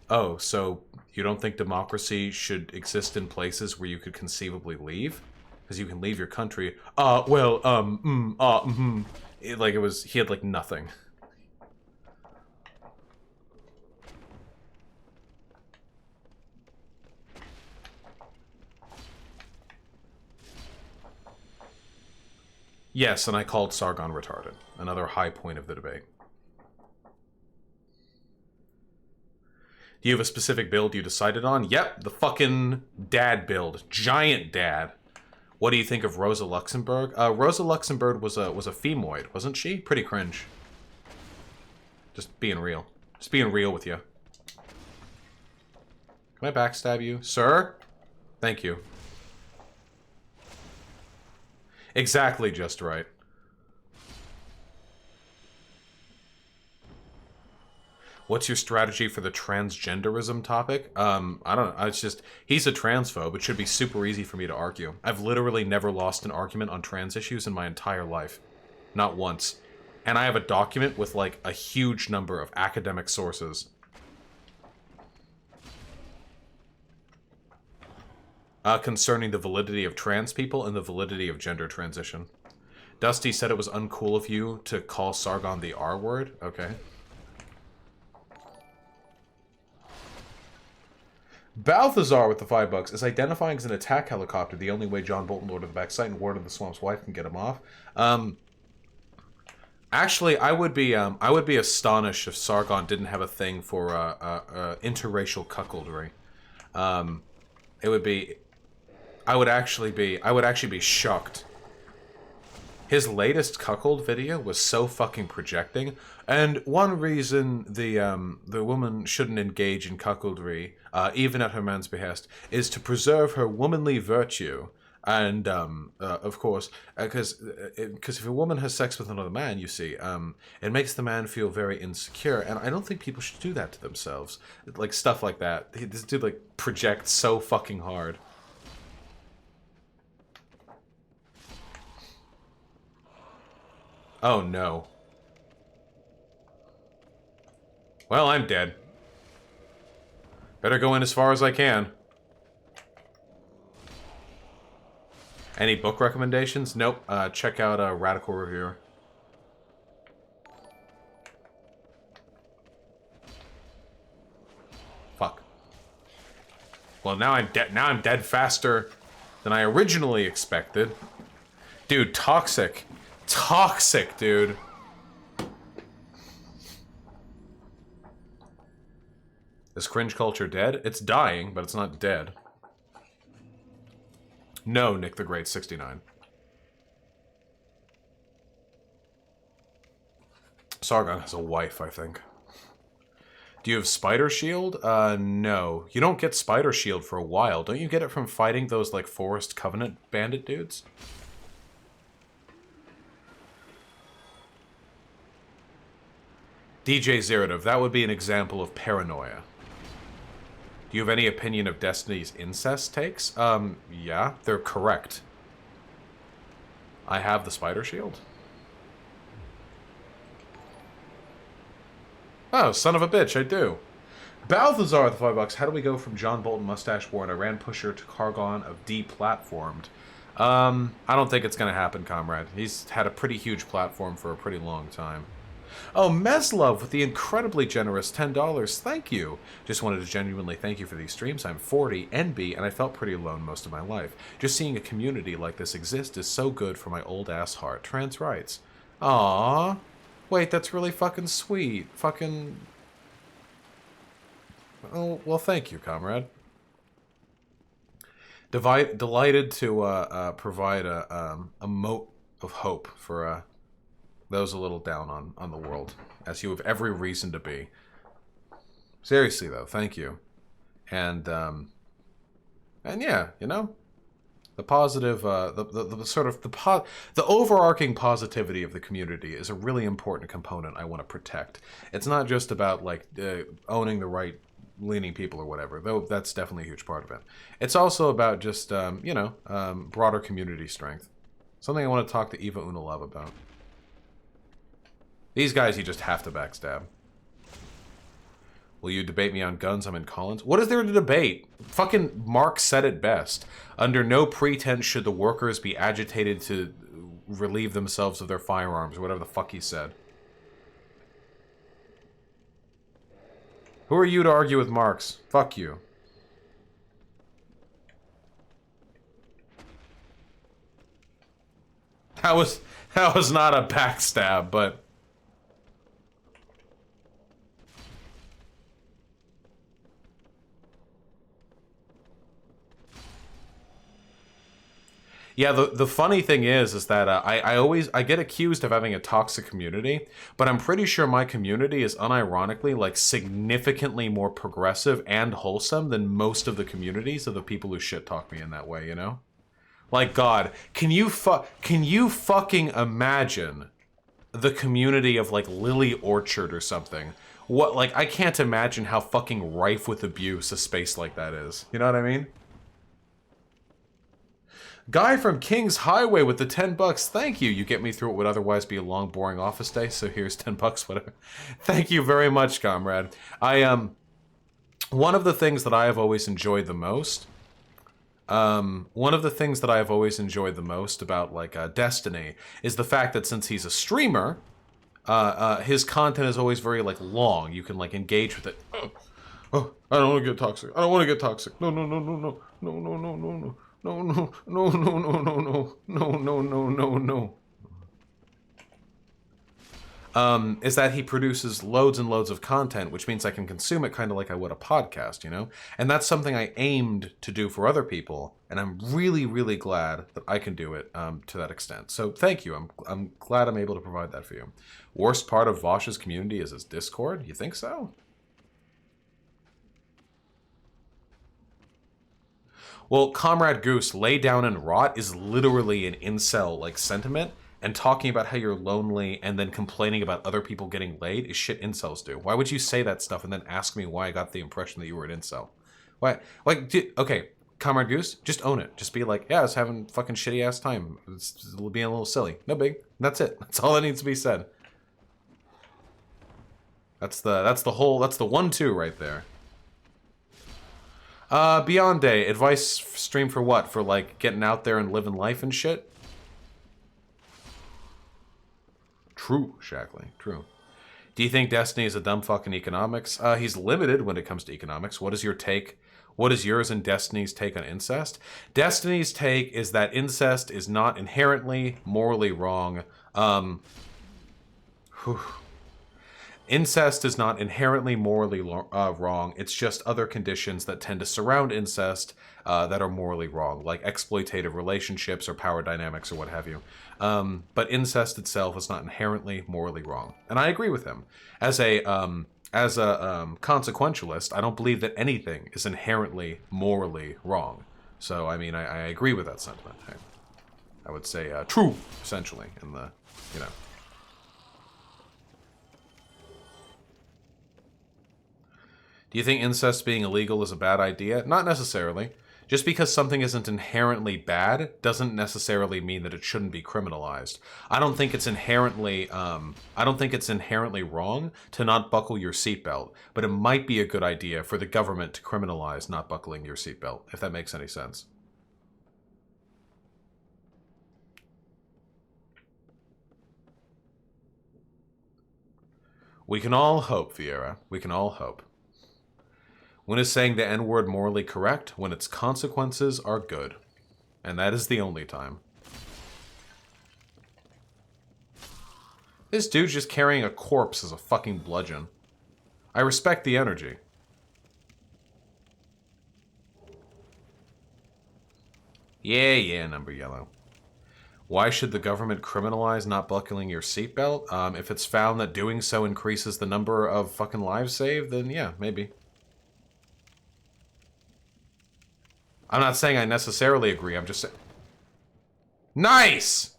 Oh, so You don't think democracy should exist in places where you could conceivably leave? Because you can leave your country. He had like nothing. Yes, and I called Sargon retarded. Another high point of the debate. Do you have a specific build you decided on? Yep, the fucking dad build. Giant dad. What do you think of Rosa Luxemburg? Rosa Luxemburg was a femoid, wasn't she? Pretty cringe. Just being real. Just being real with you. Can I backstab you? Sir? Thank you. Exactly just right. What's your strategy for the transgenderism topic? I don't know. It's just, he's a transphobe. It should be super easy for me to argue. I've literally never lost an argument on trans issues in my entire life. Not once. And I have a document with, like, a huge number of academic sources. Concerning the validity of trans people and the validity of gender transition. Dusty said it was uncool of you to call Sargon the R word. Okay. Balthazar with the $5. Is identifying as an attack helicopter the only way John Bolton, Lord of the Backside, and Ward of the Swamp's wife can get him off? Actually, I would be astonished if Sargon didn't have a thing for interracial cuckoldry. It would be. I would actually be shocked. His latest cuckold video was so fucking projecting, and one reason the woman shouldn't engage in cuckoldry, even at her man's behest, is to preserve her womanly virtue. And of course, because if a woman has sex with another man, you see, it makes the man feel very insecure, and I don't think people should do that to themselves. Like stuff like that. This dude like projects so fucking hard. Oh no. Well, I'm dead. Better go in as far as I can. Any book recommendations? Nope. Check out Radical Reviewer. Fuck. Well, now I'm dead. Now I'm dead faster than I originally expected. Dude, toxic. Toxic, dude. Is cringe culture dead? It's dying, but it's not dead. No, Nick the Great 69. Sargon has a wife, I think. Do you have Spider Shield? No. You don't get Spider Shield for a while. Don't you get it from fighting those, like, Forest Covenant bandit dudes? DJ Zerodov, that would be an example of paranoia. Do you have any opinion of Destiny's incest takes? Yeah, they're correct. I have the Spider Shield. Oh, son of a bitch, I do. Balthazar with the $5. How do we go from John Bolton mustache wore and Iran pusher to Kargon of deplatformed? I don't think it's gonna happen, comrade. He's had a pretty huge platform for a pretty long time. Oh, Meslov with the incredibly generous $10. Thank you. Just wanted to genuinely thank you for these streams. I'm 40, NB, and I felt pretty alone most of my life. Just seeing a community like this exist is so good for my old-ass heart. Trans rights. Aww. Wait, that's really fucking sweet. Fucking... Oh, well, thank you, comrade. Delighted to provide a mote of hope for those a little down on the world, as you have every reason to be. Seriously, though, thank you. And yeah, you know, the positive, the overarching positivity of the community is a really important component I want to protect. It's not just about, like, owning the right-leaning people or whatever, though that's definitely a huge part of it. It's also about just, you know, broader community strength. Something I want to talk to Eva Unalove about. These guys you just have to backstab. Will you debate me on guns? I'm in Collins. What is there to debate? Fucking Marx said it best. Under no pretense should the workers be agitated to relieve themselves of their firearms, or whatever the fuck he said. Who are you to argue with Marx? Fuck you. That was not a backstab, but... Yeah, the funny thing is that I get accused of having a toxic community, but I'm pretty sure my community is unironically like significantly more progressive and wholesome than most of the communities of the people who shit talk me in that way, you know? Like, God, can you fucking imagine the community of like Lily Orchard or something? What, like, I can't imagine how fucking rife with abuse a space like that is. You know what I mean? Guy from King's Highway with the 10 bucks. Thank you. You get me through what would otherwise be a long, boring office day. So here's 10 bucks, whatever. Thank you very much, comrade. One of the things that I have always enjoyed the most, about like Destiny is the fact that since he's a streamer, his content is always very like long. You can like engage with it. Oh, I don't want to get toxic. I don't want to get toxic. No, no, no, no, no, no, no, no, no, no. No, no, no, no, no, no, no, no, no, no, no, no. Is that he produces loads and loads of content, which means I can consume it kind of like I would a podcast, you know? And that's something I aimed to do for other people, and I'm really, really glad that I can do it to that extent. So thank you. I'm glad I'm able to provide that for you. Worst part of Vaush's community is his Discord? You think so? Well, Comrade Goose, lay down and rot is literally an incel-like sentiment, and talking about how you're lonely and then complaining about other people getting laid is shit incels do. Why would you say that stuff and then ask me why I got the impression that you were an incel? Why? Like, okay, Comrade Goose, just own it. Just be like, yeah, I was having fucking shitty-ass time. It's being a little silly. No big. That's it. That's all that needs to be said. That's the 1-2 right there. Beyond Day, advice stream for what? For, like, getting out there and living life and shit? True, Shackley, true. Do you think Destiny is a dumb fuck in economics? He's limited when it comes to economics. What is your take? What is yours and Destiny's take on incest? Destiny's take is that incest is not inherently morally wrong. Incest is not inherently morally wrong. It's just other conditions that tend to surround incest that are morally wrong, like exploitative relationships or power dynamics or what have you. But incest itself is not inherently morally wrong, and I agree with him. As a consequentialist, I don't believe that anything is inherently morally wrong. So I mean, I agree with that sentiment. I would say true, essentially, in the, you know. Do you think incest being illegal is a bad idea? Not necessarily. Just because something isn't inherently bad doesn't necessarily mean that it shouldn't be criminalized. I don't think it's inherently wrong to not buckle your seatbelt, but it might be a good idea for the government to criminalize not buckling your seatbelt, if that makes any sense. We can all hope, Vieira. We can all hope. When is saying the N-word morally correct? When its consequences are good. And that is the only time. This dude's just carrying a corpse as a fucking bludgeon. I respect the energy. Yeah, number yellow. Why should the government criminalize not buckling your seatbelt? If it's found that doing so increases the number of fucking lives saved, then yeah, maybe. I'm not saying I necessarily agree, I'm just saying... Nice!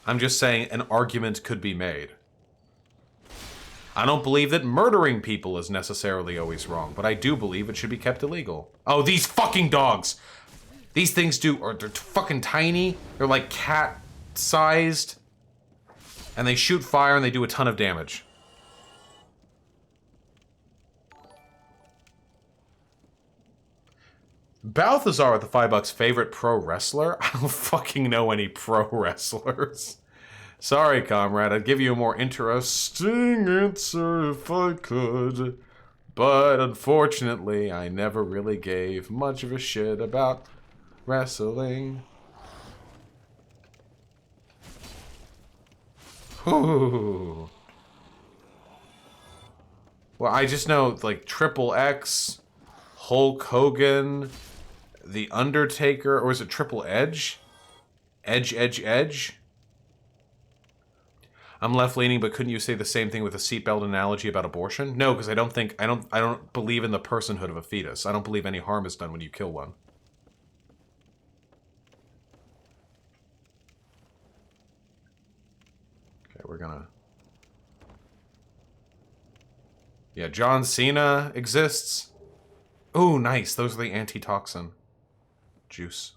I'm just saying an argument could be made. I don't believe that murdering people is necessarily always wrong, but I do believe it should be kept illegal. Oh, these fucking dogs! These things they're fucking tiny, they're like cat-sized, and they shoot fire and they do a ton of damage. Balthazar with the $5. Favorite pro wrestler? I don't fucking know any pro wrestlers. Sorry, comrade. I'd give you a more interesting answer if I could. But unfortunately, I never really gave much of a shit about wrestling. Ooh. Well, I just know, like, Triple X, Hulk Hogan, The Undertaker, or is it Triple Edge? Edge? I'm left-leaning, but couldn't you say the same thing with a seatbelt analogy about abortion? No, because I don't believe in the personhood of a fetus. I don't believe any harm is done when you kill one. Okay, we're gonna... Yeah, John Cena exists. Ooh, nice. Those are the antitoxin juice.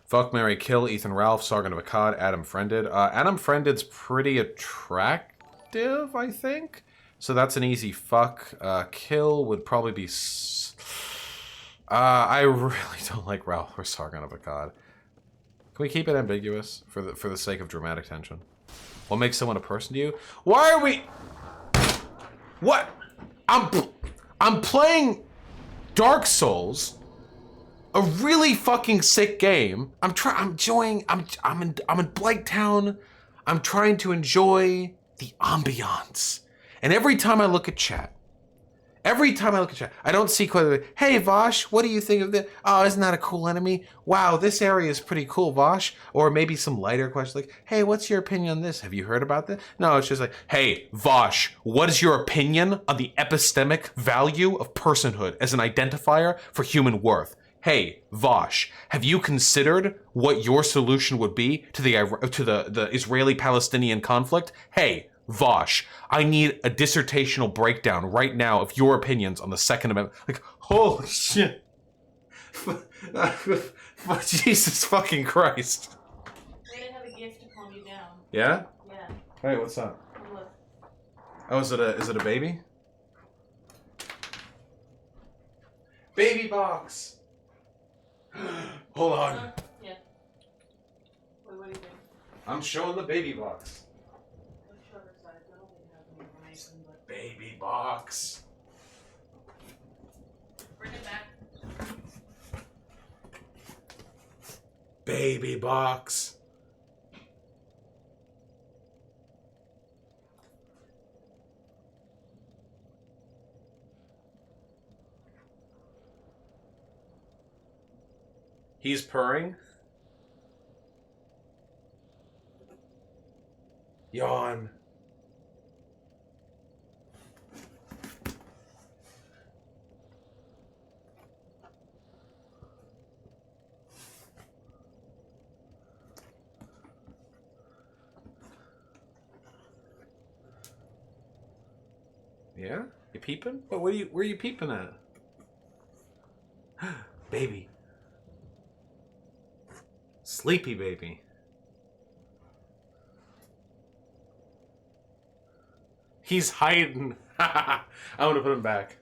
Fuck, marry, kill, Ethan Ralph, Sargon of Akkad, Adam Friended. Adam Friended's pretty attractive, I think. So that's an easy fuck. Kill would probably be... I really don't like Ralph or Sargon of Akkad. Can we keep it ambiguous for the sake of dramatic tension? What makes someone a person to you? Why are we... What? I'm playing Dark Souls, a really fucking sick game. I'm in Blighttown. I'm trying to enjoy the ambiance. And every time I look at chat, I don't see quite hey Vaush, what do you think of this? Oh, isn't that a cool enemy? Wow, this area is pretty cool, Vaush. Or maybe some lighter questions like, hey, what's your opinion on this? Have you heard about this? No, it's just like, hey, Vaush, what is your opinion on the epistemic value of personhood as an identifier for human worth? Hey, Vaush, have you considered what your solution would be to the Israeli-Palestinian conflict? Hey, Vaush, I need a dissertational breakdown right now of your opinions on the Second Amendment. Like, holy shit. Jesus fucking Christ. They didn't have a gift to calm you down. Yeah? Yeah. Hey, what's up? Look. Oh, is it a baby? Baby box. Hold on. Yeah. What do you think? I'm showing the baby box. Let's show her side. I don't think it has any information, but Baby box. bring it back. Baby box. He's purring. Yawn. Yeah? You peeping? What? Where are you peeping at? Baby. Sleepy baby. He's hiding. I want to put him back.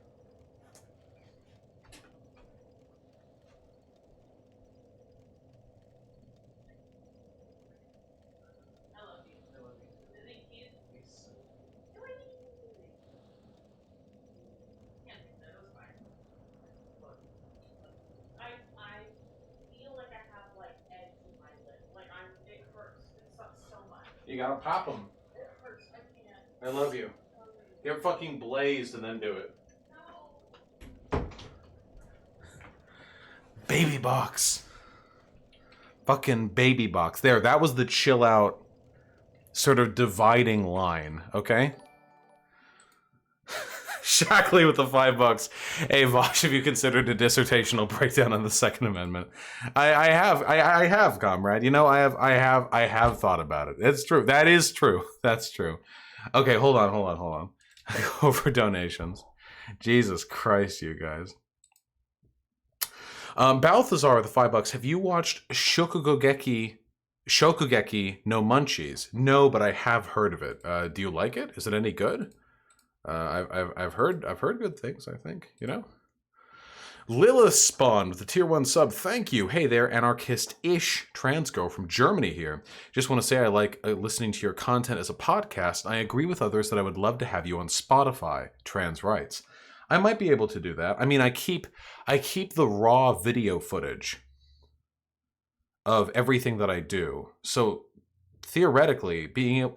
I love you. I love you. Isn't he cute? Yeah, that was fine. Look. I feel like I have like eggs in my lip. Like it hurts. It sucks so much. You gotta pop him. It hurts. I can't. I love you. Get fucking blazed and then do it. No. Baby box. Fucking baby box. There, that was the chill out sort of dividing line, okay? Shackley with the $5. Hey, Vaush, have you considered a dissertational breakdown on the Second Amendment? I have, comrade. You know, I have thought about it. It's true. That is true. That's true. Okay, hold on. I go over donations. Jesus Christ, you guys. Balthazar with the $5. Have you watched Shokugeki Shokugeki no Munchies. No, but I have heard of it. Do you like it? Is it any good? I've heard good things, I think, you know? Lilith Spawn with the tier 1 sub. Thank you. Hey there, anarchist-ish trans girl from Germany here. Just want to say I like listening to your content as a podcast. I agree with others that I would love to have you on Spotify. Trans rights. I might be able to do that. I mean, I keep the raw video footage of everything that I do. So theoretically,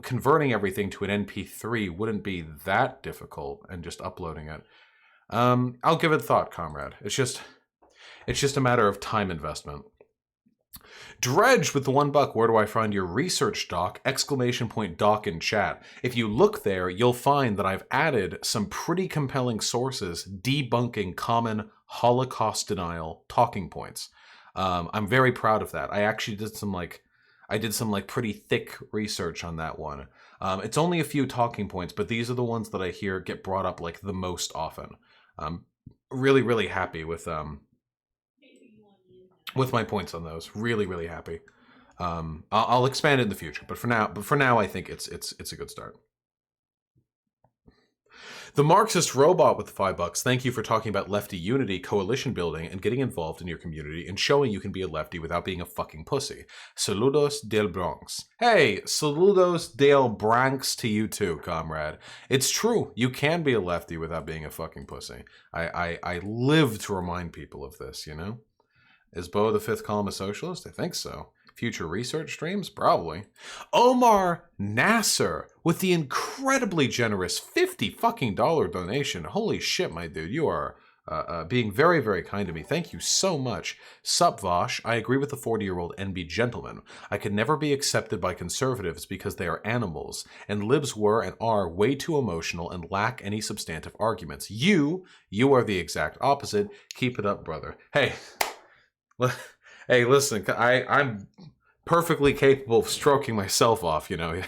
converting everything to an MP3 wouldn't be that difficult, and just uploading it. I'll give it thought, comrade. It's just a matter of time investment. Dredge with the $1. Where do I find your research doc? ! Doc in chat. If you look there, you'll find that I've added some pretty compelling sources debunking common Holocaust denial talking points. I'm very proud of that. I actually did some pretty thick research on that one. It's only a few talking points, but these are the ones that I hear get brought up like the most often. I'm really, really happy with my points on those. Really, really happy. I'll expand it in the future, but for now, I think it's a good start. The Marxist Robot with the $5. Thank you for talking about lefty unity, coalition building, and getting involved in your community and showing you can be a lefty without being a fucking pussy. Saludos del Bronx. Hey, saludos del Bronx to you too, comrade. It's true. You can be a lefty without being a fucking pussy. I live to remind people of this, you know? Is Bo the fifth column a socialist? I think so. Future research streams? Probably. Omar Nasser with the incredibly generous $50 fucking donation. Holy shit, my dude. You are being very, very kind to me. Thank you so much. Sup, Vaush. I agree with the 40-year-old NB gentleman. I could never be accepted by conservatives because they are animals, and libs were and are way too emotional and lack any substantive arguments. You are the exact opposite. Keep it up, brother. Hey, listen, I'm perfectly capable of stroking myself off, you know.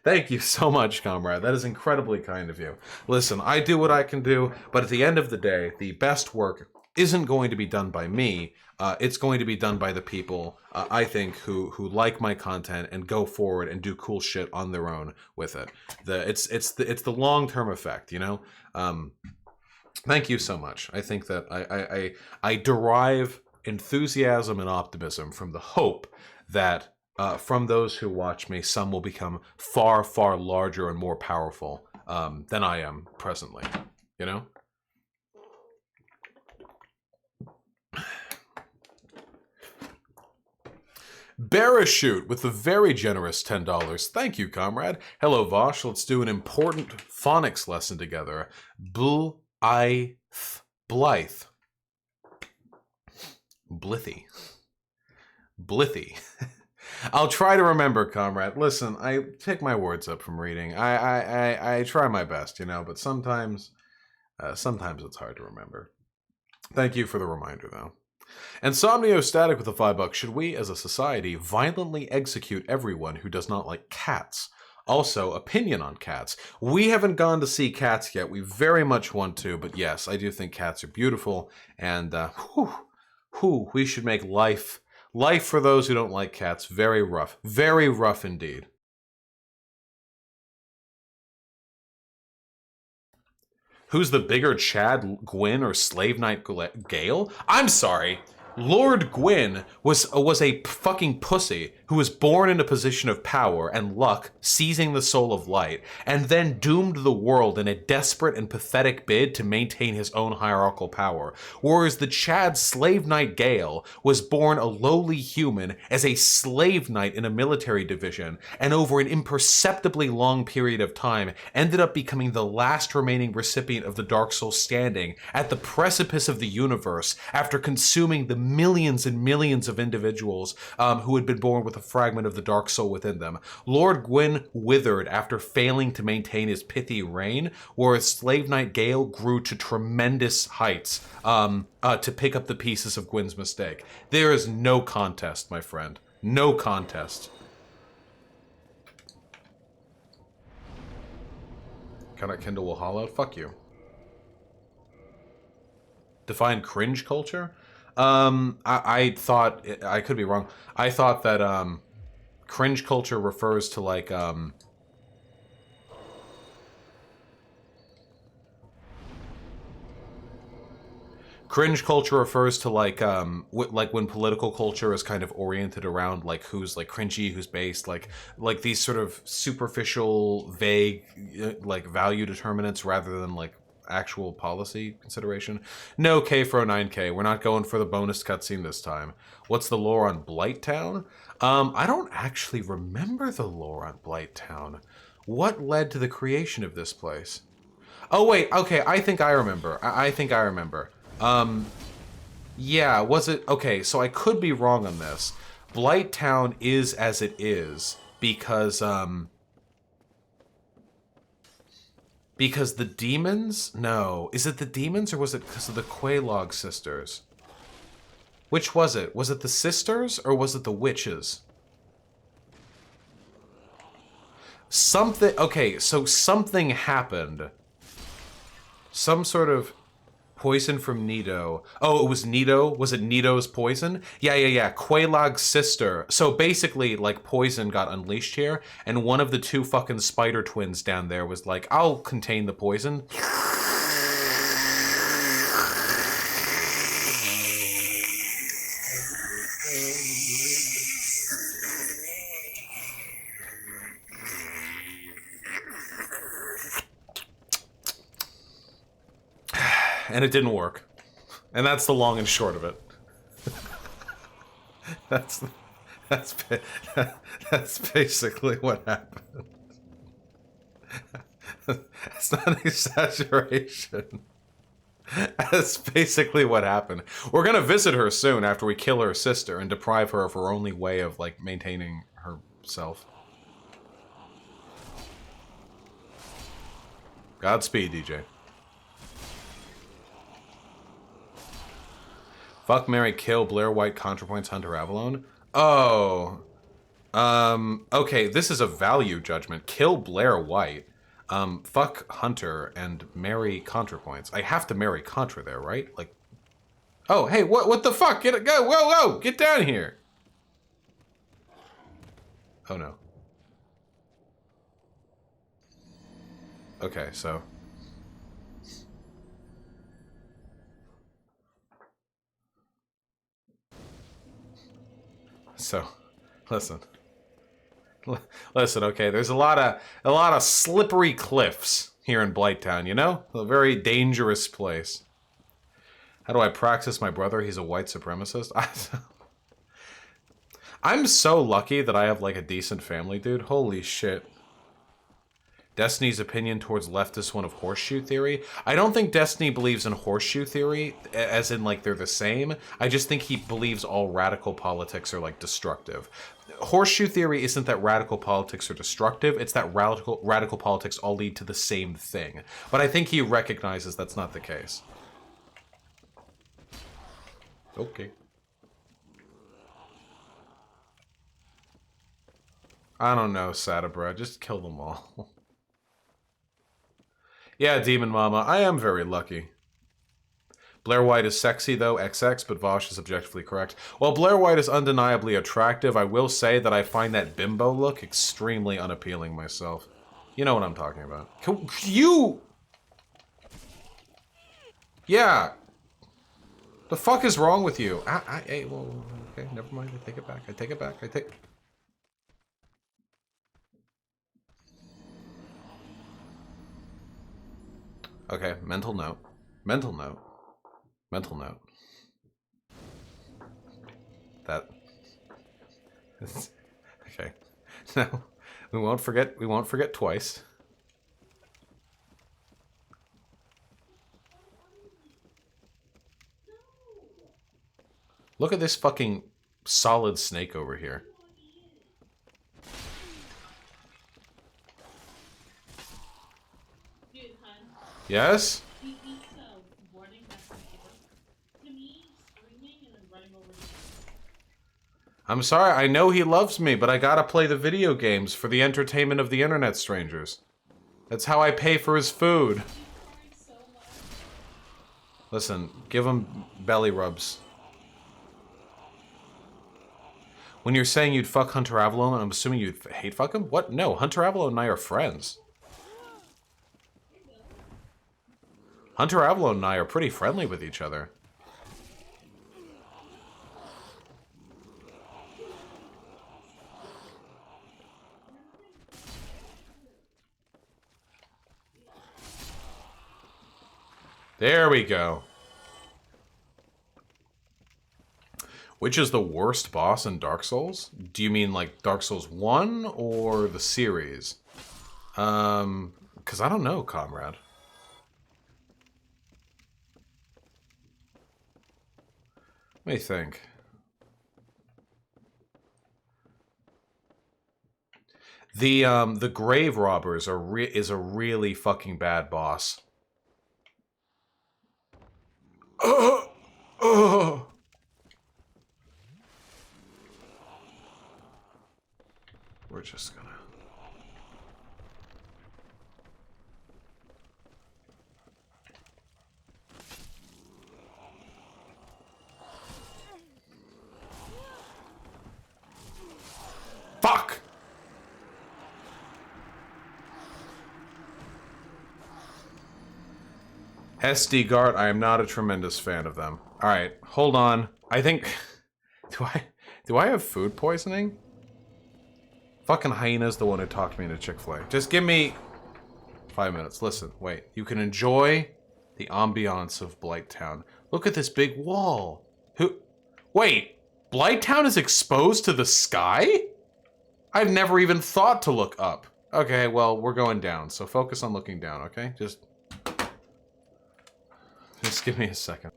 Thank you so much, comrade. That is incredibly kind of you. Listen, I do what I can do, but at the end of the day, the best work isn't going to be done by me. It's going to be done by the people, I think, who like my content and go forward and do cool shit on their own with it. It's the long-term effect, you know. Thank you so much. I think that I derive enthusiasm and optimism from the hope that from those who watch me, some will become far, far larger and more powerful than I am presently, you know? Barachute with the very generous $10. Thank you, comrade. Hello, Vaush. Let's do an important phonics lesson together. Blythe. Blithy. I'll try to remember, comrade. Listen, I pick my words up from reading. I try my best, you know, but sometimes it's hard to remember. Thank you for the reminder, though. And Somnio Static with the $5. Should we, as a society, violently execute everyone who does not like cats? Also, opinion on cats. We haven't gone to see cats yet. We very much want to, but yes, I do think cats are beautiful, and we should make life for those who don't like cats very rough indeed. Who's the bigger Chad, Gwyn, or Slave Knight Gale? I'm sorry. Lord Gwyn was a fucking pussy who was born in a position of power and luck, seizing the soul of light, and then doomed the world in a desperate and pathetic bid to maintain his own hierarchical power. Whereas the Chad Slave Knight Gale was born a lowly human as a slave knight in a military division, and over an imperceptibly long period of time ended up becoming the last remaining recipient of the Dark Soul standing at the precipice of the universe after consuming the millions and millions of individuals who had been born with a fragment of the Dark Soul within them. Lord Gwyn withered after failing to maintain his pithy reign, whereas Slave Knight Gale grew to tremendous heights to pick up the pieces of Gwyn's mistake. There is no contest, my friend. No contest. Cannot kindle will hollow? Fuck you. Define cringe culture? I thought, I could be wrong. I thought that cringe culture refers to like cringe culture refers to like like when political culture is kind of oriented around like who's like cringy, who's based, like these sort of superficial, vague like value determinants rather than like actual policy consideration. No, K409K, we're not going for the bonus cutscene this time. What's the lore on Blighttown? I don't actually remember the lore on Blighttown. What led to the creation of this place? Oh wait, okay, I think I remember. I think I remember. Yeah, was it... Okay, so I could be wrong on this. Blighttown is as it is because the demons? No. Is it the demons or was it because of the Quelaag sisters? Which was it? Was it the sisters or was it the witches? Something... Okay, so something happened. Some sort of... Poison from Nito. Oh, it was Nito? Was it Nito's poison? Yeah. Quelaag's sister. So basically, like, poison got unleashed here, and one of the two fucking spider twins down there was like, I'll contain the poison. And it didn't work. And that's the long and short of it. That's basically what happened. It's not an exaggeration. That's basically what happened. We're gonna visit her soon after we kill her sister and deprive her of her only way of, like, maintaining herself. Godspeed, DJ. Fuck, marry, kill, Blair White, ContraPoints, Hunter Avalon. Oh. Okay, this is a value judgment. Kill Blair White. Fuck Hunter and marry ContraPoints. I have to marry Contra there, right? Like... Oh, hey, what the fuck? Go, whoa, get down here. Oh, no. Okay, so... So, listen. Listen, okay, there's a lot of slippery cliffs here in Blighttown, you know? A very dangerous place. How do I praxis my brother? He's a white supremacist. I'm so lucky that I have, like, a decent family, dude. Holy shit. Destiny's opinion towards leftist one of horseshoe theory. I don't think Destiny believes in horseshoe theory, as in, like, they're the same. I just think he believes all radical politics are, like, destructive. Horseshoe theory isn't that radical politics are destructive, it's that radical politics all lead to the same thing. But I think he recognizes that's not the case. Okay. I don't know, Sadabra. Just kill them all. Yeah, Demon Mama, I am very lucky. Blair White is sexy, though, XX, but Vaush is objectively correct. While Blair White is undeniably attractive, I will say that I find that bimbo look extremely unappealing myself. You know what I'm talking about. You! Yeah! The fuck is wrong with you? Well, okay, never mind, I take it back, I take it back, Okay, mental note. Mental note. Mental note. That... Okay. No, we won't forget twice. Look at this fucking solid snake over here. Yes? I'm sorry, I know he loves me, but I gotta play the video games for the entertainment of the internet strangers. That's how I pay for his food. Listen, give him belly rubs. When you're saying you'd fuck Hunter Avalon, I'm assuming you'd hate fuck him? What? No, Hunter Avalon and I are friends. Hunter Avalon and I are pretty friendly with each other. There we go. Which is the worst boss in Dark Souls? Do you mean like Dark Souls 1 or the series? Because I don't know, comrade. Let me think. The Grave Robbers is a really fucking bad boss. We're just gonna... Fuck! SD-Gart, I am not a tremendous fan of them. Alright, hold on. I think... Do I have food poisoning? Fucking Hyena's the one who talked me into Chick-fil-A. Just give me 5 minutes. Listen, wait. You can enjoy the ambiance of Blighttown. Look at this big wall. Wait, Blighttown is exposed to the sky? I've never even thought to look up. Okay, well, we're going down, so focus on looking down, okay? Just give me a second.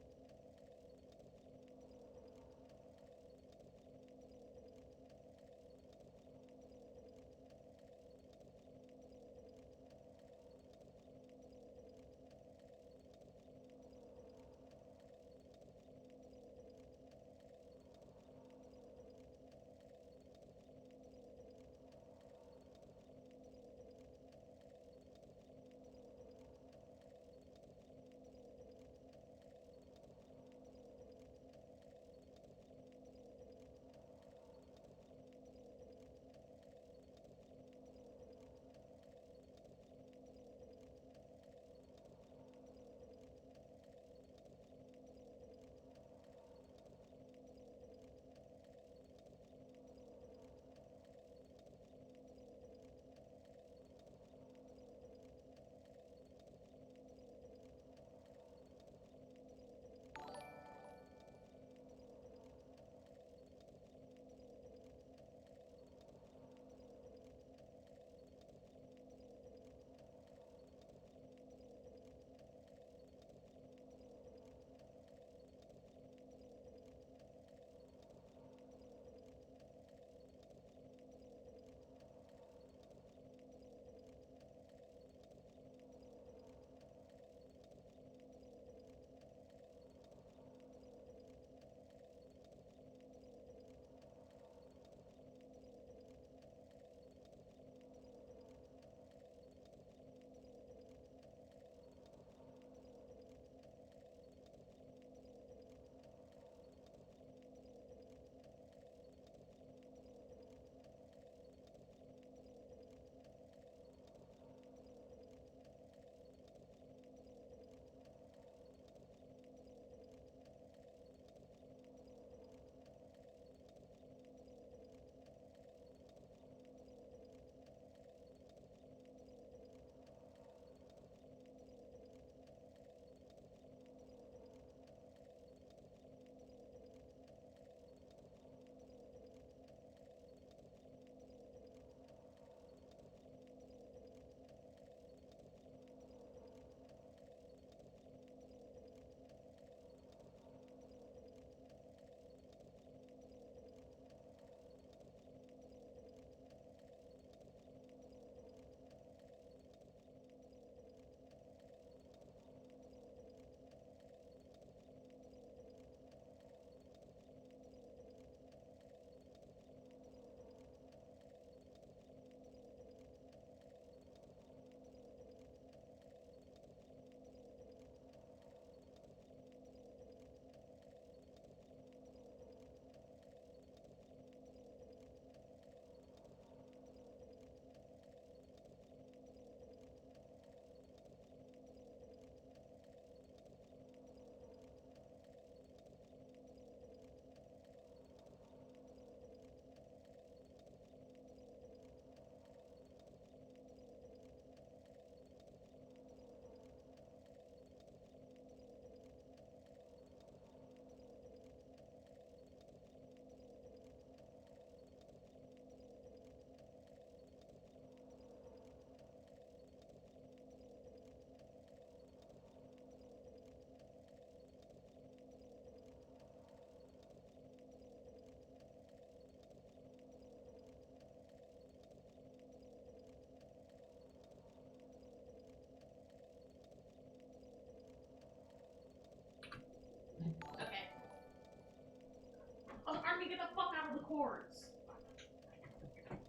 chords.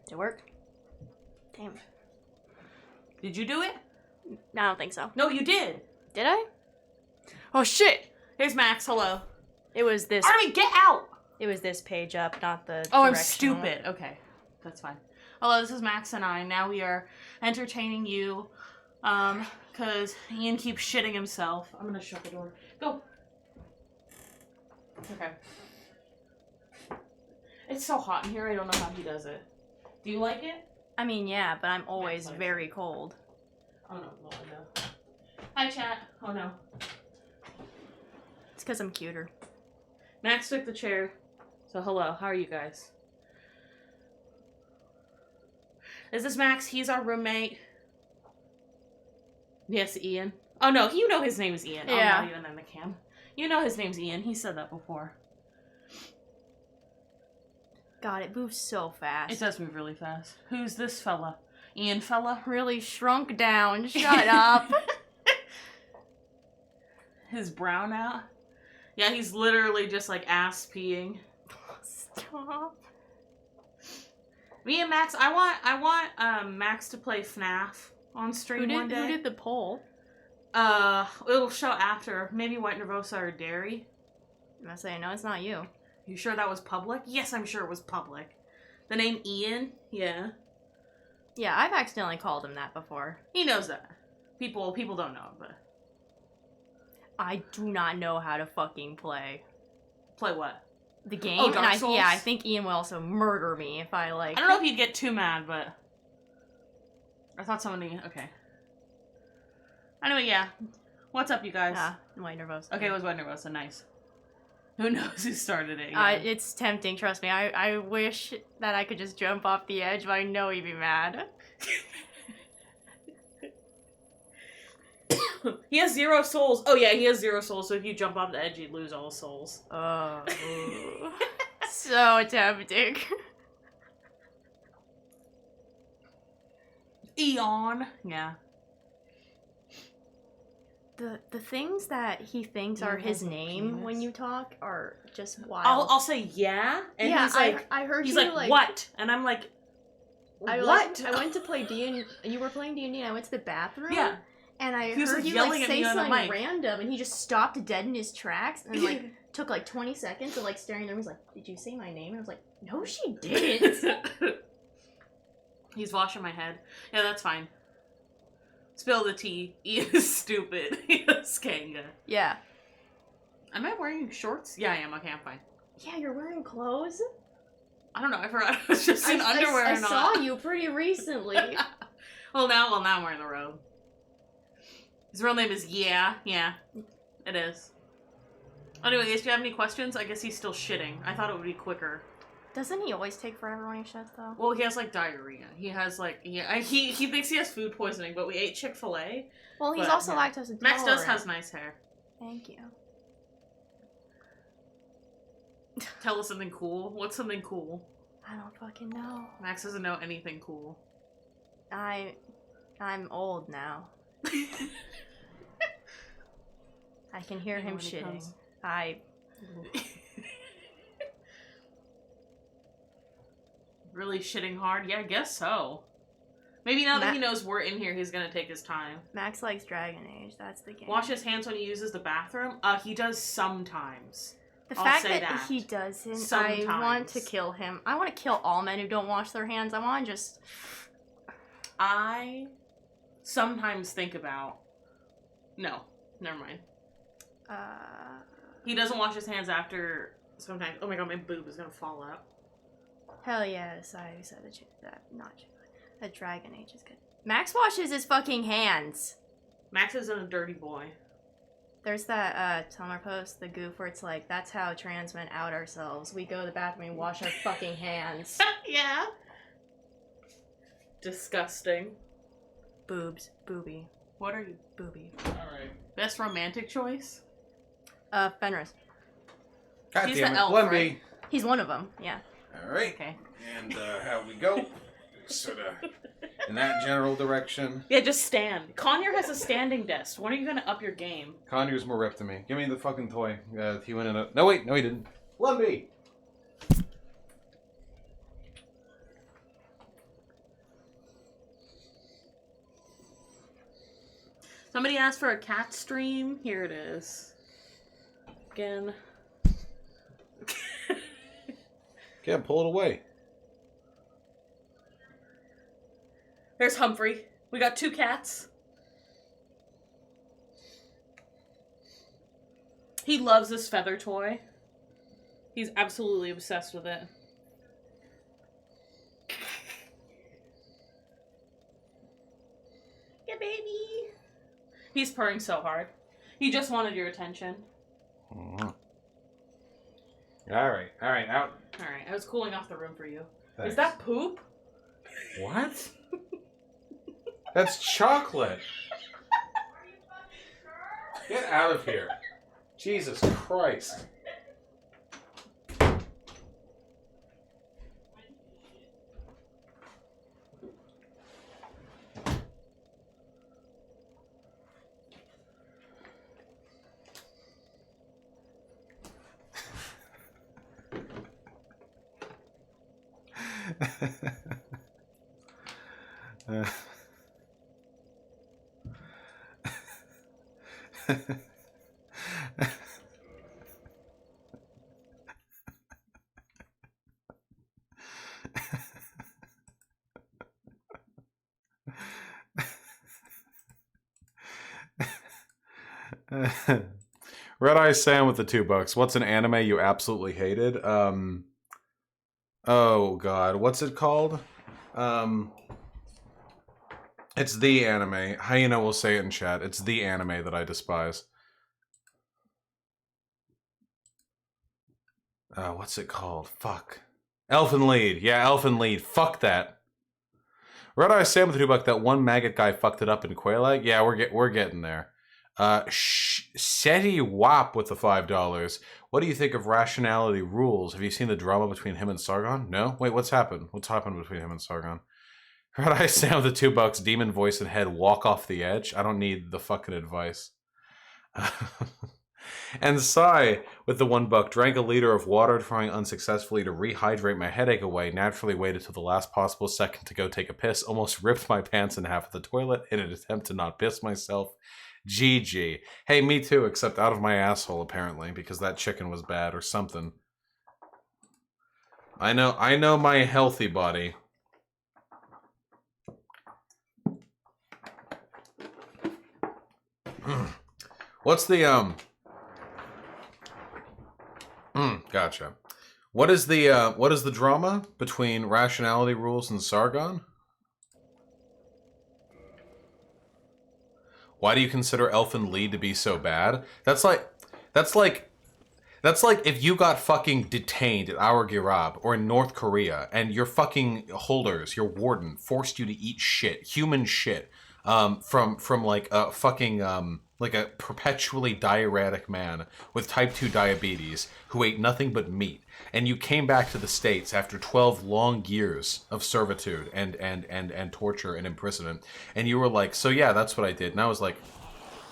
Did it work? Damn. Did you do it? I don't think so. No, you did. Did I? Oh shit! Here's Max. Hello. It was this. Army, get out! It was this page up, not the. Oh, I'm directional. stupid. Okay, that's fine. Hello, this is Max and I. Now we are entertaining you, because Ian keeps shitting himself. I'm gonna shut the door. Go. Okay. It's so hot in here. I don't know how he does it. Do you like it? I mean, yeah, but I'm always Max likes very cold. Oh no, Melinda. Hi, chat. Oh no. It's because I'm cuter. Max took the chair. So hello, how are you guys? Is this Max? He's our roommate. Yes, Ian. Oh no, you know his name is Ian. Yeah. Oh, not even in the cam. You know his name's Ian. He said that before. God, it moves so fast. It does move really fast. Who's this fella? Ian fella? Really shrunk down. Shut up. His brown out? Yeah, he's literally just like ass peeing. Stop. Me and Max, I want Max to play FNAF on stream one day. Who did the poll? It'll show after. Maybe White Nervosa or Dairy. I'm gonna say, no, it's not you. You sure that was public? Yes, I'm sure it was public. The name Ian? Yeah. Yeah, I've accidentally called him that before. He knows that. People don't know, but... I do not know how to fucking play Play what? the game. Oh, Dark and Souls? I think Ian will also murder me if I like. I don't know if you'd get too mad, but... I thought somebody... Okay. Anyway, yeah. What's up, you guys? White Nervous. Okay, it was White Nervosa. Nice. Who knows who started it? Yeah. It's tempting, trust me. I wish that I could just jump off the edge, but I know he'd be mad. He has 0 souls. Oh yeah, he has 0 souls, so if you jump off the edge, you'd lose all his souls. Oh. So tempting. Eon. Yeah. The things that he thinks You are his have a name penis? when you talk are just wild. I'll say yeah, and yeah, he's like, I heard he's you like, what? And I'm like, what? I went to play D&D. You were playing D&D, and I went to the bathroom. Yeah. And I He was, heard like, you yelling like at say me on the something mic. random, and he just stopped dead in his tracks and like took like 20 seconds of like staring there. He's like, "Did you say my name?" And I was like, "No, she didn't." He's washing my head. Yeah, that's fine. Spill the tea. Ian is stupid. He is Kanga. Yeah. Am I wearing shorts? Yeah, I am. Okay, I'm fine. Yeah, you're wearing clothes. I don't know. I forgot. I was just in underwear I and all. saw you pretty recently. Well, now I'm wearing the robe. His real name is Yeah. Yeah, it is. Anyway, guys, do you have any questions? I guess he's still shitting. I thought it would be quicker. Doesn't he always take forever when he shits though? Well, he has like diarrhea. He has like he thinks he has food poisoning, but we ate Chick-fil-A. Well, he's But, also yeah. lactose intolerant. Max does has nice hair. Thank you. Tell us something cool. What's something cool? I don't fucking know. Max doesn't know anything cool. I'm old now. I can hear You know him when he shitting. comes. Really shitting hard? Yeah, I guess so. Maybe now that he knows we're in here, he's gonna take his time. Max likes Dragon Age. That's the game. Wash his hands when he uses the bathroom? He does sometimes. The I'll fact say that he doesn't, Sometimes. I want to kill him. I want to kill all men who don't wash their hands. I want to just... I sometimes think about... No, never mind. He doesn't wash his hands after sometimes. Oh my god, my boob is gonna fall out. Hell yes, I said that Dragon Age is good. Max washes his fucking hands. Max isn't a dirty boy. There's that Tumblr post, the goof, where it's like, that's how trans men out ourselves. We go to the bathroom and wash our fucking hands. Yeah. Disgusting. Boobs. Booby. What are you? Booby. Alright. Best romantic choice? Fenris. God He's damn the it. elf, Let right? me. He's one of them, yeah. All right. Okay. And how we go? Sort of in that general direction. Yeah, just stand. Conyer has a standing desk. When are you gonna up your game? Conyers more rep than me. Give me the fucking toy. He went in a... No, wait. No, he didn't. Let me. Somebody asked for a cat stream. Here it is. Again. Yeah, pull it away. There's Humphrey. We got 2 cats. He loves this feather toy. He's absolutely obsessed with it. Yeah, baby. He's purring so hard. He just wanted your attention. All right, out. Alright, I was cooling off the room for you. Thanks. Is that poop? What? That's chocolate. Are you fucking sure? Get out of here. Jesus Christ. Red Eye Sam with the $2. What's an anime you absolutely hated? Oh god, what's it called? It's the anime. Hyena will say it in chat. It's the anime that I despise. What's it called? Fuck. Elfen Lied. Yeah, Elfen Lied. Fuck that. Red Eye Sam with the $2. That one maggot guy fucked it up in Quelaag. Yeah, we're getting there. Seti Wap with the $5. What do you think of Rationality Rules? Have you seen the drama between him and Sargon? No? Wait, what's happened? What's happened between him and Sargon? Red Eye Sam with the $2. Demon voice and head walk off the edge. I don't need the fucking advice. And Sai with the $1. Drank a liter of water, trying unsuccessfully to rehydrate my headache away. Naturally waited till the last possible second to go take a piss. Almost ripped my pants in half at the toilet in an attempt to not piss myself. GG. Hey, me too, except out of my asshole, apparently, because that chicken was bad or something. I know my healthy body. What's the, gotcha. What is the drama between Rationality Rules and Sargon? Why do you consider Elfen Lied to be so bad? That's like if you got fucking detained at Our Girab or in North Korea and your fucking holders, your warden, forced you to eat shit, human shit, from like a fucking like a perpetually diuretic man with type 2 diabetes who ate nothing but meat, and you came back to the States after 12 long years of servitude and torture and imprisonment, and you were like, so yeah, that's what I did. And I was like,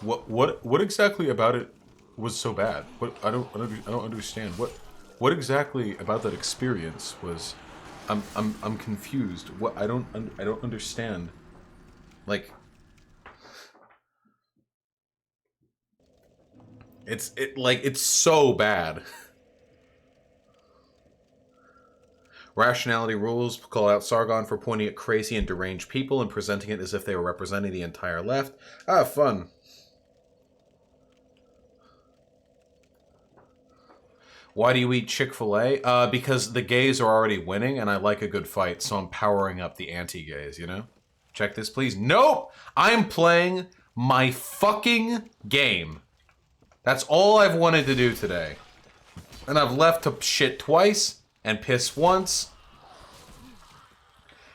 what exactly about it was so bad? What I don't understand. What exactly about that experience was I'm confused. What I don't understand. Like, it's so bad. Rationality Rules call out Sargon for pointing at crazy and deranged people and presenting it as if they were representing the entire left. Ah, fun. Why do you eat Chick-fil-A? Because the gays are already winning and I like a good fight, so I'm powering up the anti-gays, you know? Check this, please. Nope! I'm playing my fucking game. That's all I've wanted to do today. And I've left to shit twice and piss once.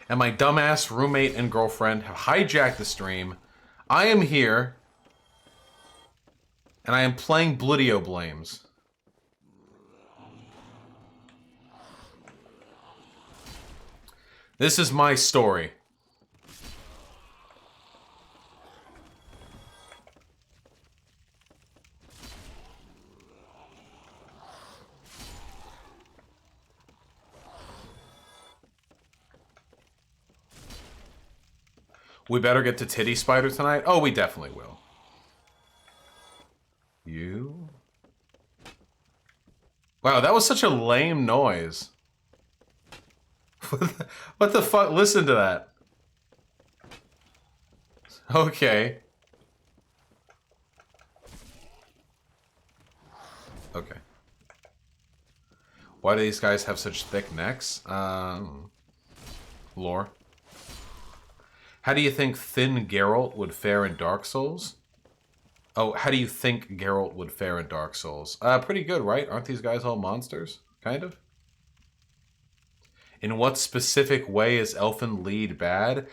And my dumbass roommate and girlfriend have hijacked the stream. I am here. And I am playing Bloodio Blames. This is my story. We better get to Titty Spider tonight? Oh, we definitely will. You? Wow, that was such a lame noise. What the fuck? Listen to that. Okay. Okay. Why do these guys have such thick necks? Lore. How do you think thin Geralt would fare in Dark Souls? Oh, how do you think Geralt would fare in Dark Souls? Pretty good, right? Aren't these guys all monsters? Kind of. In what specific way is Elfen Lied bad?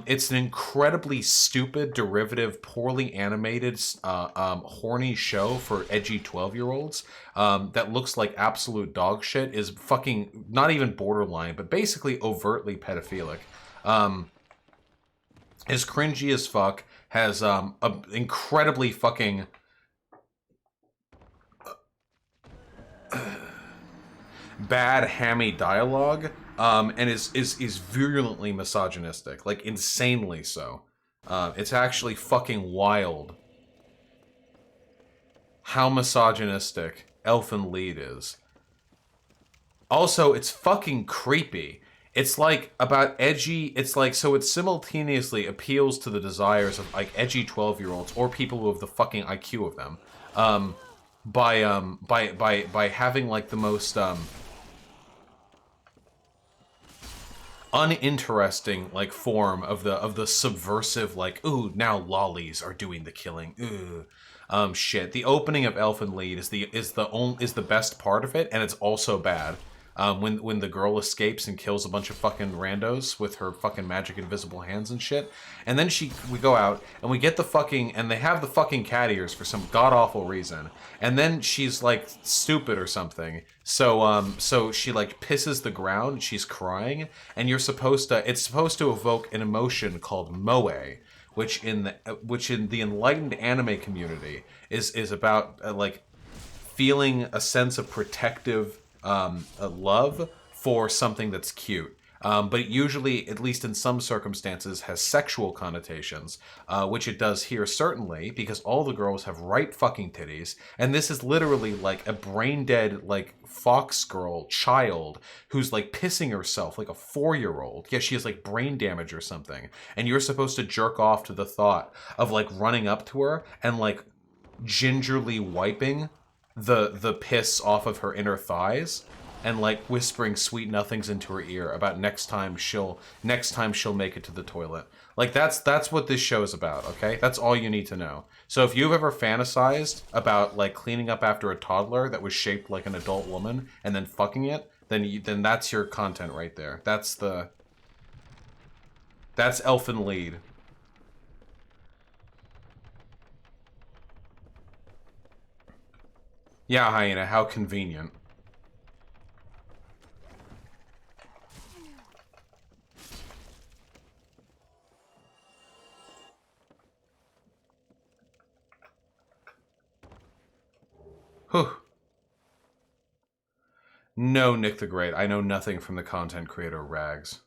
It's an incredibly stupid, derivative, poorly animated, horny show for edgy 12-year-olds that looks like absolute dog shit, is fucking, not even borderline, but basically overtly pedophilic. Is cringy as fuck, has a incredibly fucking... bad hammy dialogue, and is virulently misogynistic, like insanely so. It's actually fucking wild how misogynistic Elfen Lied is. Also, it's fucking creepy. It's like about edgy, it's like, so it simultaneously appeals to the desires of like edgy 12-year-olds or people who have the fucking IQ of them, by having like the most uninteresting like form of the subversive, like, ooh, now lollies are doing the killing. Ooh. Shit. The opening of Elfen Lied is the best part of it, and it's also bad. When the girl escapes and kills a bunch of fucking randos with her fucking magic invisible hands and shit. And then we go out and we get the fucking, and they have the fucking cat ears for some god-awful reason. And then she's like stupid or something. So she like pisses the ground, she's crying, and it's supposed to evoke an emotion called moe, which in the enlightened anime community is about like feeling a sense of protective a love for something that's cute. But it usually, at least in some circumstances, has sexual connotations, which it does here certainly, because all the girls have right fucking titties, and this is literally like a brain-dead, like, fox girl child who's like pissing herself like a 4-year-old. Yeah, she has like brain damage or something, and you're supposed to jerk off to the thought of like running up to her and like gingerly wiping the piss off of her inner thighs and like whispering sweet nothings into her ear about next time she'll make it to the toilet. Like that's what this show is about, okay? That's all you need to know. So if you've ever fantasized about like cleaning up after a toddler that was shaped like an adult woman and then fucking it, then that's your content right there. That's Elfen Lied. Yeah, Hyena, how convenient. Whew. No, Nick the Great. I know nothing from the content creator Rags.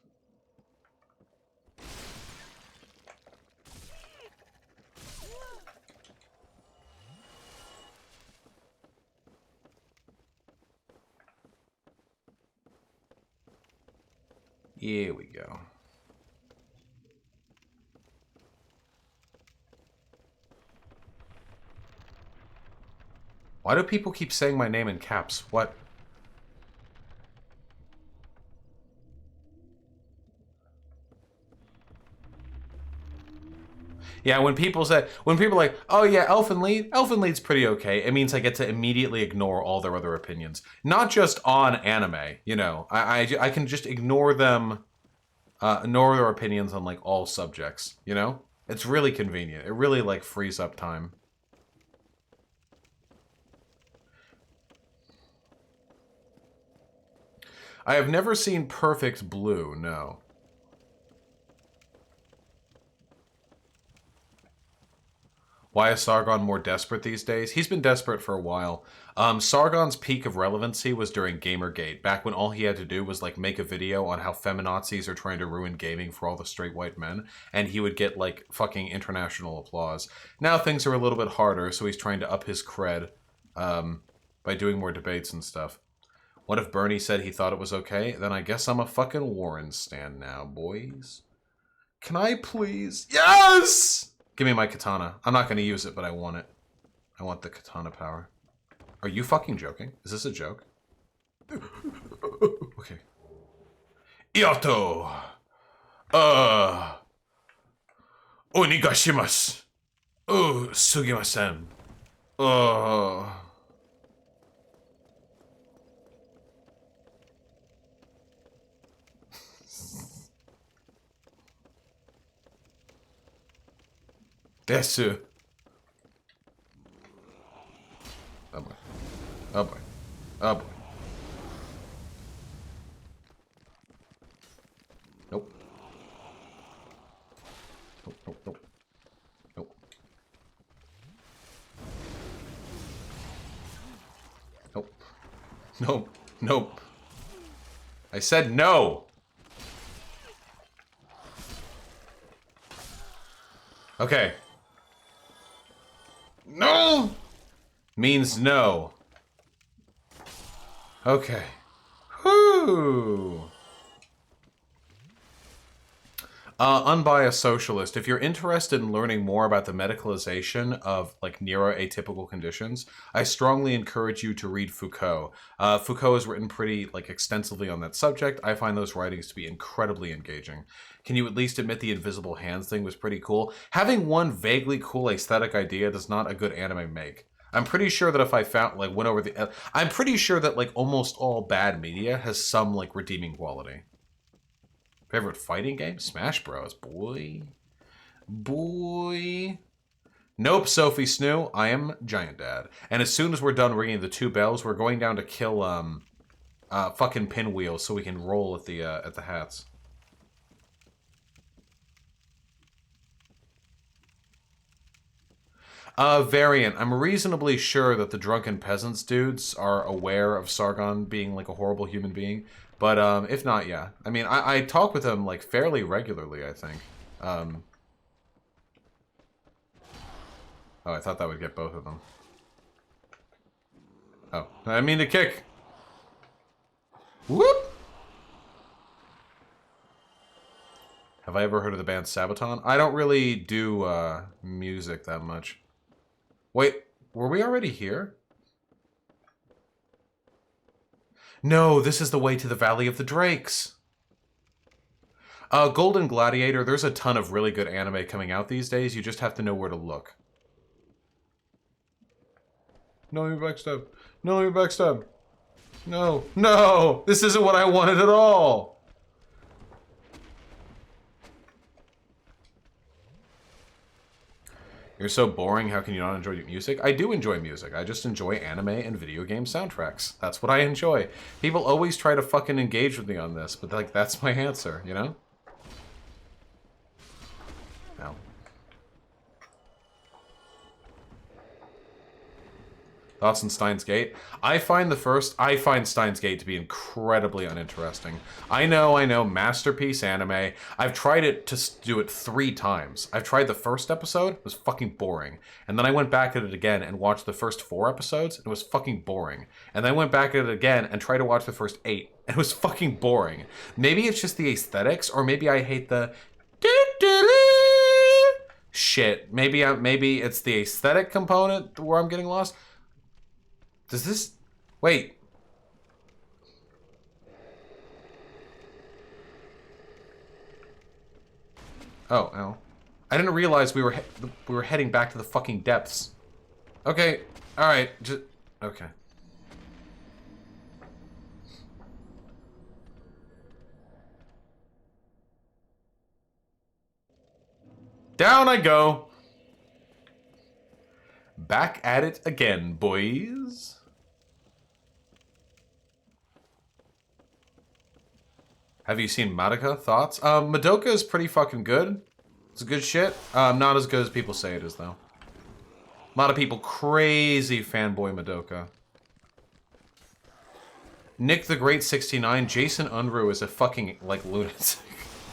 Here we go. Why do people keep saying my name in caps? What? Yeah, when people are like, oh yeah, Elfen Lied's pretty okay, it means I get to immediately ignore all their other opinions. Not just on anime, you know. I can just ignore them, ignore their opinions on like all subjects, you know? It's really convenient. It really like frees up time. I have never seen Perfect Blue, no. Why is Sargon more desperate these days? He's been desperate for a while. Sargon's peak of relevancy was during Gamergate, back when all he had to do was like make a video on how feminazis are trying to ruin gaming for all the straight white men, and he would get like fucking international applause. Now things are a little bit harder, so he's trying to up his cred by doing more debates and stuff. What if Bernie said he thought it was okay? Then I guess I'm a fucking Warren stan now, boys. Can I please? Yes! Give me my katana. I'm not going to use it, but I want it. I want the katana power. Are you fucking joking? Is this a joke? Okay. Iato! Onigashimasu! Sugimasen. Desu. Oh boy. Oh boy. Oh boy. Nope. Nope, nope, nope. Nope. Nope. Nope. Nope. I said no! Okay. No! Means no. Okay. Whoo! Unbiased socialist. If you're interested in learning more about the medicalization of like neuroatypical conditions, I strongly encourage you to read Foucault. Foucault has written pretty like extensively on that subject. I find those writings to be incredibly engaging. Can you at least admit the invisible hands thing was pretty cool? Having one vaguely cool aesthetic idea does not a good anime make. I'm pretty sure that if I found like went over the, I'm pretty sure that like almost all bad media has some like redeeming quality. Favorite fighting game? Smash Bros. Boy. Boy. Nope, Sophie Snoo. I am Giant Dad. And as soon as we're done ringing the 2 bells, we're going down to kill fucking Pinwheel so we can roll at the hats. Variant. I'm reasonably sure that the drunken peasants dudes are aware of Sargon being like a horrible human being. But if not, yeah. I mean, I talk with him like fairly regularly, I think. Oh, I thought that would get both of them. Oh, I mean to kick. Whoop! Have I ever heard of the band Sabaton? I don't really do music that much. Wait, were we already here? No, this is the way to the Valley of the Drakes. Golden Gladiator, there's a ton of really good anime coming out these days. You just have to know where to look. No, you backstab. No, you backstab. No, no! This isn't what I wanted at all! You're so boring, how can you not enjoy music? I do enjoy music. I just enjoy anime and video game soundtracks. That's what I enjoy. People always try to fucking engage with me on this, but like, that's my answer, you know? No. Thoughts on Steins Gate? I find Steins Gate to be incredibly uninteresting. I know, masterpiece anime. I've tried it to do it 3 times. I've tried the first episode, it was fucking boring. And then I went back at it again and watched the first 4 episodes, and it was fucking boring. And then I went back at it again and tried to watch the first 8, and it was fucking boring. Maybe it's just the aesthetics, or maybe I hate the shit. Maybe it's the aesthetic component where I'm getting lost. Does this... Wait. Oh, ow. I didn't realize we were heading back to the fucking depths. Okay, alright, just... Okay. Down I go! Back at it again, boys. Have you seen Madoka? Thoughts? Madoka is pretty fucking good. It's good shit. Not as good as people say it is, though. A lot of people crazy fanboy Madoka. Nick the Great 69, Jason Unruh is a fucking, like, lunatic.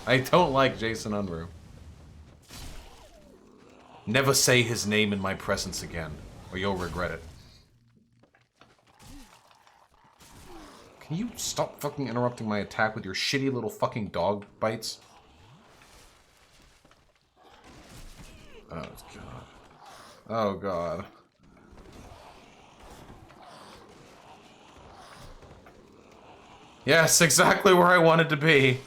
I don't like Jason Unruh. Never say his name in my presence again, or you'll regret it. Can you stop fucking interrupting my attack with your shitty little fucking dog bites? Oh, God. Oh, God. Yes, exactly where I wanted to be.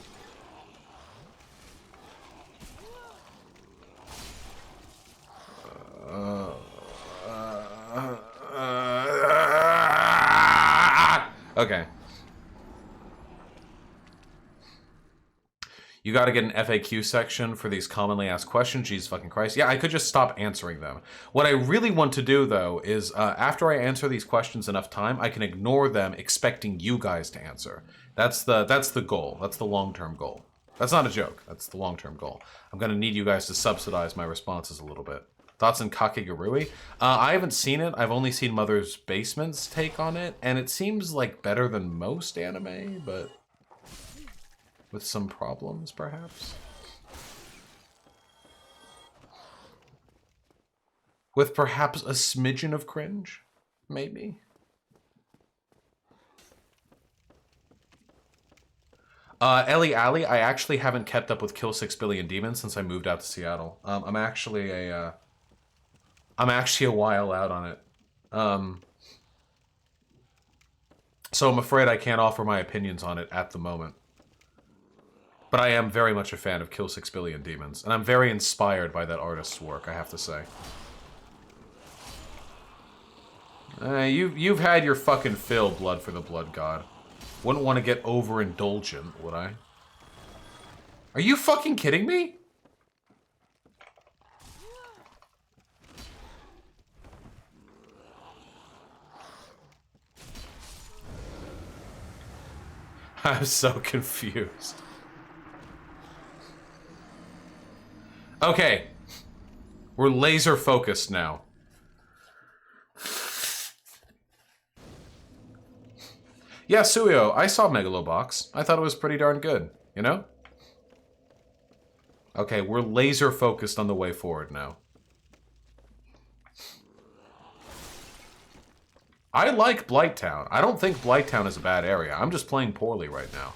Okay. You gotta get an FAQ section for these commonly asked questions. Jesus fucking Christ. Yeah, I could just stop answering them. What I really want to do, though, is after I answer these questions enough time, I can ignore them expecting you guys to answer. That's the goal. That's the long-term goal. That's not a joke. That's the long-term goal. I'm gonna need you guys to subsidize my responses a little bit. Thoughts on Kakegurui? I haven't seen it. I've only seen Mother's Basement's take on it, and it seems like better than most anime, but with some problems, perhaps? With perhaps a smidgen of cringe? Maybe? Ellie Alley, I actually haven't kept up with Kill 6 Billion Demons since I moved out to Seattle. I'm actually a while out on it. So I'm afraid I can't offer my opinions on it at the moment. But I am very much a fan of Kill 6 Billion Demons, and I'm very inspired by that artist's work, I have to say. You've had your fucking fill, Blood for the Blood God. Wouldn't want to get overindulgent, would I? Are you fucking kidding me? I'm so confused. Okay. We're laser focused now. Yeah, Suyo, I saw Megalobox. I thought it was pretty darn good, you know? Okay, we're laser focused on the way forward now. I like Blighttown. I don't think Blighttown is a bad area. I'm just playing poorly right now.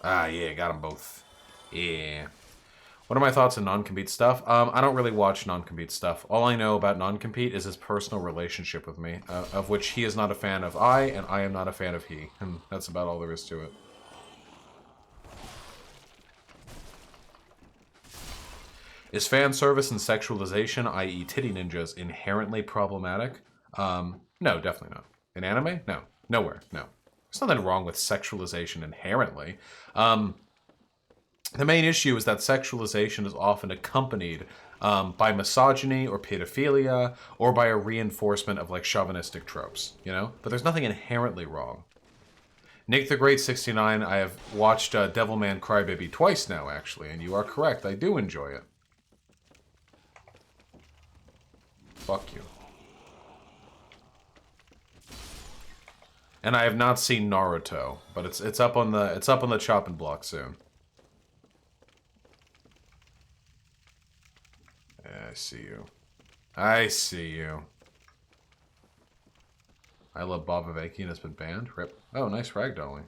Ah, yeah, got them both. Yeah. What are my thoughts on non-compete stuff? I don't really watch non-compete stuff. All I know about non-compete is his personal relationship with me, of which he is not a fan of and I am not a fan of he. And that's about all there is to it. Is fan service and sexualization, i.e. titty ninjas, inherently problematic? No, definitely not. In anime? No. Nowhere. No. There's nothing wrong with sexualization inherently. The main issue is that sexualization is often accompanied by misogyny or pedophilia or by a reinforcement of like chauvinistic tropes, you know? But there's nothing inherently wrong. Nick the Great 69, I have watched Devilman Crybaby twice now, actually, and you are correct. I do enjoy it. Fuck you. And I have not seen Naruto, but it's up on the chopping block soon. I see you. I see you. I love Bob Viveki and has been banned. Rip. Oh, nice ragdolling.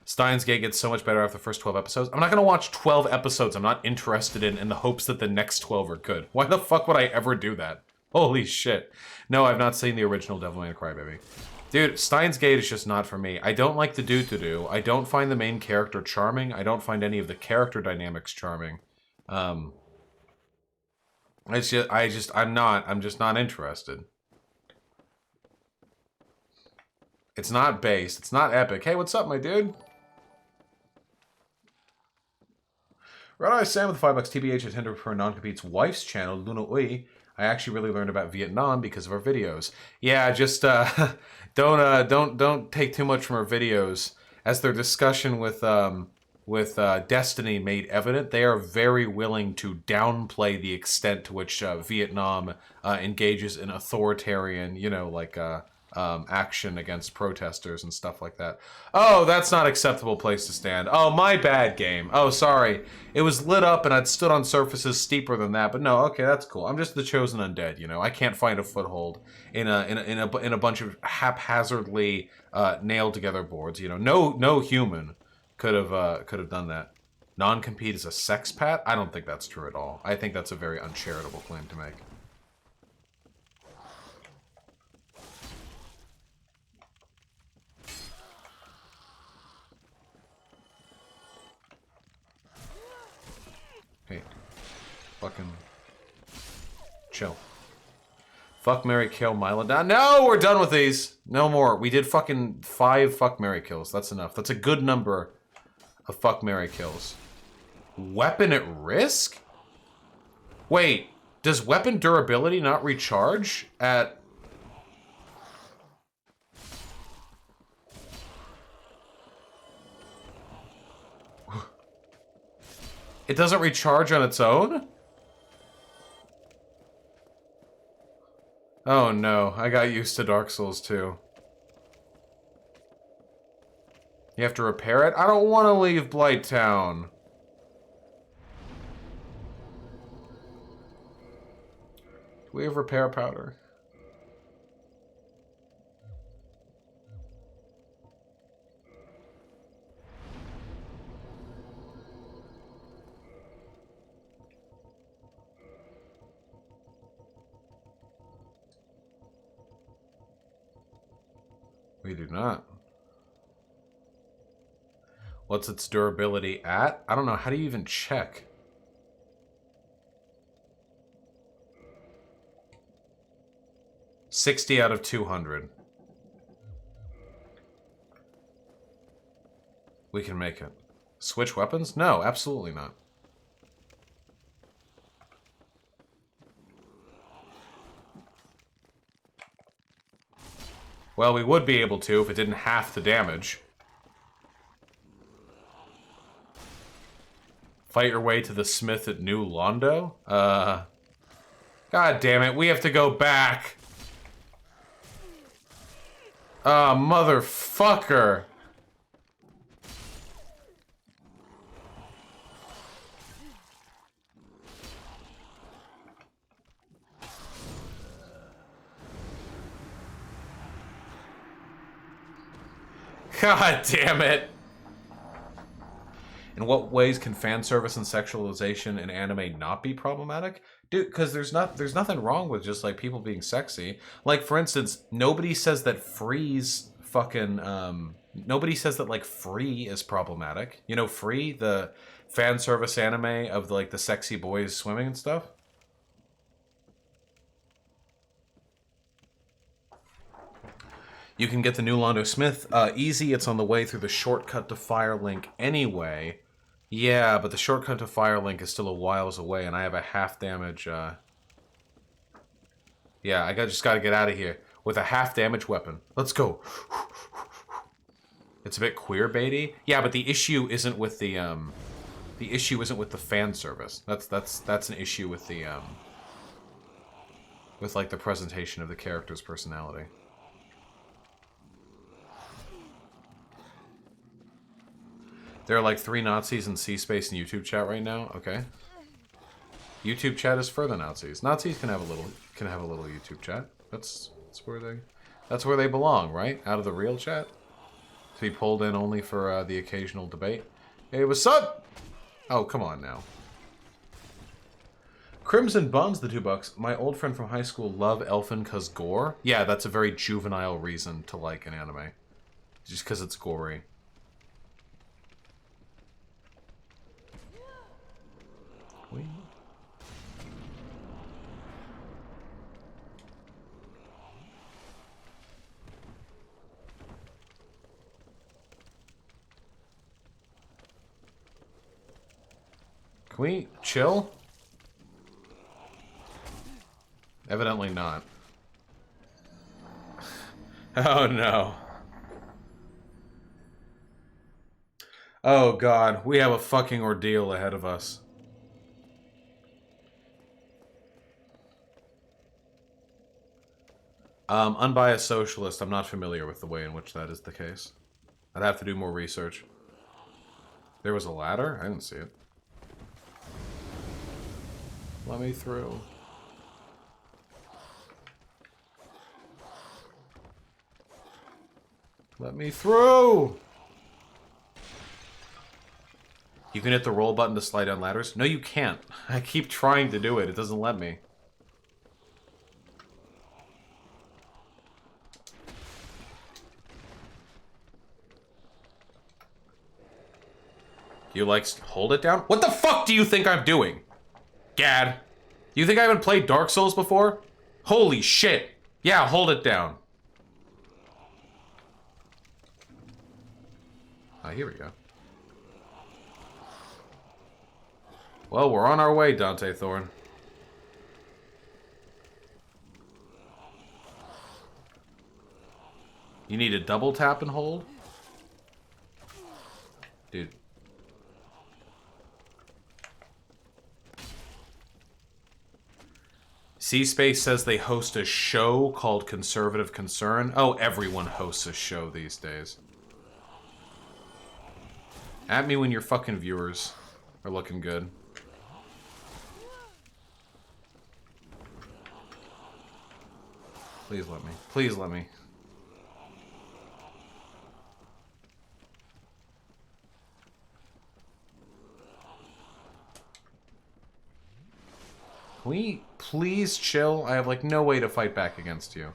Steins Gate gets so much better after the first 12 episodes. I'm not going to watch 12 episodes I'm not interested in the hopes that the next 12 are good. Why the fuck would I ever do that? Holy shit. No, I've not seen the original Devilman Crybaby. Dude, Steins Gate is just not for me. I don't like the do-to-do. I don't find the main character charming. I don't find any of the character dynamics charming. I'm just not interested. It's not based. It's not epic. Hey, what's up, my dude? Red Eye Sam with $5 TBH attended for non-compete's wife's channel, Luna Ui. I actually really learned about Vietnam because of our videos. Yeah, just don't take too much from our videos, as their discussion with with Destiny made evident, they are very willing to downplay the extent to which Vietnam engages in authoritarian, action against protesters and stuff like that. Oh, that's not acceptable place to stand. Oh, my bad, game. Oh, sorry. It was lit up and I'd stood on surfaces steeper than that, but no, okay, that's cool. I'm just the chosen undead, I can't find a foothold in a bunch of haphazardly nailed together boards. No human could have done that. Non-compete is a sex pat? I don't think that's true at all. I think that's a very uncharitable claim to make. Hey, fucking chill. Fuck, marry, kill, Milo down. No, we're done with these. No more. We did fucking 5 fuck, marry, kills. That's enough. That's a good number of fuck, marry, kills. Weapon at risk? Wait, does weapon durability not recharge at... It doesn't recharge on its own? Oh no, I got used to Dark Souls 2. You have to repair it? I don't want to leave Blighttown. Do we have repair powder? We do not. What's its durability at? I don't know. How do you even check? $60 out of 200. We can make it. Switch weapons? No, absolutely not. Well, we would be able to if it didn't have to damage. Fight your way to the smith at New Londo? God damn it, we have to go back. Motherfucker. God damn it. In what ways can fan service and sexualization in anime not be problematic? Dude, because there's nothing wrong with just like people being sexy. Like, for instance, nobody says that Free's fucking nobody says that like Free is problematic. You know, Free, the fan service anime of like the sexy boys swimming and stuff. You can get the new Londo Smith easy. It's on the way through the shortcut to Firelink anyway. Yeah, but the shortcut to Firelink is still a whiles away, and I have a half damage. Yeah, just gotta get out of here with a half damage weapon. Let's go. It's a bit queer baity. Yeah, but the issue isn't with the fan service. That's an issue with the with like the presentation of the character's personality. There are like 3 Nazis in C-Space and YouTube chat right now. Okay. YouTube chat is for the Nazis. Nazis can have a little YouTube chat. That's where they belong, right? Out of the real chat. To be pulled in only for the occasional debate. Hey, what's up? Oh, come on now. Crimson Buns, the $2. My old friend from high school love Elfin cause gore. Yeah, that's a very juvenile reason to like an anime. Just because it's gory. Can we chill? Evidently not. Oh no. Oh god, we have a fucking ordeal ahead of us. Unbiased socialist, I'm not familiar with the way in which that is the case. I'd have to do more research. There was a ladder? I didn't see it. Let me through. Let me through! You can hit the roll button to slide down ladders? No, you can't. I keep trying to do it. It doesn't let me. You, like, hold it down? What the fuck do you think I'm doing? Gad. You think I haven't played Dark Souls before? Holy shit. Yeah, hold it down. Ah, here we go. Well, we're on our way, Dante Thorn. You need to double tap and hold? Dude. C-Space says they host a show called Conservative Concern. Oh, everyone hosts a show these days. At me when your fucking viewers are looking good. Please let me. Please let me. Can we please chill? I have, like, no way to fight back against you.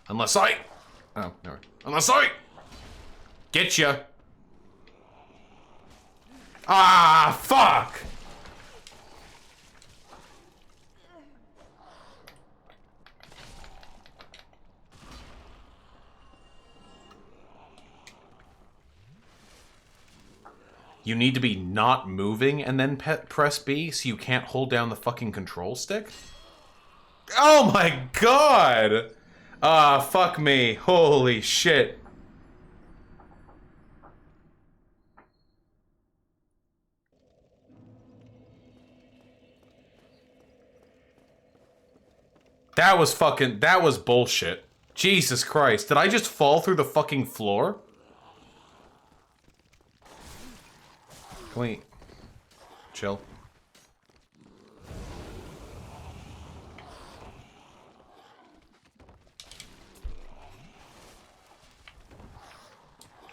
Unless I... Oh, no. Unless I... Get ya! Ah, fuck! You need to be not moving and then press B so you can't hold down the fucking control stick? Oh my god! Ah, fuck me. Holy shit. That was bullshit. Jesus Christ. Did I just fall through the fucking floor? Can we... chill?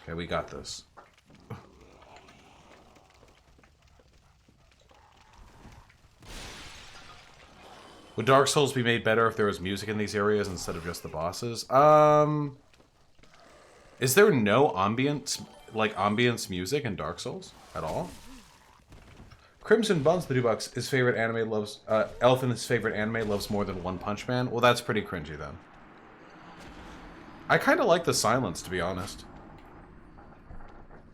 Okay, we got this. Would Dark Souls be made better if there was music in these areas instead of just the bosses? Is there no ambience music in Dark Souls at all? Crimson Buns, the Dubux, his favorite anime loves, Elf in his favorite anime loves more than One Punch Man. Well, that's pretty cringy then. I kind of like the silence, to be honest.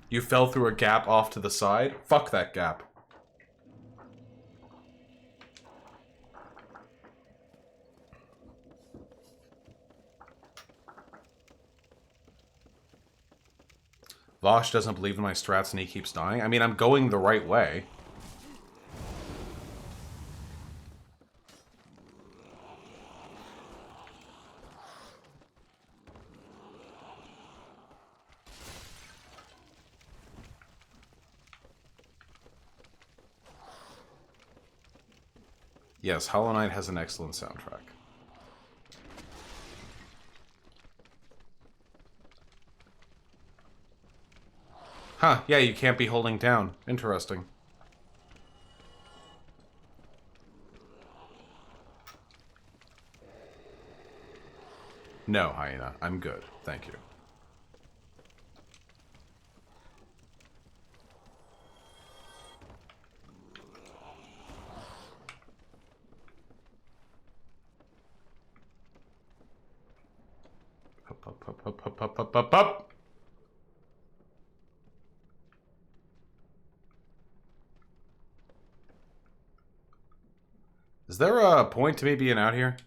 You fell through a gap off to the side? Fuck that gap. Vaush doesn't believe in my strats and he keeps dying. I mean, I'm going the right way. Yes, Hollow Knight has an excellent soundtrack. Huh, yeah, you can't be holding down. Interesting. No, Hyena, I'm good. Thank you. Up. Is there a point to me being out here?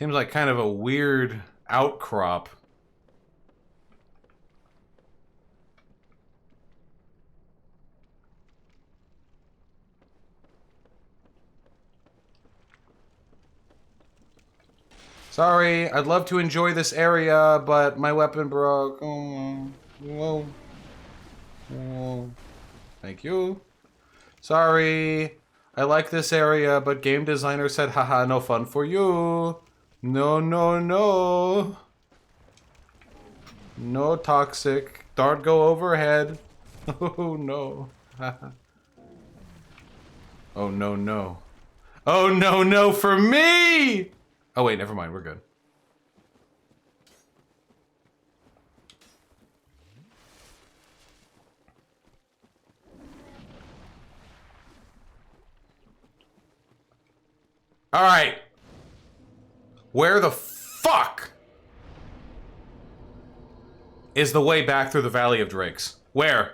Seems like kind of a weird outcrop. Sorry, I'd love to enjoy this area, but my weapon broke. Oh, whoa. Whoa. Thank you. Sorry. I like this area, but game designer said, haha, no fun for you. No, no, no. No toxic. Don't go overhead. Oh, no. Oh, no, no. Oh, no, no, for me! Oh, wait, never mind. We're good. All right. Where the fuck is the way back through the Valley of Drakes? Where?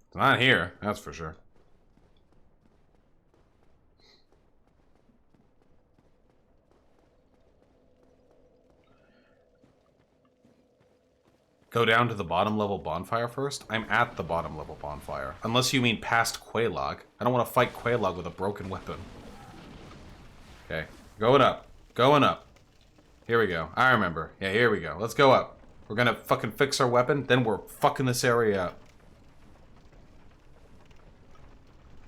It's not here, that's for sure. Go down to the bottom level bonfire first? I'm at the bottom level bonfire. Unless you mean past Quelaag. I don't want to fight Quelaag with a broken weapon. Okay, going up. Going up. Here we go. I remember. Yeah, here we go. Let's go up. We're gonna fucking fix our weapon, then we're fucking this area up.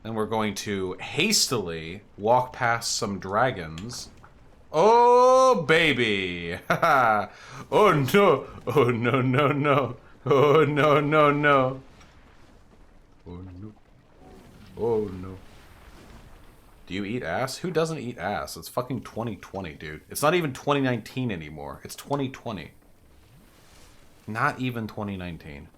Then we're going to hastily walk past some dragons. Oh, baby! Oh, no! Oh, no, no, no! Oh, no, no, no! Oh, no. Oh, no. Do you eat ass? Who doesn't eat ass? It's fucking 2020, dude. It's not even 2019 anymore. It's 2020. Not even 2019.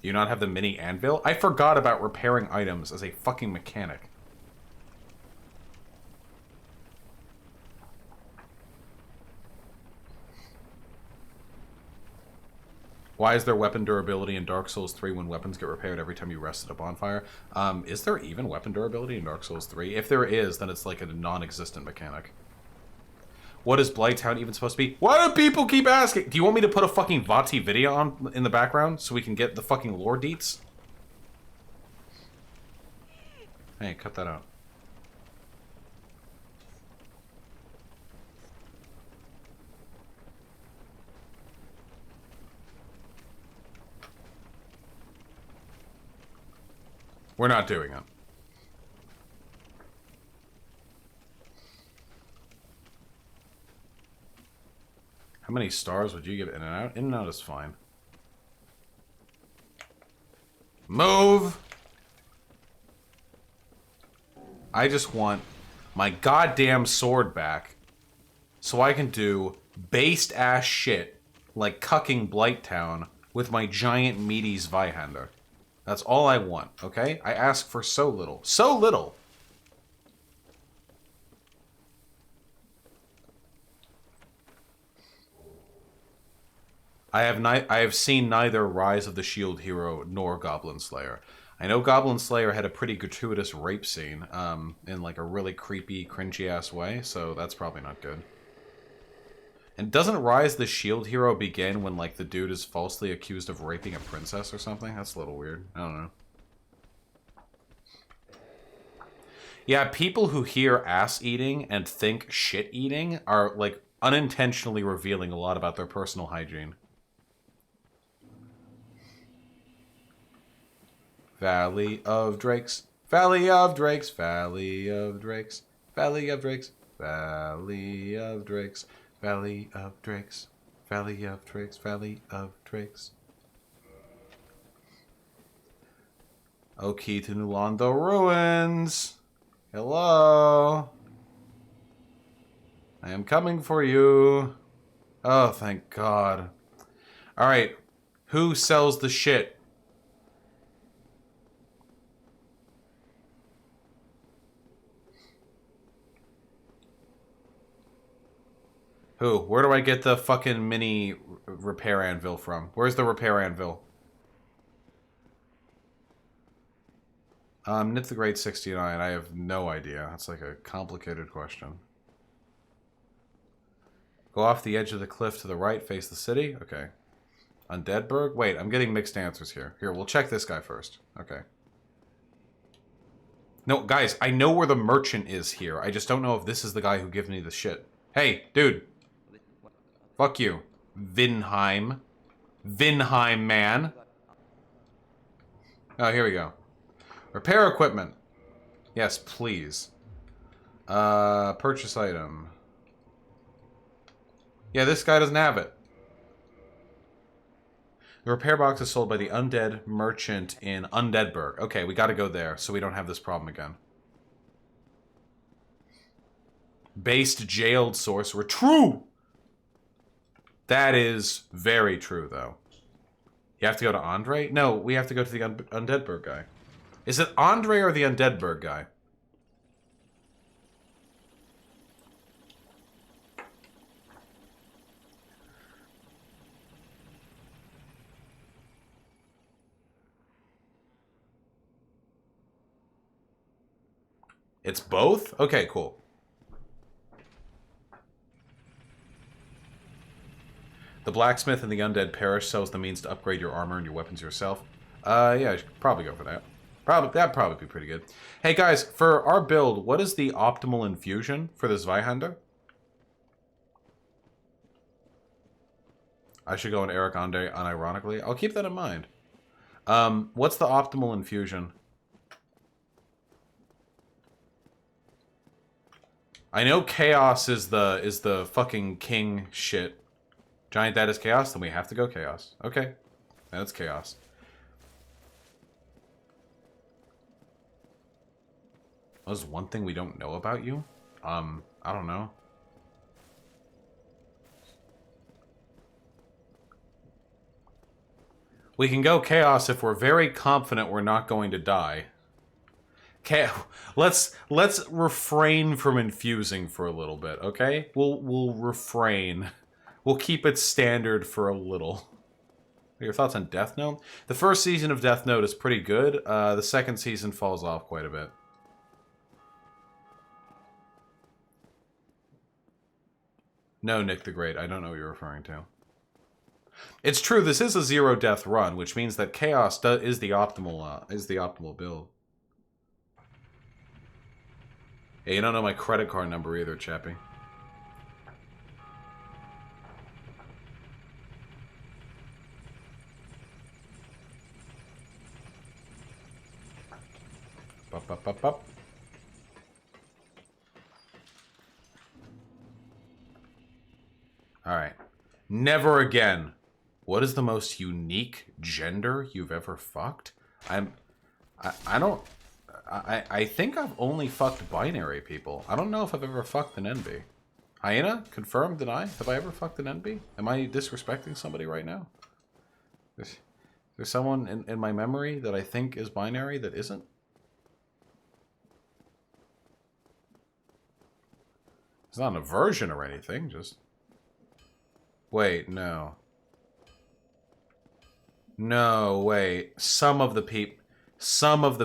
Do you not have the mini anvil? I forgot about repairing items as a fucking mechanic. Why is there weapon durability in Dark Souls 3 when weapons get repaired every time you rest at a bonfire? Is there even weapon durability in Dark Souls 3? If there is, then it's like a non-existent mechanic. What is Blighttown even supposed to be? Why do people keep asking? Do you want me to put a fucking Vati video on in the background so we can get the fucking lore deets? Hey, cut that out. We're not doing it. How many stars would you give In and Out? In and Out is fine. Move! I just want my goddamn sword back so I can do based ass shit like cucking Blighttown with my giant meaty Zweihander. That's all I want, okay? I ask for so little. So little! I have seen neither Rise of the Shield Hero nor Goblin Slayer. I know Goblin Slayer had a pretty gratuitous rape scene, in like a really creepy, cringy-ass way, so that's probably not good. And doesn't Rise the Shield Hero begin when like the dude is falsely accused of raping a princess or something? That's a little weird. I don't know. Yeah, people who hear ass eating and think shit eating are like unintentionally revealing a lot about their personal hygiene. Valley of Drakes, Valley of Drakes, Valley of Drakes, Valley of Drakes, Valley of Drakes, Valley of Drakes, Valley of Drakes, Valley of Drakes. O key to Nulando Ruins. Hello. I am coming for you. Oh, thank God. Alright. Who sells the shit? Who? Where do I get the fucking mini repair anvil from? Where's the repair anvil? Nip the Great 69. I have no idea. That's like a complicated question. Go off the edge of the cliff to the right, face the city. Okay. Undeadburg? Wait, I'm getting mixed answers here. Here, we'll check this guy first. Okay. No, guys, I know where the merchant is here. I just don't know if this is the guy who gives me the shit. Hey, dude. Fuck you. Vinheim. Vinheim, man. Oh, here we go. Repair equipment. Yes, please. Purchase item. Yeah, this guy doesn't have it. The repair box is sold by the undead merchant in Undeadburg. Okay, we gotta go there so we don't have this problem again. Based jailed sorcerer. True! That is very true, though. You have to go to Andre? No, we have to go to the Undeadburg guy. Is it Andre or the Undeadburg guy? It's both? Okay, cool. The blacksmith and the undead parish sells the means to upgrade your armor and your weapons yourself. Yeah, I should probably go for that. That'd probably be pretty good. Hey guys, for our build, what is the optimal infusion for this Zweihander? I should go in Eric Andre unironically. I'll keep that in mind. What's the optimal infusion? I know chaos is the fucking king shit. Giant Dad is chaos, then we have to go chaos. Okay. That's chaos. What's one thing we don't know about you? I don't know. We can go chaos if we're very confident we're not going to die. Okay, let's refrain from infusing for a little bit, okay? We'll refrain. We'll keep it standard for a little. Your thoughts on Death Note? The first season of Death Note is pretty good. The second season falls off quite a bit. No, Nick the Great. I don't know what you're referring to. It's true. This is a zero death run, which means that chaos is the optimal build. Hey, you don't know my credit card number either, Chappie. Bup, bup, bup, bup. Alright. Never again. What is the most unique gender you've ever fucked? I think I've only fucked binary people. I don't know if I've ever fucked an NB. Hyena? Confirm? Deny? Have I ever fucked an NB? Am I disrespecting somebody right now? Is there someone in my memory that I think is binary that isn't? It's not an aversion or anything, just... Wait, no. No, wait. Some of the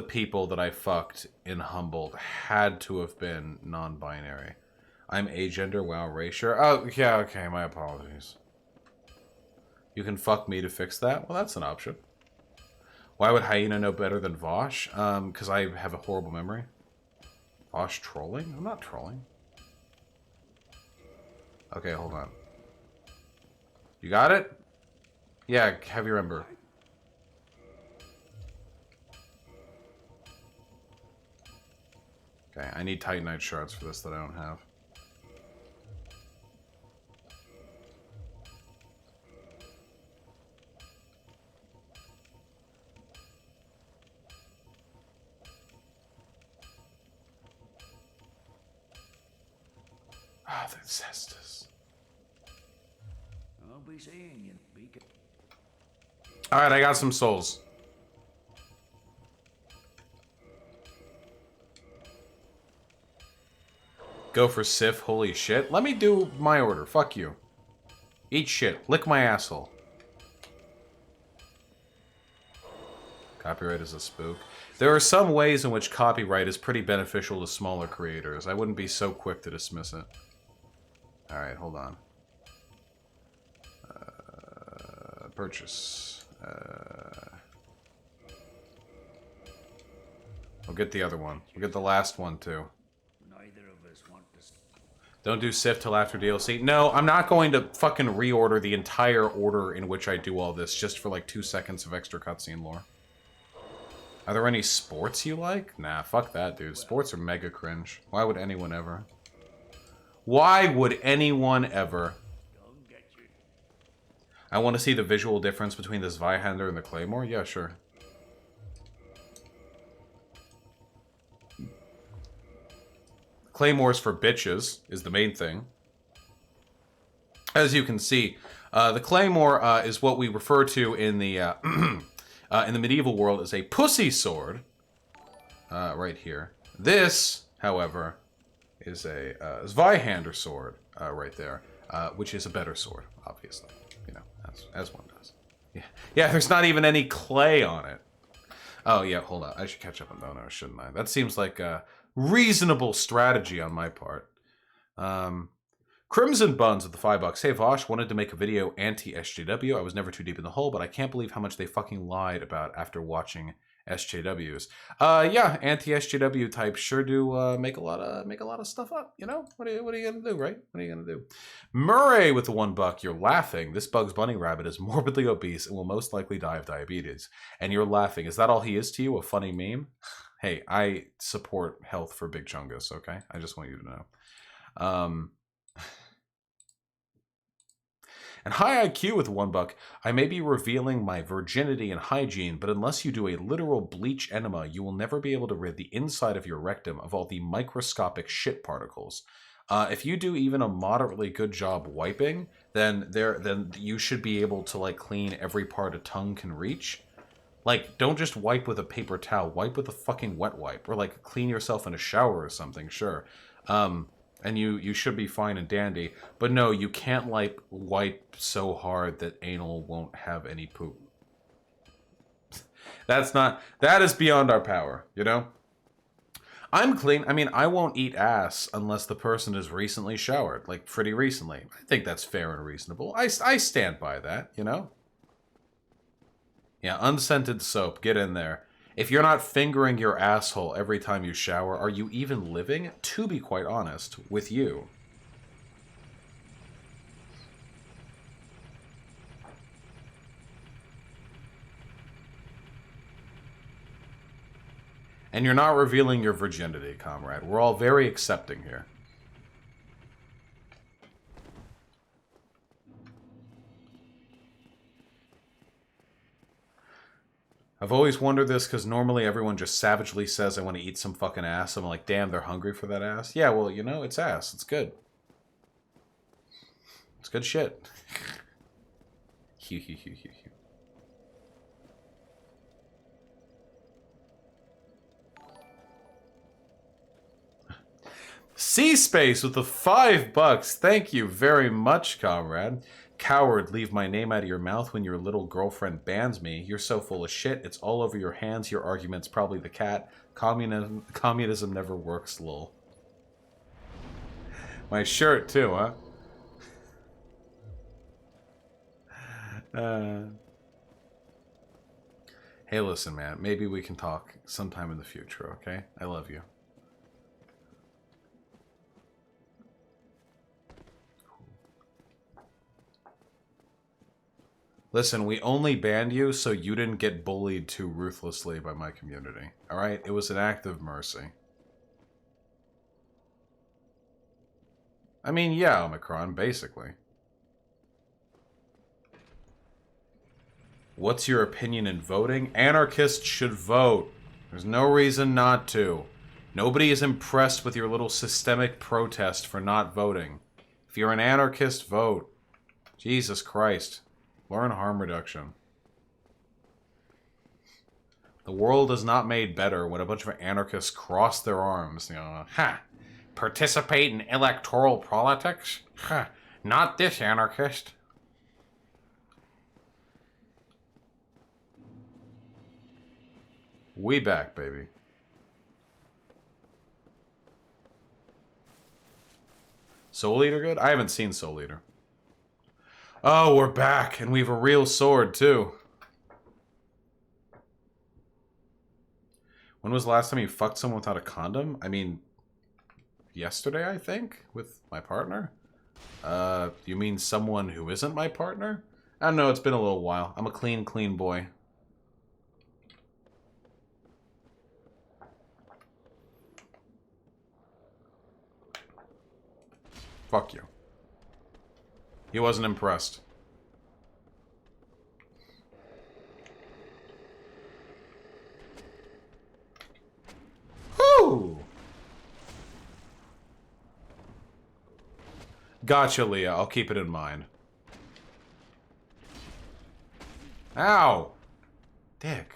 people that I fucked in Humboldt had to have been non-binary. I'm agender, wow, erasure. Oh, yeah, okay, my apologies. You can fuck me to fix that? Well, that's an option. Why would Hyena know better than Vaush? Because I have a horrible memory. Vaush trolling? I'm not trolling. Okay, hold on. You got it? Yeah, have your ember. Okay, I need Titanite shards for this that I don't have. Ah, the Cestus. I'll be seeing you, Beacon. Alright, I got some souls. Go for Sif, holy shit. Let me do my order. Fuck you. Eat shit. Lick my asshole. Copyright is a spook. There are some ways in which copyright is pretty beneficial to smaller creators. I wouldn't be so quick to dismiss it. Alright, hold on. Purchase. We'll get the other one. We'll get the last one, too. Don't do Sif till after DLC. No, I'm not going to fucking reorder the entire order in which I do all this just for like 2 seconds of extra cutscene lore. Are there any sports you like? Nah, fuck that, dude. Sports are mega cringe. Why would anyone ever? Why would anyone ever? I want to see the visual difference between the Zweihander and the Claymore? Yeah, sure. Claymores for bitches is the main thing. As you can see, the Claymore is what we refer to in the medieval world as a pussy sword. Right here. This, however, is a Zweihander sword right there, which is a better sword, obviously. You know, as one does. Yeah, there's not even any clay on it. Oh, yeah, hold on. I should catch up on Dono, shouldn't I? That seems like a reasonable strategy on my part. Crimson Buns with the $5. Hey, Vaush, wanted to make a video anti-SJW. I was never too deep in the hole, but I can't believe how much they fucking lied about after watching SJWs. Yeah, anti-SJW types sure do make a lot of stuff up. You know, what are you gonna do, right? What are you gonna do? Murray with the $1. You're laughing. This Bugs Bunny rabbit is morbidly obese and will most likely die of diabetes. And you're laughing. Is that all he is to you? A funny meme? Hey, I support health for Big Chungus. Okay, I just want you to know. And high IQ with $1. I may be revealing my virginity and hygiene, but unless you do a literal bleach enema, you will never be able to rid the inside of your rectum of all the microscopic shit particles. If you do even a moderately good job wiping, then you should be able to like clean every part a tongue can reach. Like, don't just wipe with a paper towel. Wipe with a fucking wet wipe, or like clean yourself in a shower or something. Sure. And you should be fine and dandy. But no, you can't, like, wipe so hard that anal won't have any poop. That is beyond our power, you know? I'm clean. I mean, I won't eat ass unless the person is recently showered. Like, pretty recently. I think that's fair and reasonable. I stand by that, you know? Yeah, unscented soap. Get in there. If you're not fingering your asshole every time you shower, are you even living? To be quite honest with you. And you're not revealing your virginity, comrade. We're all very accepting here. I've always wondered this because normally everyone just savagely says I want to eat some fucking ass. I'm like, damn, they're hungry for that ass. Yeah, well, you know, it's ass. It's good. It's good shit. C-Space with the $5. Thank you very much, comrade. Coward, leave my name out of your mouth when your little girlfriend bans me. You're so full of shit. It's all over your hands. Your argument's probably the cat. Communism never works, lol. My shirt, too, huh? Hey, listen, man. Maybe we can talk sometime in the future, okay? I love you. Listen, we only banned you so you didn't get bullied too ruthlessly by my community. Alright? It was an act of mercy. I mean, yeah, Omicron, basically. What's your opinion in voting? Anarchists should vote. There's no reason not to. Nobody is impressed with your little systemic protest for not voting. If you're an anarchist, vote. Jesus Christ. Learn harm reduction. The world is not made better when a bunch of anarchists cross their arms. You know, ha! Participate in electoral politics? Huh, not this anarchist. We back, baby. Soul Eater good? I haven't seen Soul Eater. Oh, we're back, and we have a real sword, too. When was the last time you fucked someone without a condom? I mean, yesterday, I think, with my partner. You mean someone who isn't my partner? I don't know, it's been a little while. I'm a clean, clean boy. Fuck you. He wasn't impressed. Whoo! Gotcha, Leah. I'll keep it in mind. Ow! Dick.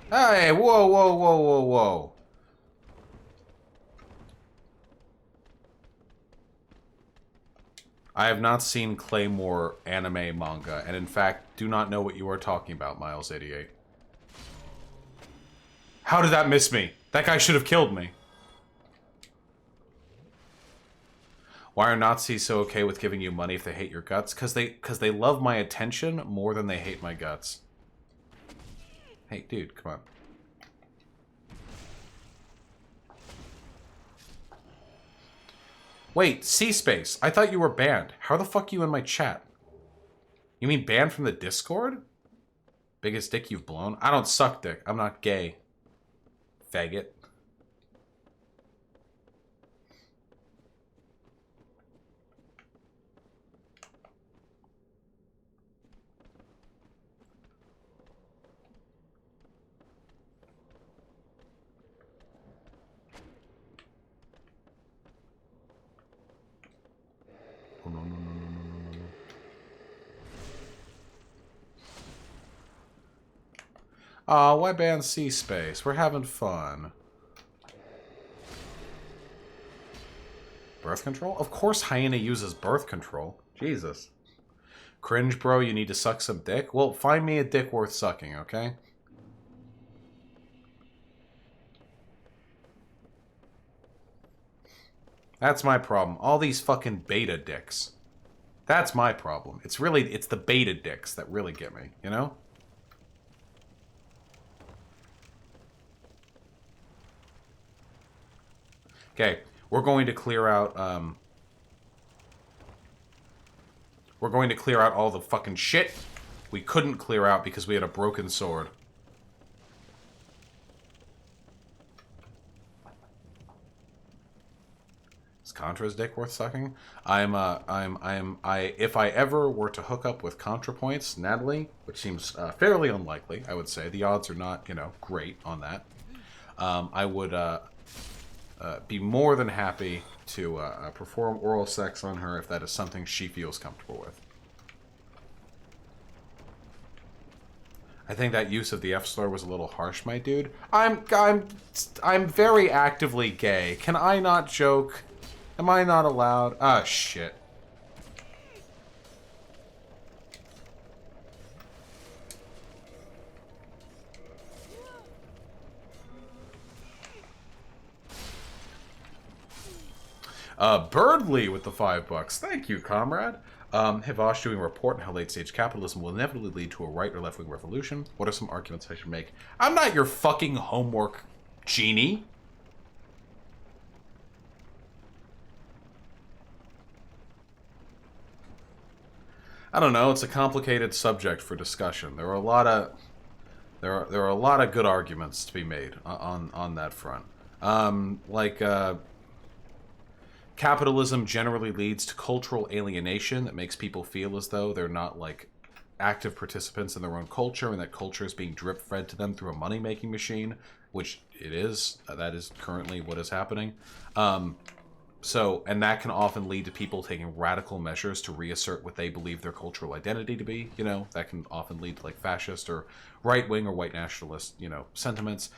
Hey, whoa, whoa, whoa, whoa, whoa. I have not seen Claymore anime manga, and in fact, do not know what you are talking about, Miles88. How did that miss me? That guy should have killed me. Why are Nazis so okay with giving you money if they hate your guts? Because they love my attention more than they hate my guts. Hey, dude, come on. Wait, C-Space. I thought you were banned. How the fuck are you in my chat? You mean banned from the Discord? Biggest dick you've blown? I don't suck dick. I'm not gay. Faggot. Oh, no, no, no, no, no, no, no. Aw, why ban C-Space? We're having fun. Birth control? Of course Hyena uses birth control. Jesus. Cringe, bro, you need to suck some dick? Well, find me a dick worth sucking, okay? That's my problem. All these fucking beta dicks. That's my problem. It's the beta dicks that really get me, you know? Okay, we're going to clear out, we're going to clear out all the fucking shit we couldn't clear out because we had a broken sword. Is Contra's dick worth sucking? If I ever were to hook up with ContraPoints, Natalie, which seems fairly unlikely, I would say. The odds are not, you know, great on that. I would, be more than happy to perform oral sex on her if that is something she feels comfortable with. I think that use of the F slur was a little harsh, my dude. I'm very actively gay. Can I not joke? Am I not allowed? Ah, shit. Birdly with the $5. Thank you, comrade. Hey, Vaush doing a report on how late-stage capitalism will inevitably lead to a right or left-wing revolution. What are some arguments I should make? I'm not your fucking homework genie. I don't know. It's a complicated subject for discussion. There are a lot of good arguments to be made on that front. Capitalism generally leads to cultural alienation that makes people feel as though they're not, like, active participants in their own culture, and that culture is being drip-fed to them through a money-making machine, which it is. That is currently what is happening. And that can often lead to people taking radical measures to reassert what they believe their cultural identity to be. You know, that can often lead to, like, fascist or right-wing or white nationalist, you know, sentiments.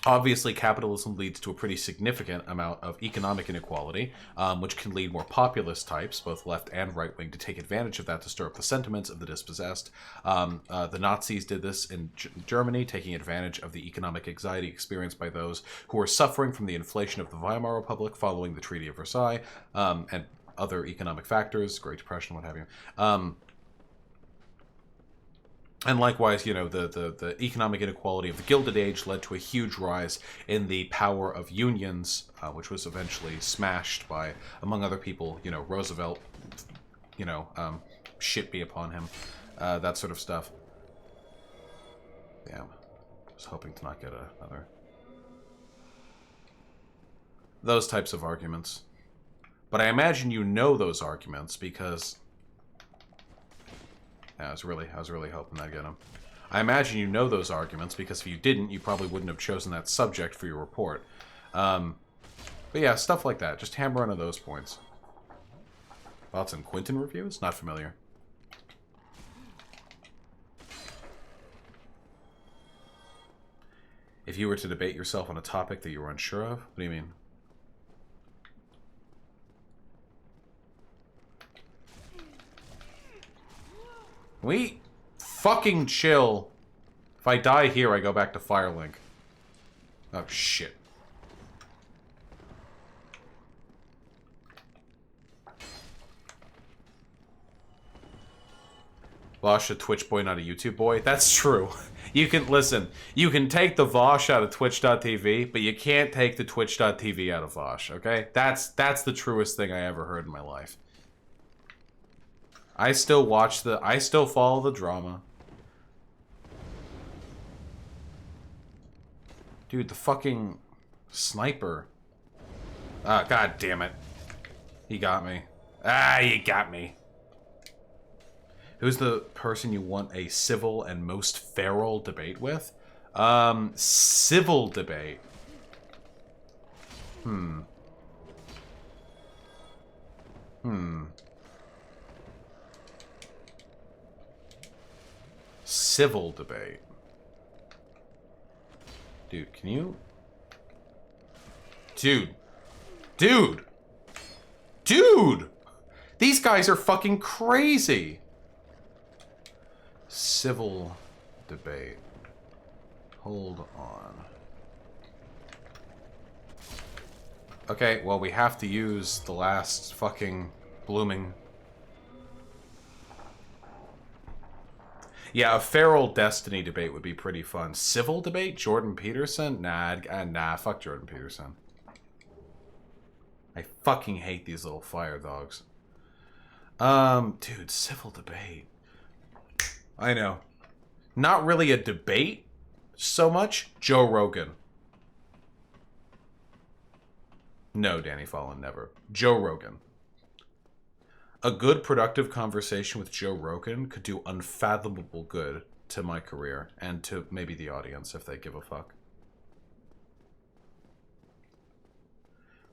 Obviously, capitalism leads to a pretty significant amount of economic inequality, which can lead more populist types, both left and right wing, to take advantage of that to stir up the sentiments of the dispossessed. The Nazis did this in Germany, taking advantage of the economic anxiety experienced by those who were suffering from the inflation of the Weimar Republic following the Treaty of Versailles, and other economic factors, Great Depression, what have you. And likewise, you know, the economic inequality of the Gilded Age led to a huge rise in the power of unions, which was eventually smashed by, among other people, you know, Roosevelt, you know, shit be upon him, that sort of stuff. Damn. I was hoping to not get another. Those types of arguments. But I imagine you know those arguments because... Yeah, I was really hoping I'd get them. I imagine you know those arguments because if you didn't, you probably wouldn't have chosen that subject for your report. But yeah, stuff like that. Just hammer into those points. Thoughts on Quentin reviews? Not familiar. If you were to debate yourself on a topic that you were unsure of? What do you mean? We fucking chill. If I die here, I go back to Firelink. Oh, shit. Vaush a Twitch boy, not a YouTube boy? That's true. You can, listen, you can take the Vaush out of Twitch.tv, but you can't take the Twitch.tv out of Vaush, okay? That's the truest thing I ever heard in my life. I still follow the drama. Dude, the fucking sniper. Ah, god damn it. He got me. Ah, he got me. Who's the person you want a civil and most feral debate with? Civil debate. Civil debate. Dude, can you... Dude! These guys are fucking crazy! Civil debate. Hold on. Okay, well, we have to use the last fucking blooming... Yeah, a feral Destiny debate would be pretty fun. Civil debate? Jordan Peterson? Nah, fuck Jordan Peterson. I fucking hate these little fire dogs. Dude, civil debate. I know. Not really a debate so much. Joe Rogan. No, Danny Fallon, never. Joe Rogan. A good, productive conversation with Joe Rogan could do unfathomable good to my career and to maybe the audience if they give a fuck.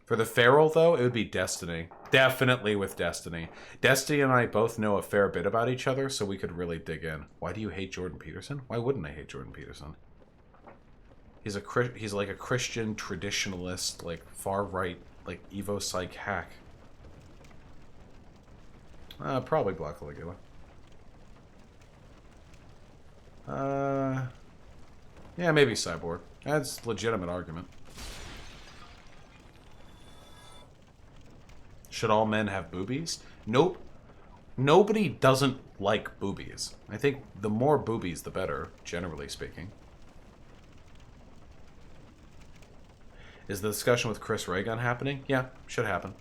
For the feral, though, it would be Destiny. Definitely with Destiny. Destiny and I both know a fair bit about each other, so we could really dig in. Why do you hate Jordan Peterson? Why wouldn't I hate Jordan Peterson? He's like a Christian traditionalist, like far right, like Evo Psych hack. Probably Black Caligula. Yeah, maybe Cyborg. That's a legitimate argument. Should all men have boobies? Nope. Nobody doesn't like boobies. I think the more boobies, the better, generally speaking. Is the discussion with Chris Ray-Gun happening? Yeah, should happen.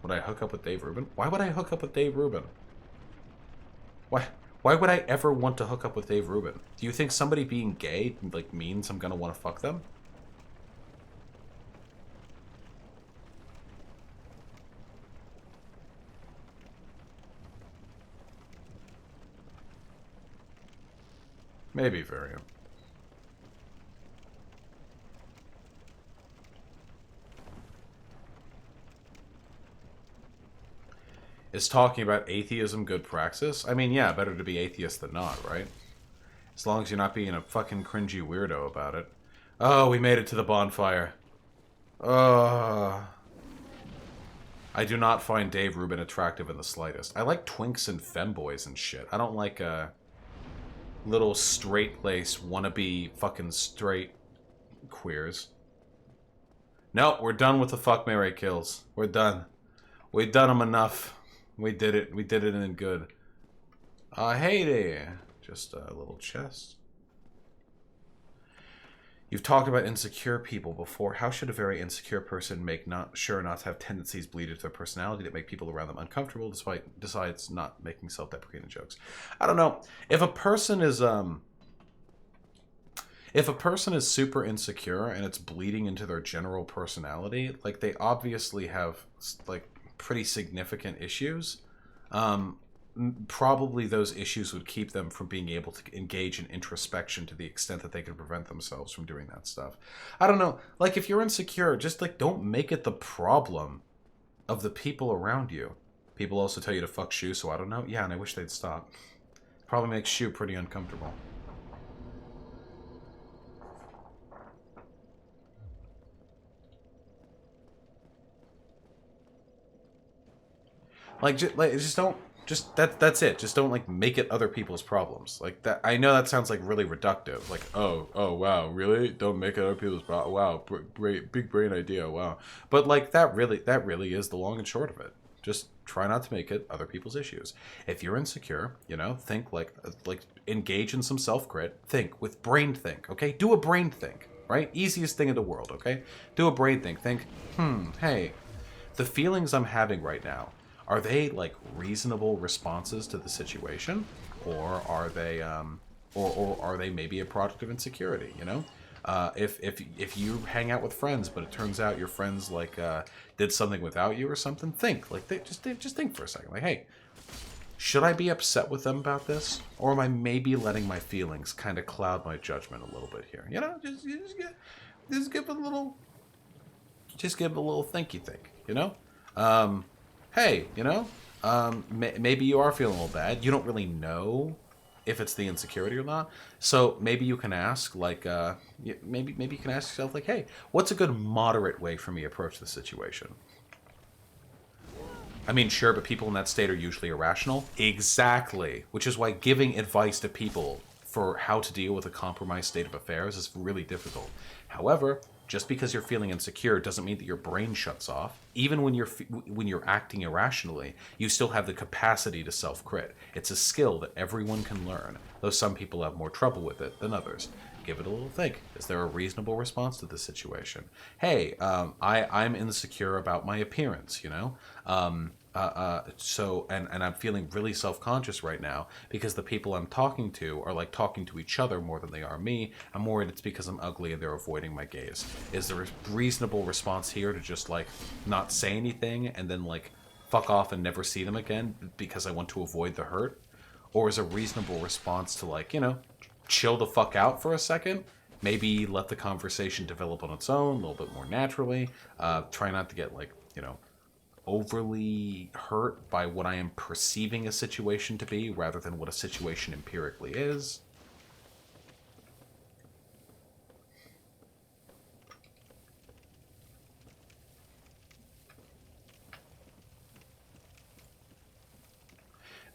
Would I hook up with Dave Rubin? Why would I hook up with Dave Rubin? Why would I ever want to hook up with Dave Rubin? Do you think somebody being gay like means I'm gonna want to fuck them? Maybe variant. Is talking about atheism good praxis? I mean, yeah, better to be atheist than not, right? As long as you're not being a fucking cringy weirdo about it. Oh, we made it to the bonfire. I do not find Dave Rubin attractive in the slightest. I like twinks and femboys and shit. I don't like little straight-lace wannabe fucking straight queers. No, we're done with the fuck, marry, kills. We're done. We've done them enough. We did it. We did it in good. Hey there. Just a little chest. You've talked about insecure people before. How should a very insecure person make not to have tendencies bleed into their personality that make people around them uncomfortable, despite decides not making self-deprecating jokes? I don't know. If a person is super insecure and it's bleeding into their general personality, like they obviously have like pretty significant issues. Probably those issues would keep them from being able to engage in introspection to the extent that they can prevent themselves from doing that stuff. I don't know. Like, if you're insecure, just, like, don't make it the problem of the people around you. People also tell you to fuck Shu, so I don't know. Yeah, and I wish they'd stop. Probably makes Shu pretty uncomfortable. Just don't... that's it. Just don't, like, make it other people's problems. Like, that. I know that sounds, like, really reductive. Like, oh, wow, really? Don't make it other people's problems. Wow, big brain idea, wow. But, like, that really is the long and short of it. Just try not to make it other people's issues. If you're insecure, you know, think, like engage in some self-crit. Think with brain think, okay? Do a brain think, right? Easiest thing in the world, okay? Do a brain think. Think, hey, the feelings I'm having right now, are they, like, reasonable responses to the situation, or are they, or are they maybe a product of insecurity? You know, if you hang out with friends, but it turns out your friends like did something without you or something, think like just think for a second, like, hey, should I be upset with them about this, or am I maybe letting my feelings kind of cloud my judgment a little bit here? You know, just give it a little, thinky think. You know. Hey, you know, maybe you are feeling a little bad. You don't really know if it's the insecurity or not. So maybe you can ask, like, maybe you can ask yourself, like, hey, what's a good moderate way for me to approach the situation? I mean, sure, but people in that state are usually irrational. Exactly. Which is why giving advice to people for how to deal with a compromised state of affairs is really difficult. However, just because you're feeling insecure doesn't mean that your brain shuts off. Even when you're acting irrationally, you still have the capacity to self-crit. It's a skill that everyone can learn, though some people have more trouble with it than others. Give it a little think. Is there a reasonable response to this situation? Hey, I'm insecure about my appearance, you know? So I'm feeling really self-conscious right now because the people I'm talking to are like talking to each other more than they are me. I'm worried it's because I'm ugly and they're avoiding my gaze. Is there a reasonable response here to just like not say anything and then like fuck off and never see them again because I want to avoid the hurt? Or is a reasonable response to, like, you know, chill the fuck out for a second? Maybe let the conversation develop on its own a little bit more naturally. Try not to get, like, you know, overly hurt by what I am perceiving a situation to be rather than what a situation empirically is.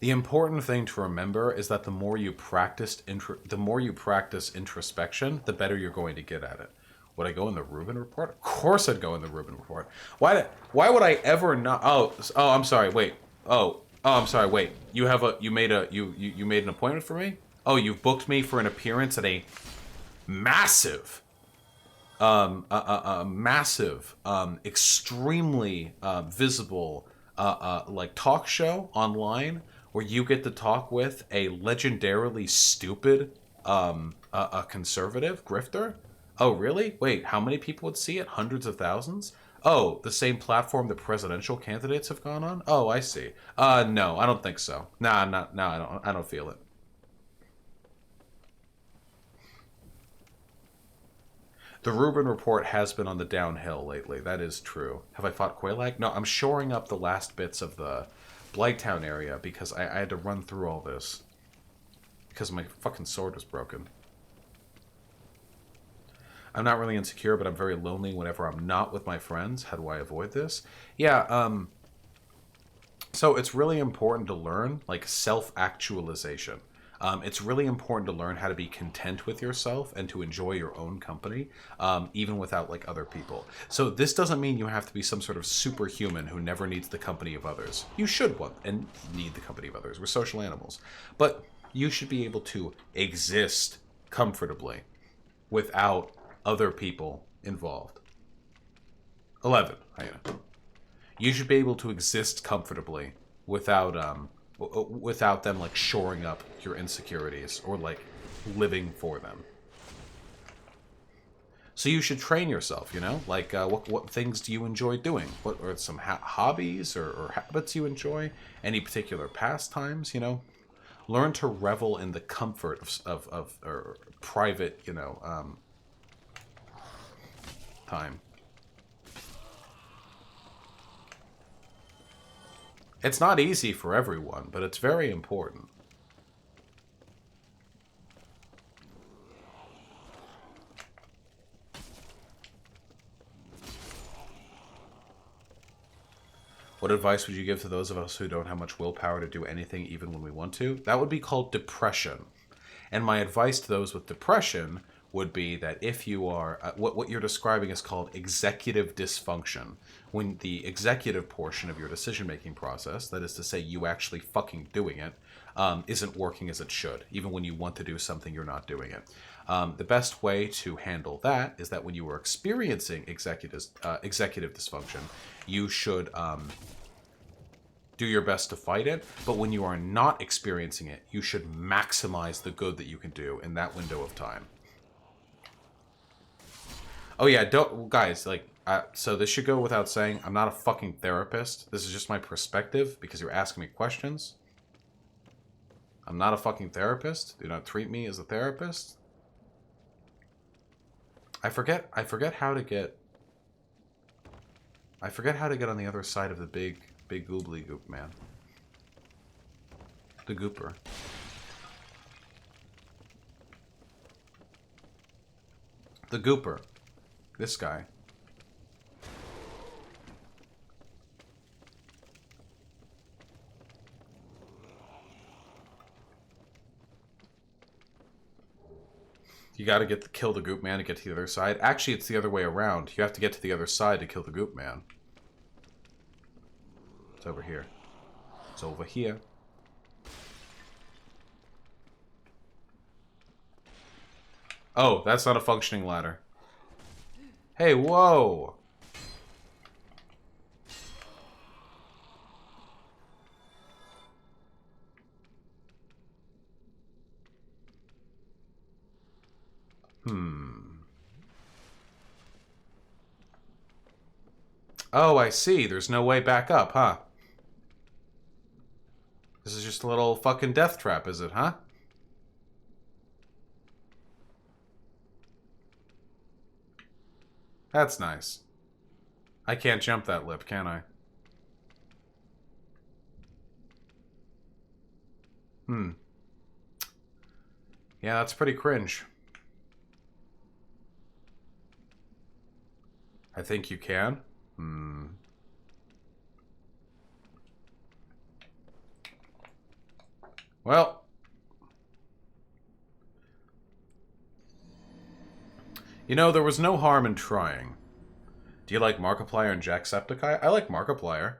The important thing to remember is that the more you practice introspection, the better you're going to get at it. Would I go in the Rubin report? Of course I'd go in the Rubin report. Why would I ever not? Oh, I'm sorry. Wait. I'm sorry. Wait. You made an appointment for me? Oh, you've booked me for an appearance at a massive, extremely visible, like talk show online where you get to talk with a legendarily stupid, a conservative grifter. Oh, really? Wait, how many people would see it? Hundreds of thousands? Oh, the same platform that presidential candidates have gone on? Oh, I see. No, I don't think so. Nah, I don't feel it. The Rubin report has been on the downhill lately. That is true. Have I fought Quelaag? No, I'm shoring up the last bits of the Blighttown area because I had to run through all this. Because my fucking sword was broken. I'm not really insecure, but I'm very lonely whenever I'm not with my friends. How do I avoid this? Yeah, so it's really important to learn, like, self-actualization. It's really important to learn how to be content with yourself and to enjoy your own company, even without, like, other people. So this doesn't mean you have to be some sort of superhuman who never needs the company of others. You should want and need the company of others. We're social animals. But you should be able to exist comfortably without other people involved. 11. You should be able to exist comfortably without without them like shoring up your insecurities or like living for them. So you should train yourself, you know? Like what things do you enjoy doing? What are some hobbies or habits you enjoy? Any particular pastimes, you know? Learn to revel in the comfort of or private, you know, time. It's not easy for everyone, but it's very important. What advice would you give to those of us who don't have much willpower to do anything even when we want to? That would be called depression. And my advice to those with depression would be that if you are, what you're describing is called executive dysfunction. When the executive portion of your decision-making process, that is to say you actually fucking doing it, isn't working as it should. Even when you want to do something, you're not doing it. The best way to handle that is that when you are experiencing executive dysfunction, you should do your best to fight it. But when you are not experiencing it, you should maximize the good that you can do in that window of time. Oh yeah, don't guys, like, so this should go without saying, I'm not a fucking therapist. This is just my perspective because you're asking me questions. I'm not a fucking therapist. Do not treat me as a therapist. I forget how to get on the other side of the big goobly goop man. The gooper. The gooper. This guy. You gotta kill the goop man to get to the other side. Actually, it's the other way around. You have to get to the other side to kill the goop man. It's over here. It's over here. Oh, that's not a functioning ladder. Hey, whoa! Oh, I see. There's no way back up, huh? This is just a little fucking death trap, is it, huh? That's nice. I can't jump that lip, can I? Yeah, that's pretty cringe. I think you can. Well. You know, there was no harm in trying. Do you like Markiplier and Jacksepticeye? I like Markiplier.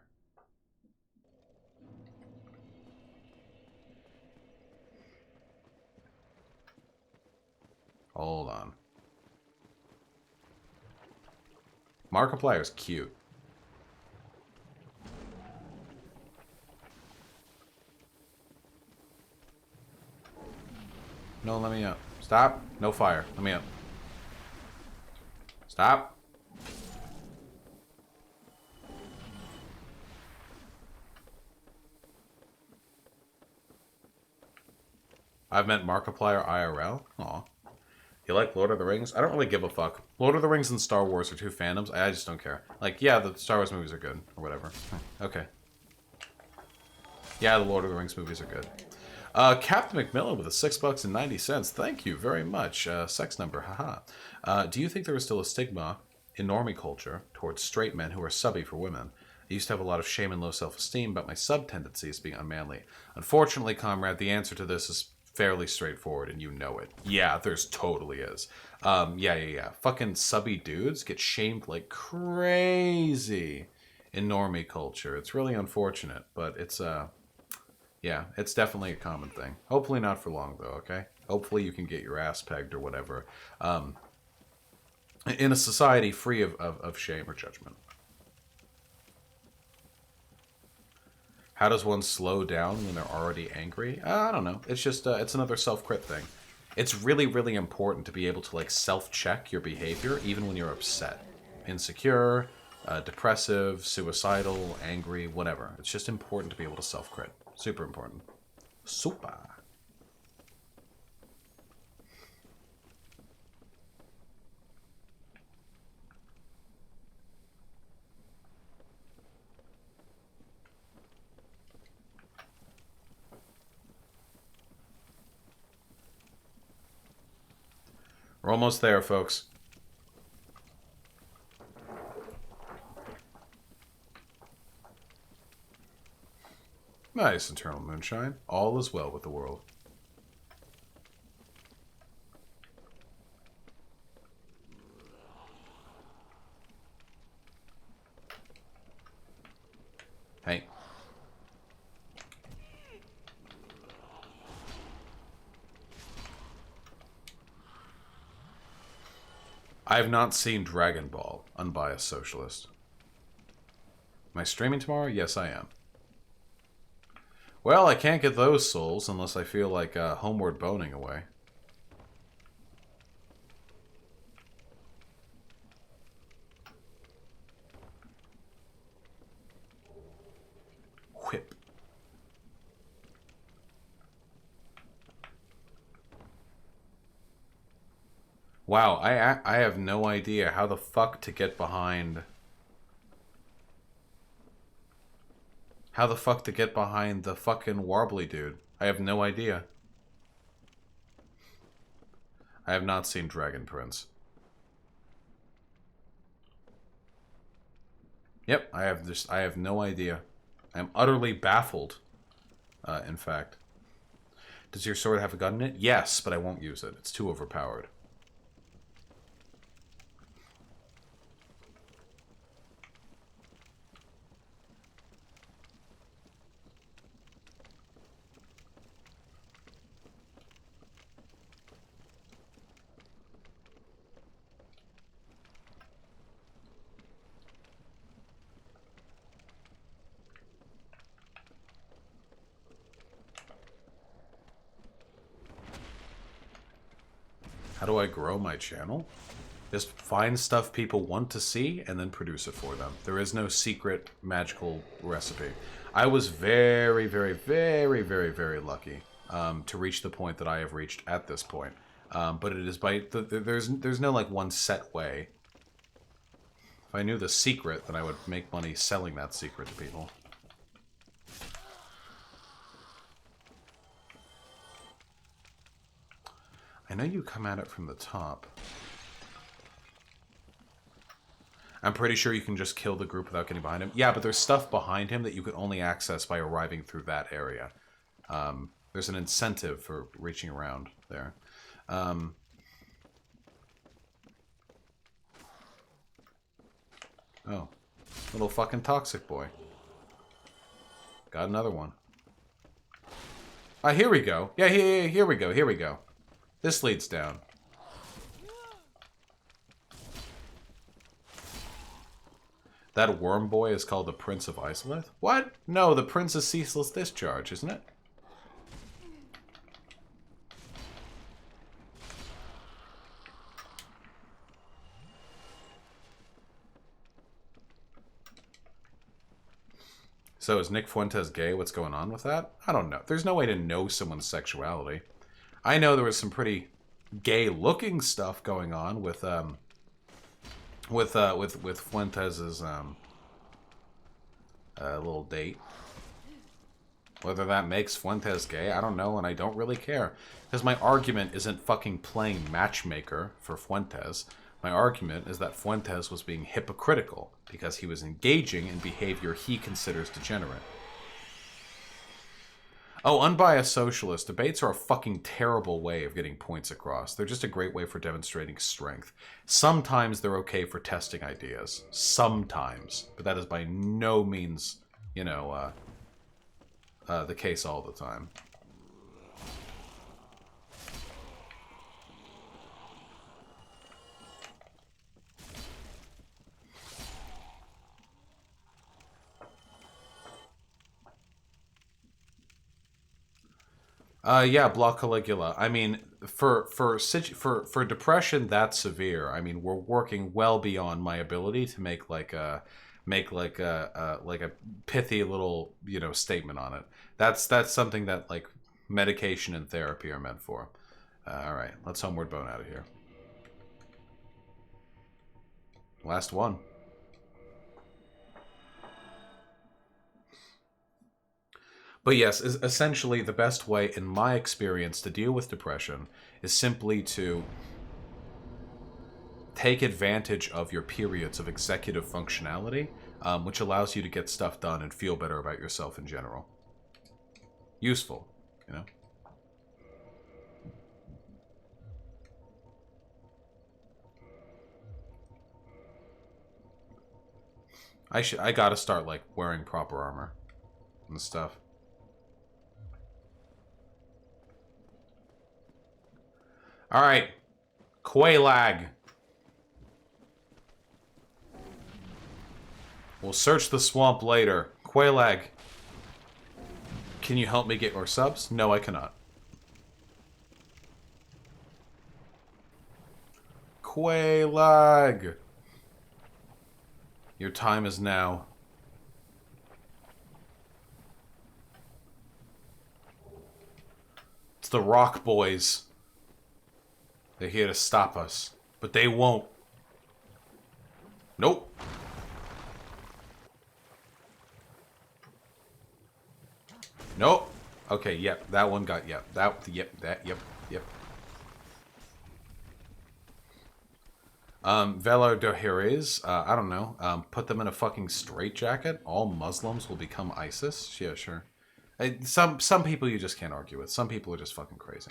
Hold on. Markiplier's cute. No, let me up. Stop. No fire. Let me up. Stop. I've met Markiplier IRL. Aw. You like Lord of the Rings? I don't really give a fuck. Lord of the Rings and Star Wars are two fandoms. I just don't care. Like, yeah, the Star Wars movies are good. Or whatever. Okay. Yeah, the Lord of the Rings movies are good. Captain McMillan with a $6.90. Thank you very much. Sex number, haha. Do you think there is still a stigma in normie culture towards straight men who are subby for women? I used to have a lot of shame and low self-esteem about my sub-tendencies being unmanly. Unfortunately, comrade, the answer to this is fairly straightforward, and you know it. Yeah, there's totally is. Yeah. Fucking subby dudes get shamed like crazy in normie culture. It's really unfortunate, but it's yeah, it's definitely a common thing. Hopefully not for long, though, okay? Hopefully you can get your ass pegged or whatever. In a society free of shame or judgment. How does one slow down when they're already angry? I don't know. It's just, it's another self-crit thing. It's really, really important to be able to, like, self-check your behavior even when you're upset. Insecure, depressive, suicidal, angry, whatever. It's just important to be able to self-crit. Super important. Super. We're almost there, folks. Nice, Eternal Moonshine. All is well with the world. Hey. I have not seen Dragon Ball, unbiased socialist. Am I streaming tomorrow? Yes, I am. Well, I can't get those souls unless I feel like homeward boning away. Whip. Wow, I have no idea how the fuck to get behind... How the fuck to get behind the fucking Warbly dude. I have no idea. I have not seen Dragon Prince. Yep, I have no idea. I am utterly baffled, in fact. Does your sword have a gun in it? Yes, but I won't use it. It's too overpowered. How do I grow my channel? Just find stuff people want to see and then produce it for them. There is no secret magical recipe. I was very, very, very, very, very lucky to reach the point that I have reached at this point. But it is by... There's no, like, one set way. If I knew the secret, then I would make money selling that secret to people. I know you come at it from the top. I'm pretty sure you can just kill the group without getting behind him. Yeah, but there's stuff behind him that you can only access by arriving through that area. There's an incentive for reaching around there. Oh. Little fucking toxic boy. Got another one. Ah, here we go. Yeah, here we go, here we go. This leads down. That worm boy is called the Prince of Isolith? What? No, the Prince of Ceaseless Discharge, isn't it? So is Nick Fuentes gay? What's going on with that? I don't know. There's no way to know someone's sexuality. I know there was some pretty gay-looking stuff going on with Fuentes's little date. Whether that makes Fuentes gay, I don't know, and I don't really care. Because my argument isn't fucking playing matchmaker for Fuentes. My argument is that Fuentes was being hypocritical because he was engaging in behavior he considers degenerate. Oh, unbiased socialist. Debates are a fucking terrible way of getting points across. They're just a great way for demonstrating strength. Sometimes they're okay for testing ideas. Sometimes. But that is by no means, you know, the case all the time. Yeah, block Caligula. I mean, for depression that severe, I mean, we're working well beyond my ability to make like a pithy little, you know, statement on it. That's something that like medication and therapy are meant for. All right, let's homeward bone out of here. Last one. But yes, essentially the best way, in my experience, to deal with depression is simply to take advantage of your periods of executive functionality, which allows you to get stuff done and feel better about yourself in general. Useful, you know? I gotta start, like, wearing proper armor and stuff. Alright. Qualag. We'll search the swamp later. Qualag. Can you help me get more subs? No, I cannot. Qualag. Your time is now. It's the Rock Boys. They're here to stop us. But they won't. Nope. Nope. Okay, yep. That one got, yep. Yep. Velo Dohires, I don't know. Put them in a fucking straitjacket. All Muslims will become ISIS. Yeah, sure. Some people you just can't argue with. Some people are just fucking crazy.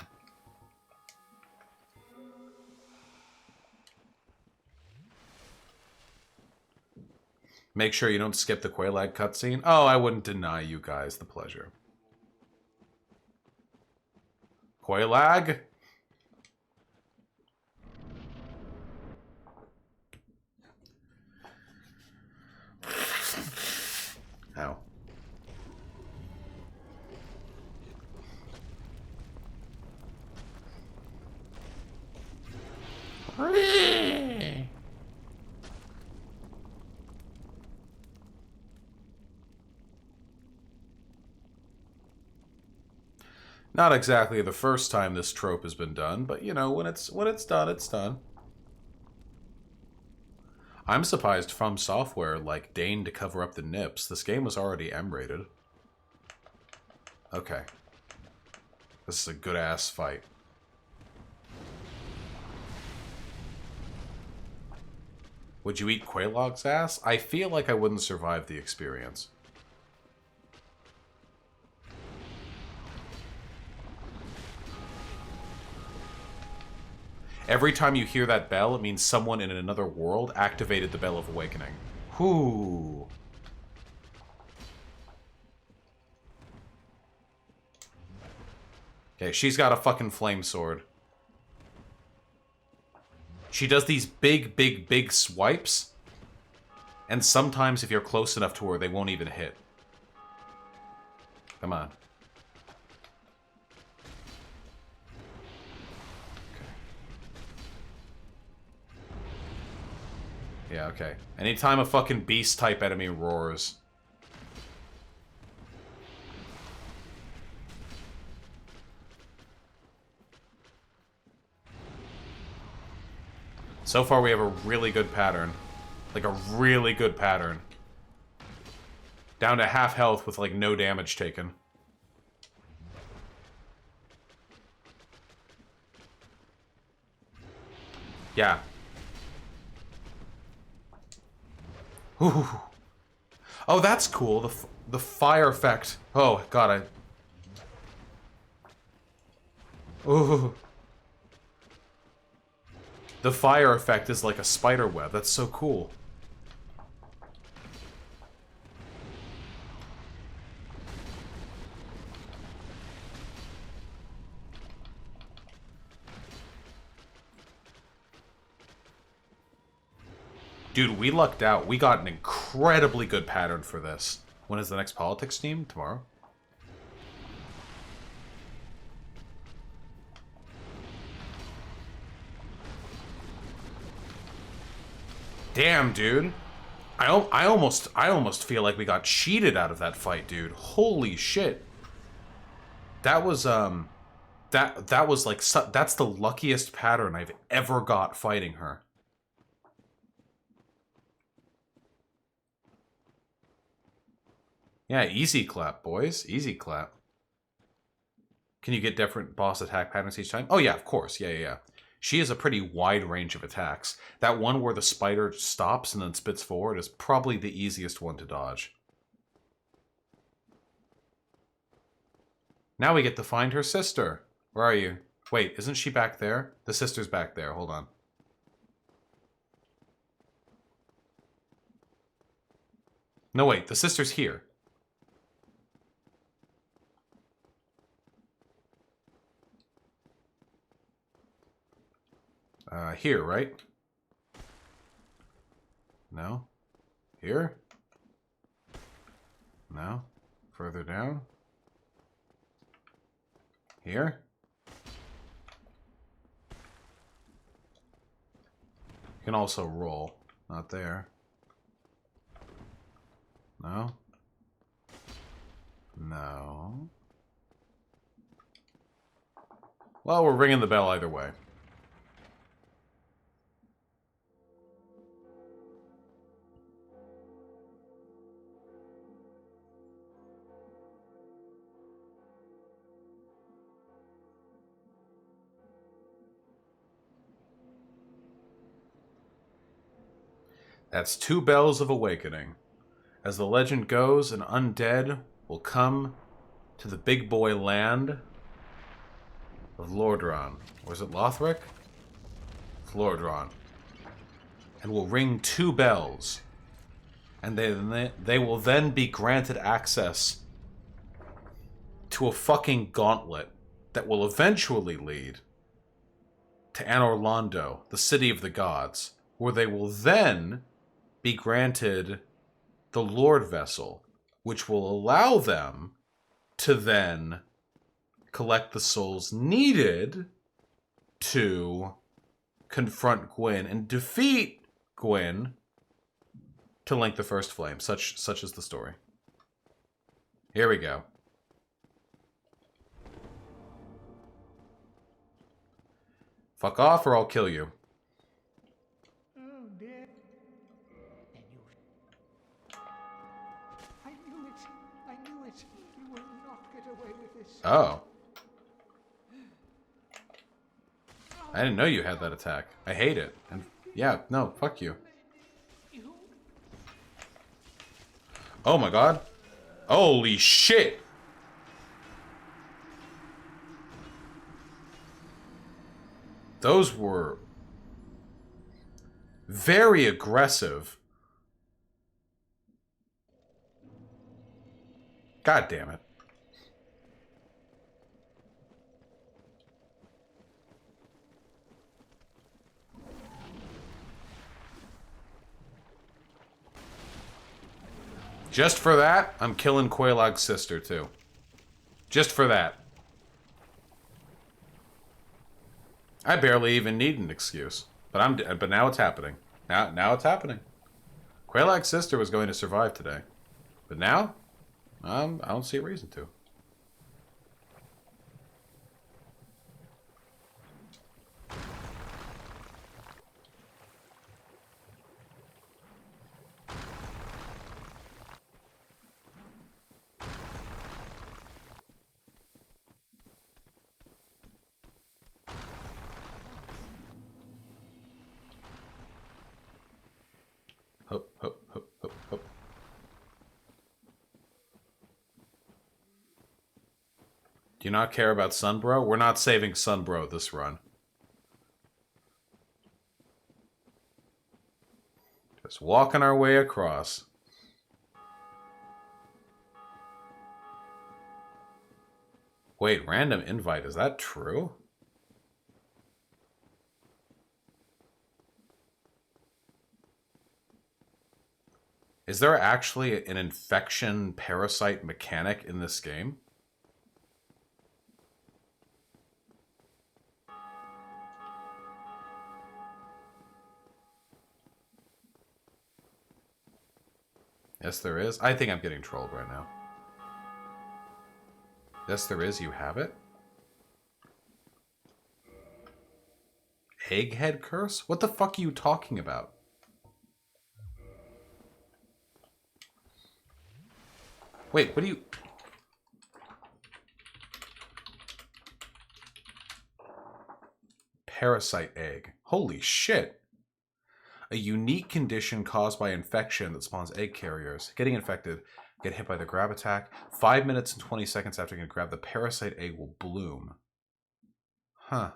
Make sure you don't skip the Qualag cutscene. Oh, I wouldn't deny you guys the pleasure. Qualag? Ow. Not exactly the first time this trope has been done, but you know, when it's done, it's done. I'm surprised From Software like deigned to cover up the nips. This game was already M-rated. Okay. This is a good ass fight. Would you eat Quailog's ass? I feel like I wouldn't survive the experience. Every time you hear that bell, it means someone in another world activated the Bell of Awakening. Whoo. Okay, she's got a fucking flame sword. She does these big swipes. And sometimes if you're close enough to her, they won't even hit. Come on. Yeah, okay. Anytime a fucking beast-type enemy roars. So far, we have a really good pattern. Like, a really good pattern. Down to half health with, like, no damage taken. Yeah. Ooh. Oh, that's cool. The fire effect. Oh god, Ooh. The fire effect is like a spider web. That's so cool. Dude, we lucked out. We got an incredibly good pattern for this. When is the next politics team? Tomorrow? Damn, dude. I almost feel like we got cheated out of that fight, dude. Holy shit. That was that was like that's the luckiest pattern I've ever got fighting her. Yeah, easy clap, boys. Easy clap. Can you get different boss attack patterns each time? Oh yeah, of course. Yeah. She has a pretty wide range of attacks. That one where the spider stops and then spits forward is probably the easiest one to dodge. Now we get to find her sister. Where are you? Wait, isn't she back there? The sister's back there. Hold on. No, wait. The sister's here. Here, right? No? Here? No? Further down? Here? You can also roll. Not there. No? No? Well, we're ringing the bell either way. That's 2 bells of awakening. As the legend goes, an undead will come to the big boy land of Lordran. Or is it Lothric? It's Lordran. And will ring 2 bells. And they will then be granted access to a fucking gauntlet that will eventually lead to Anor Londo, the city of the gods, where they will then be granted the Lord Vessel, which will allow them to then collect the souls needed to confront Gwyn and defeat Gwyn to link the first flame. Such is the story. Here we go. Fuck off or I'll kill you. Oh. I didn't know you had that attack. I hate it. And yeah, no, fuck you. Oh my god. Holy shit. Those were very aggressive. God damn it. Just for that, I'm killing Quaylog's sister, too. Just for that. I barely even need an excuse. But now it's happening. Now it's happening. Quaylog's sister was going to survive today. But now, I don't see a reason to. Hup, hup, hup, hup, hup. Do you not care about Sunbro? We're not saving Sunbro this run. Just walking our way across. Wait, random invite, is that true? Is there actually an infection parasite mechanic in this game? Yes, there is. I think I'm getting trolled right now. Yes, there is. You have it? Egghead curse? What the fuck are you talking about? Wait, what do you... Parasite egg. Holy shit. A unique condition caused by infection that spawns egg carriers. Getting infected, get hit by the grab attack. 5 minutes and 20 seconds after getting grabbed, the parasite egg will bloom. Huh.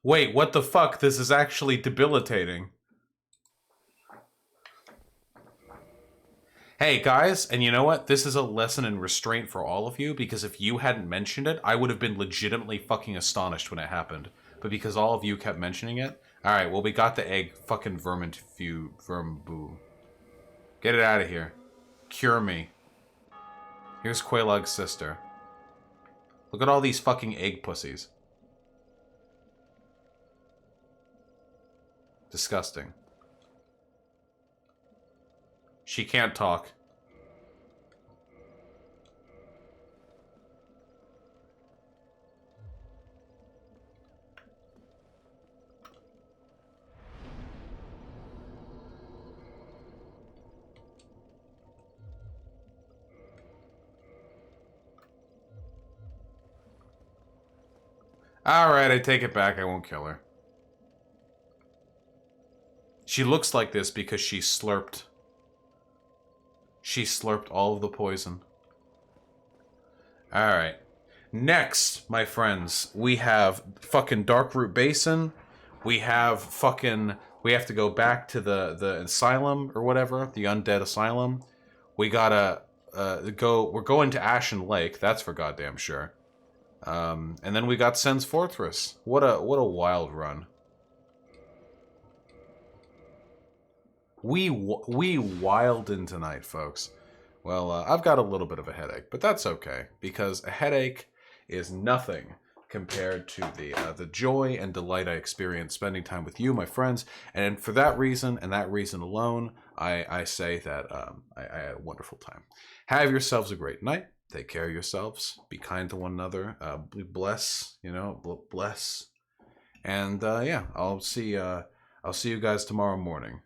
Wait, what the fuck? This is actually debilitating. Hey, guys, and you know what? This is a lesson in restraint for all of you, because if you hadn't mentioned it, I would have been legitimately fucking astonished when it happened. But because all of you kept mentioning it... Alright, well, we got the egg. Fucking vermboo. Get it out of here. Cure me. Here's Quaylog's sister. Look at all these fucking egg pussies. Disgusting. She can't talk. Alright, I take it back. I won't kill her. She looks like this because she slurped. She slurped all of the poison. Alright. Next, my friends, we have fucking Darkroot Basin. We have fucking... We have to go back to the asylum or whatever. The undead asylum. We gotta go... We're going to Ashen Lake. That's for goddamn sure. And then we got Sen's Fortress. What a wild run. We wildin' tonight, folks. Well, I've got a little bit of a headache, but that's okay, because a headache is nothing compared to the joy and delight I experience spending time with you, my friends. And for that reason, and that reason alone, I say that I had a wonderful time. Have yourselves a great night. Take care of yourselves. Be kind to one another. Bless, bless. And yeah, I'll see you guys tomorrow morning.